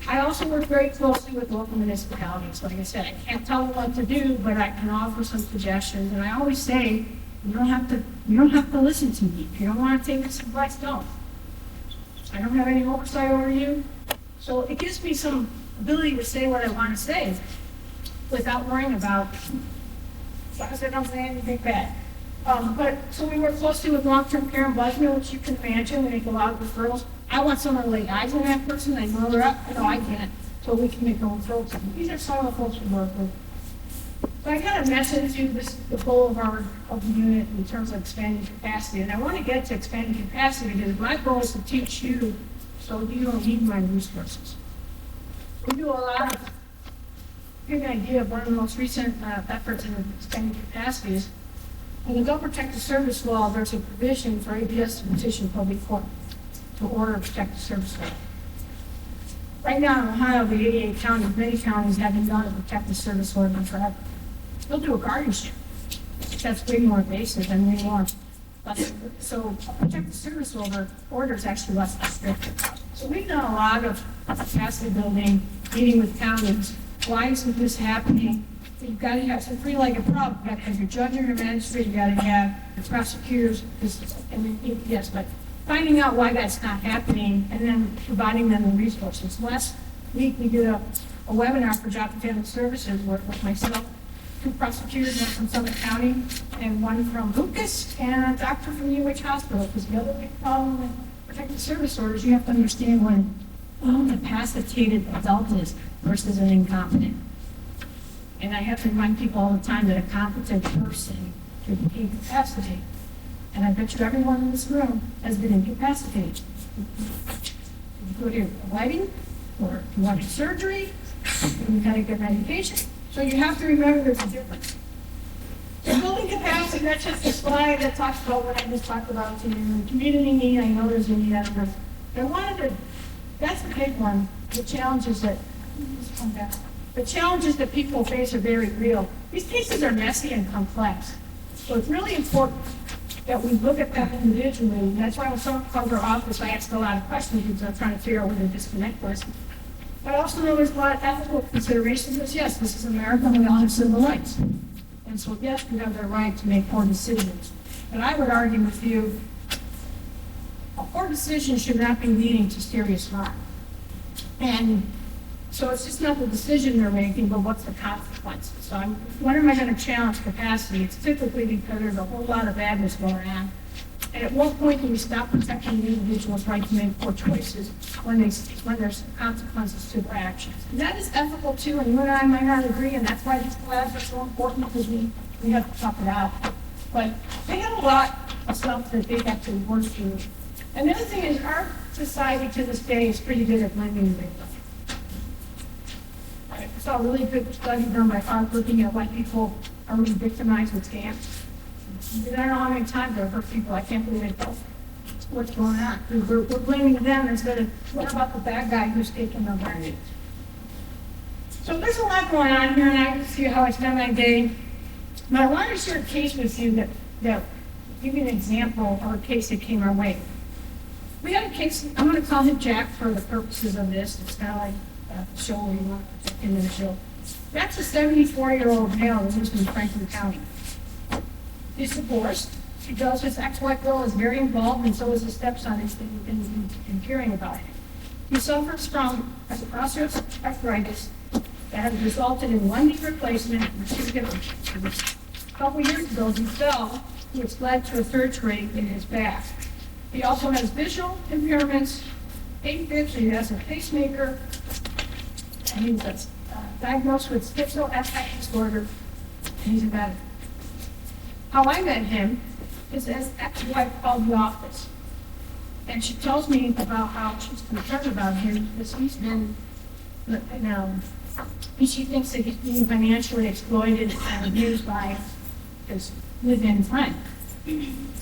I also work very closely with local municipalities. Like I said, I can't tell them what to do, but I can offer some suggestions. And I always say, you don't have to listen to me. If you don't want to take this advice, don't. I don't have any oversight over you. So it gives me some ability to say what I want to say without worrying about, as long as I don't say anything bad. So we work closely with long-term care ombudsman, which you can imagine. We make a lot of referrals. I want someone to lay eyes on that person. I know they're up. No, I can't. So we can make a referral to them. These are some of the folks we work with. So I kind of mentioned to you the goal of the unit in terms of expanding capacity. And I want to get to expanding capacity because my goal is to teach you so you don't need my resources. We do a lot of, give you an idea of one of the most recent efforts in expanding capacity is in the Adult Protective Service Law, there's a provision for ABS to petition public court to order a protective service law. Right now in Ohio, the 88 counties, many counties haven't done a protective service order forever. They'll do a guardianship. That's way more invasive and way more. So a protective service order is actually less restrictive. So we've done a lot of capacity building, meeting with counties. Why isn't this happening? You've got to have some three-legged problem. You've got to have your judge and your magistrate. You've got to have the prosecutors, and then yes, but finding out why that's not happening and then providing them the resources. Last week we did a webinar for Job and Family Services with myself, 2 prosecutors, one from Summit County and one from Lucas, and a doctor from UH Hospital. Because the other big problem with protective service orders, you have to understand what an incapacitated adult is versus an incompetent. And I have to remind people all the time that a competent person should be incapacitated. And I bet you everyone in this room has been incapacitated. You go to a wedding, or you want surgery, you got to get medication. So you have to remember there's a difference. So building capacity, that's just a slide that talks about what I just talked about to you. Community need, I know there's a need out there. But that's the big one, the challenges that people face are very real. These cases are messy and complex. So it's really important that we look at them individually. And that's why when someone comes to our office, I ask a lot of questions because I'm trying to figure out where the disconnect was. But I also know there's a lot of ethical considerations. Yes, this is America and we all have civil rights. And so yes, we have the right to make poor decisions. But I would argue with you, a poor decision should not be leading to serious harm. And so it's just not the decision they're making, but what's the consequences. So when am I going to challenge capacity? It's typically because there's a whole lot of badness going on. And at what point do we stop protecting the individual's right to make poor choices when there's consequences to their actions? And that is ethical too, and you and I might not agree, and that's why these labs are so important because we have to talk it out. But they have a lot of stuff that they have to work through. And the other thing is our society to this day is pretty good at blaming victims. I saw a really good study done by Harvard looking at why people are really victimized with scams. I don't know how many times I've heard people, I can't believe it, what's going on. We're blaming them instead of what about the bad guy who's taking their money. So there's a lot going on here, and I can see how I spend my day. But I want to share a case with you that give you an example of a case that came our way. We had a case, I'm going to call him Jack for the purposes of this. It's kind of like a show where you want to protect him in the show. That's a 74-year-old male who lives in Franklin County. He's divorced. She does, his ex-wife Bill is very involved, and so is his stepson in caring about him. He suffers from osteoarthritis that has resulted in one knee replacement and 2 hip replacements. A couple years ago, he fell, which led to a surgery in his back. He also has visual impairments, ACMIC, he has a pacemaker, and he's diagnosed with schizoaffective disorder, and he's a veteran. How I met him is his ex-wife called the office, and she tells me about how she's concerned about him because he's been, she thinks that he's being financially exploited and abused by his live-in friend.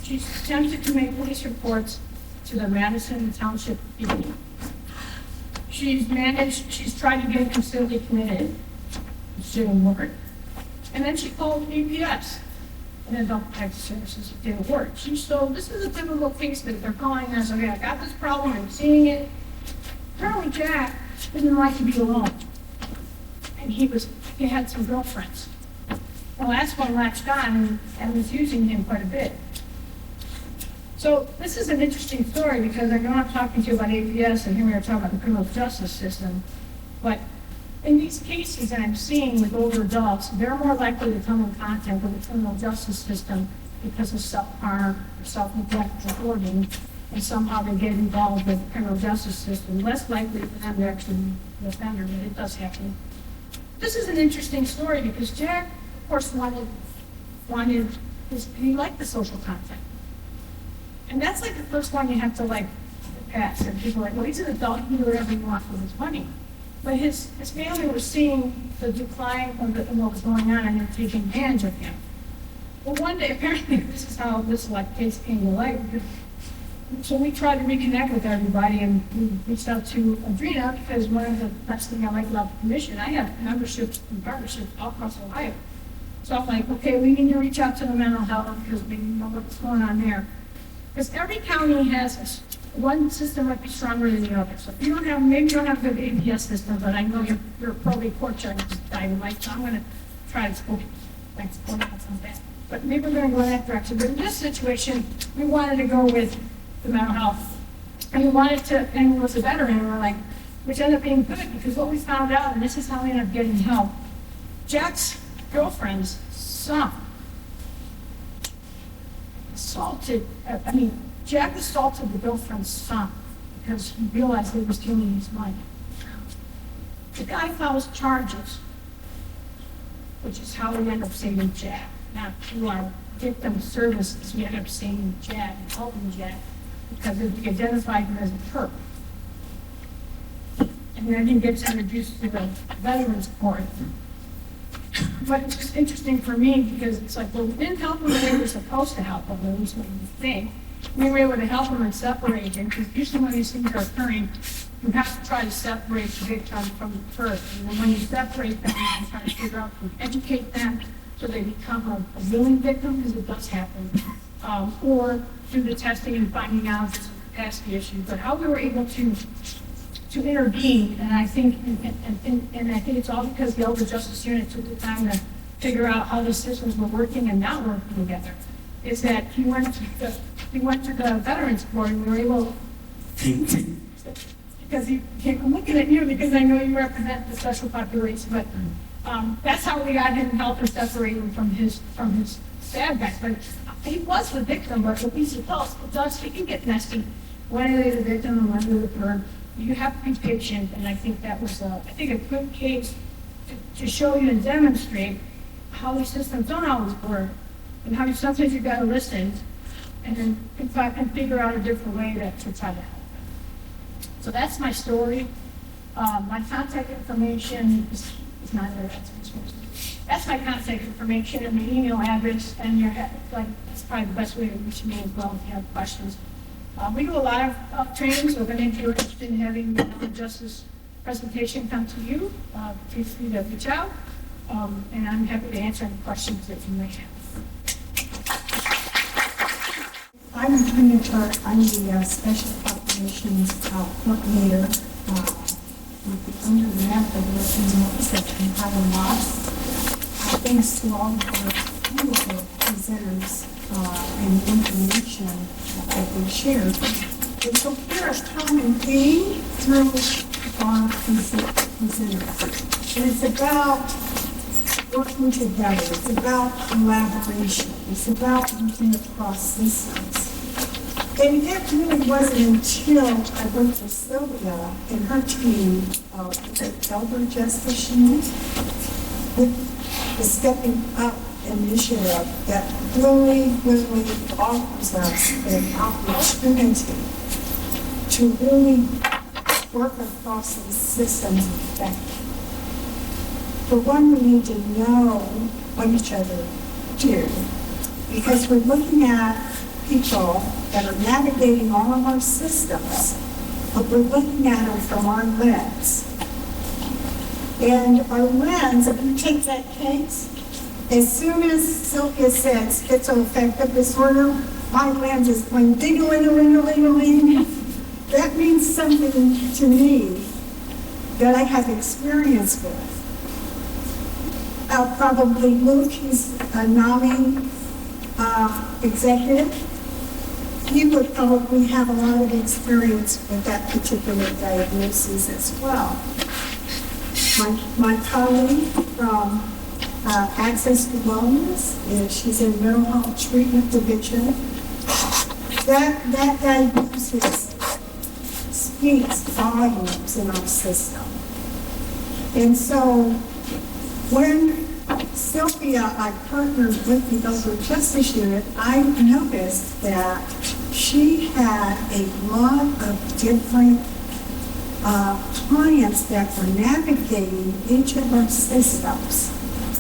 She's attempted to make police reports to the Madison Township PD. She's tried to get him facility committed. It didn't work. And then she called APS, and Adult Protective Services. It didn't work. So this is a typical case that they're calling us, okay, I got this problem, I'm seeing it. Apparently Jack didn't like to be alone. And he had some girlfriends. The last one latched on and was using him quite a bit. So this is an interesting story because I know I'm talking to you about APS and here we are talking about the criminal justice system. But in these cases that I'm seeing with older adults, they're more likely to come in contact with the criminal justice system because of self-harm or self-neglect or hoarding, and somehow they get involved with the criminal justice system. Less likely for them to actually be the offender, but it does happen. This is an interesting story because Jack, of course, he liked the social contact. And that's like the first one you have to pass. And people are like, well, he's an adult, he can do whatever he wants with his money. But his family was seeing the decline of what was going on and they're taking advantage of him. Well, one day, apparently, this is how this case came to light. So we tried to reconnect with everybody and we reached out to Adrena because one of the best things I like about the commission, I have memberships and partnerships all across Ohio. So I'm like, okay, we need to reach out to the mental health because we know what's going on there. Because every county has one system might be stronger than the other. So if you don't have, maybe you don't have a good APS system, but I know you're probably court judge dynamite, so I'm going to try to support that sounds bad. But maybe we're going to go in that direction. But in this situation, we wanted to go with the mental health. And we wanted to, and it was a veteran, and we're like, which ended up being good because what we found out, and this is how we ended up getting help, Jack's girlfriend's son Jack assaulted the girlfriend's son because he realized they were stealing his money. The guy files charges, which is how we end up saving Jack. Now, through our victim services, we end up saving Jack and helping Jack because we identified him as a perp. And then he gets introduced to the Veterans Court. But it's just interesting for me because it's like, well, we didn't help him the way we were supposed to help him, at least what we think. We were able to help him and separate him because usually when these things are occurring, you have to try to separate the victim from the perp. And when you separate them, you try to figure out to educate them so they become a willing victim, because it does happen. Or through the testing and finding out there's a capacity issue. But how we were able to intervene, and I think, and I think it's all because the Elder Justice Unit took the time to figure out how the systems were working and not working together, is that he went to the Veterans Court and we were able to, because I'm looking at you because I know you represent the special population, but that's how we got him help and separate him from his bad guys. But he was the victim, but with these adults, it can get messy. When are they the victim and when are they the perp? You have to be patient, and I think that was a good case to show you and demonstrate how these systems don't always work, and how sometimes you've got to listen and then figure out a different way to try to help them. So that's my story. My contact information is not there. That's my contact information and my email address, and that's probably the best way to reach me as well if you have questions. We do a lot of trainings, so if you're interested in having the justice presentation come to you, feel free to reach out, and I'm happy to answer any questions that you may have. I'm Adrena Chart. I'm the Special Populations Coordinator under the method working with section having lots. Thanks to all of the wonderful presenters and information that they shared. And so here a common theme through our presenters. And it's about working together. It's about collaboration. It's about working across systems. And it really wasn't until I worked with Sylvia and her team, the Elder Justice Unit, with the Stepping Up initiative that really offers us an opportunity to really work across these systems effectively. For one, we need to know what each other do, because we're looking at people that are navigating all of our systems, but we're looking at them from our lens. And our lens, if you take that case, as soon as Sylvia said schizoaffective disorder, my lens is going ding-a-ling-a-ling-a-ling-a-ling. That means something to me that I have experience with. Probably Luke, he's a NAMI executive. He would probably have a lot of experience with that particular diagnosis as well. My colleague from Access to Wellness, she's in mental health treatment division. That diagnosis speaks volumes in our system. And so when Sylvia, I partnered with the Elder Justice Unit, I noticed that she had a lot of different clients that were navigating each of our systems.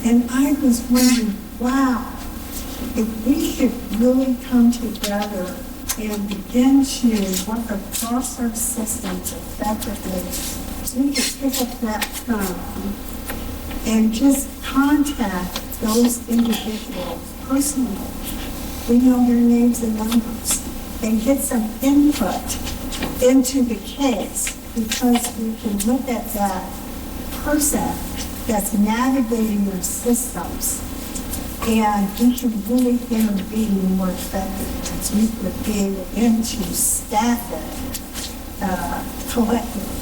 And I was wondering, wow, if we could really come together and begin to work across our systems effectively, so we could pick up that phone and just contact those individuals personally. We know their names and numbers, and get some input into the case, because we can look at that person that's navigating their systems, and we can really intervene more effectively, as we could be able to staff it collectively.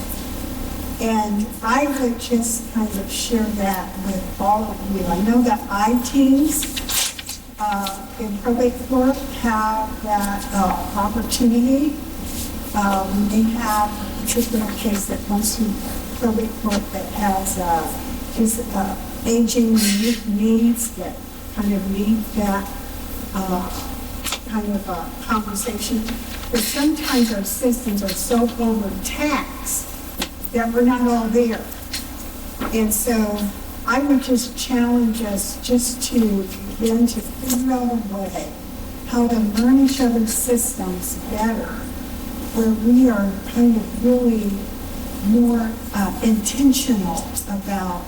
And I would just kind of share that with all of you. I know that I-teams in probate court have that opportunity. We may have a particular case that goes through probate court that has just aging youth needs that kind of need that kind of conversation. But sometimes our systems are so overtaxed that we're not all there. And so I would just challenge us just to begin to figure out a way how to learn each other's systems better, where we are kind of really more intentional about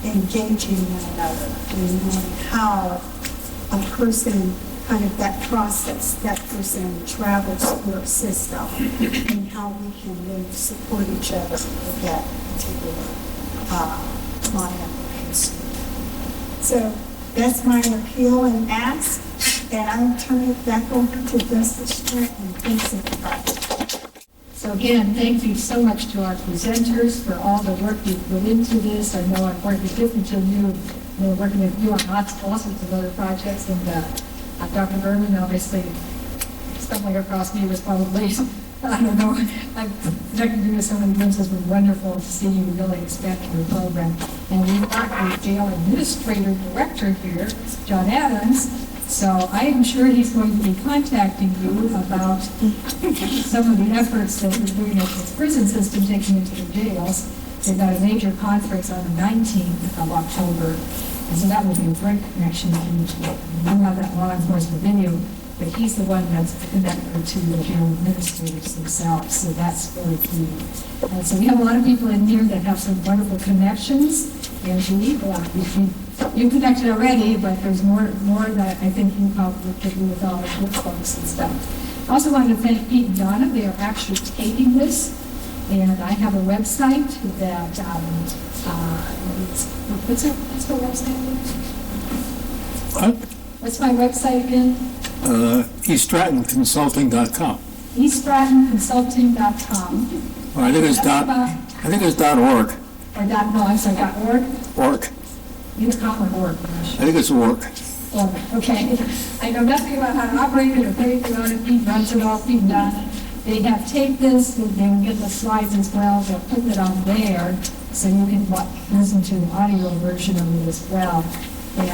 engaging one another and knowing how a person, kind of that process, that person travels through our system, and how we can really support each other with that particular client or concern. So that's my appeal and ask, and I'll turn it back over to Justice Stratton. Thanks, everybody. So again, thank you so much to our presenters for all the work you've put into this. I know I've worked with different from you, working with you on all sorts of other projects, and Dr. Berman, obviously, stumbling across me was probably, I don't know, I've connected you with so many things. It's been wonderful to see you really expand your program. And we've got the jail administrator director here, John Adams, so I am sure he's going to be contacting you about some of the efforts that we're doing at the prison system, taking into the jails. They've got a major conference on the 19th of October. And so that will be a great connection. We don't have that law enforcement video, but he's the one that's the connector to the jail administrators themselves. So that's really key. And so we have a lot of people in here that have some wonderful connections. And you connected already, but there's more that I think you probably could do with all the good folks and stuff. I also wanted to thank Pete and Donna. They are actually taping this. And I have a website that, what's the website? What? What's my website again? eStrattonConsulting.com. eStrattonConsulting.com. Or I think it's .org. Or no, I'm sorry, .org? Org. Either .com or .org. I'm not sure. I think it's org. Okay. I know nothing about how to operate it or anything on it. Pete runs it all. Pete done. They have taped this. They will get the slides as well. They'll put it on there so you can listen to the audio version of it as well. And I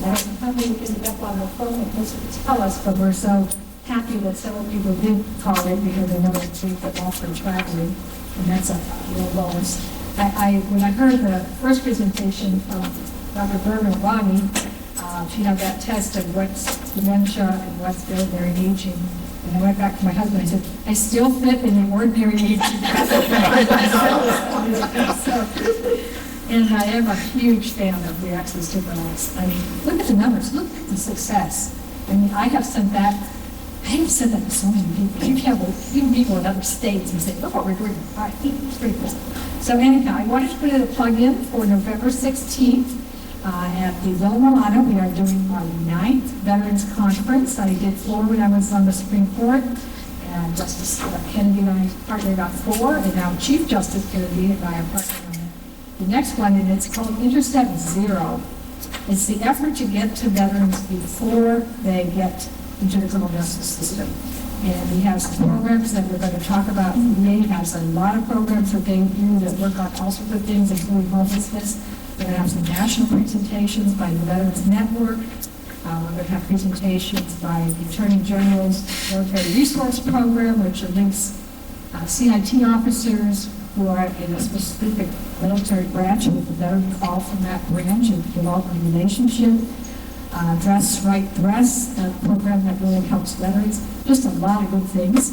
don't know how many ended up on the phone and to tell us, but we're so happy that several people did call in because they know it's being offered traveling, and that's a real bonus. When I heard the first presentation from Dr. Berman Ronnie, she had that test of what's dementia and what's very aging. And I went back to my husband and I said, I still fit in the ordinary aging category. And I am a huge fan of the access to balance. I mean, look at the numbers, look at the success. I mean, I have said that to so many people. You have even people in other states and say, look what we're doing. It's pretty cool. So anyhow, I wanted to put in a plug-in for November 16th. At the Villa Milano, we are doing our 9th Veterans Conference. I did 4 when I was on the Supreme Court, and Justice Kennedy and I partnered about 4, and now Chief Justice Kennedy and I are partnering on the next one, and it's called Intercept Zero. It's the effort to get to veterans before they get into the criminal justice system. And we have some programs that we're going to talk about. VA has a lot of programs that they do that work on all sorts of things, including homelessness. We're going to have some national presentations by the Veterans Network. We're going to have presentations by the Attorney General's Military Resource Program, which links CIT officers who are in a specific military branch with the veteran call from that branch and develop a relationship. Dress Right Dress, a program that really helps veterans. Just a lot of good things.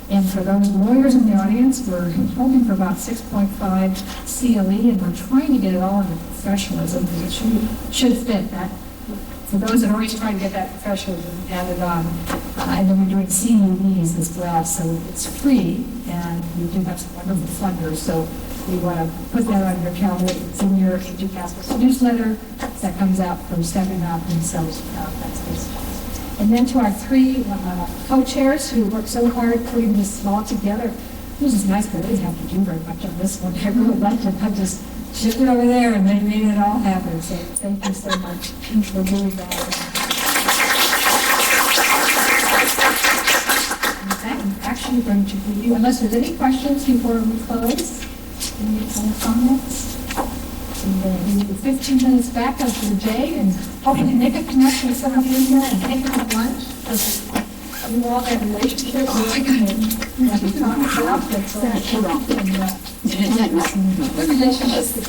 And for those lawyers in the audience, we're hoping for about 6.5 CLE, and we're trying to get it all into professionalism because it should fit that. For those that are always trying to get that professionalism added on, and then we're doing CEVs as well, so it's free, and we do have some wonderful funders, so we want to put that on your calendar. It's in your Agtf newsletter that comes out from stepping up themselves. That's this. And then to our 3 co-chairs who worked so hard putting this all together. This is nice, but I didn't have to do very much on this one. I really liked it. I just shipped it over there and they made it all happen. So thank you so much for doing that. I'm actually going to give you, unless there's any questions before we close, any other comments? I'm going to give you 15 minutes back up to the day and hopefully make a connection with somebody in here and take them to lunch. Because you all have relationships with them and we talk about that. So good relationships with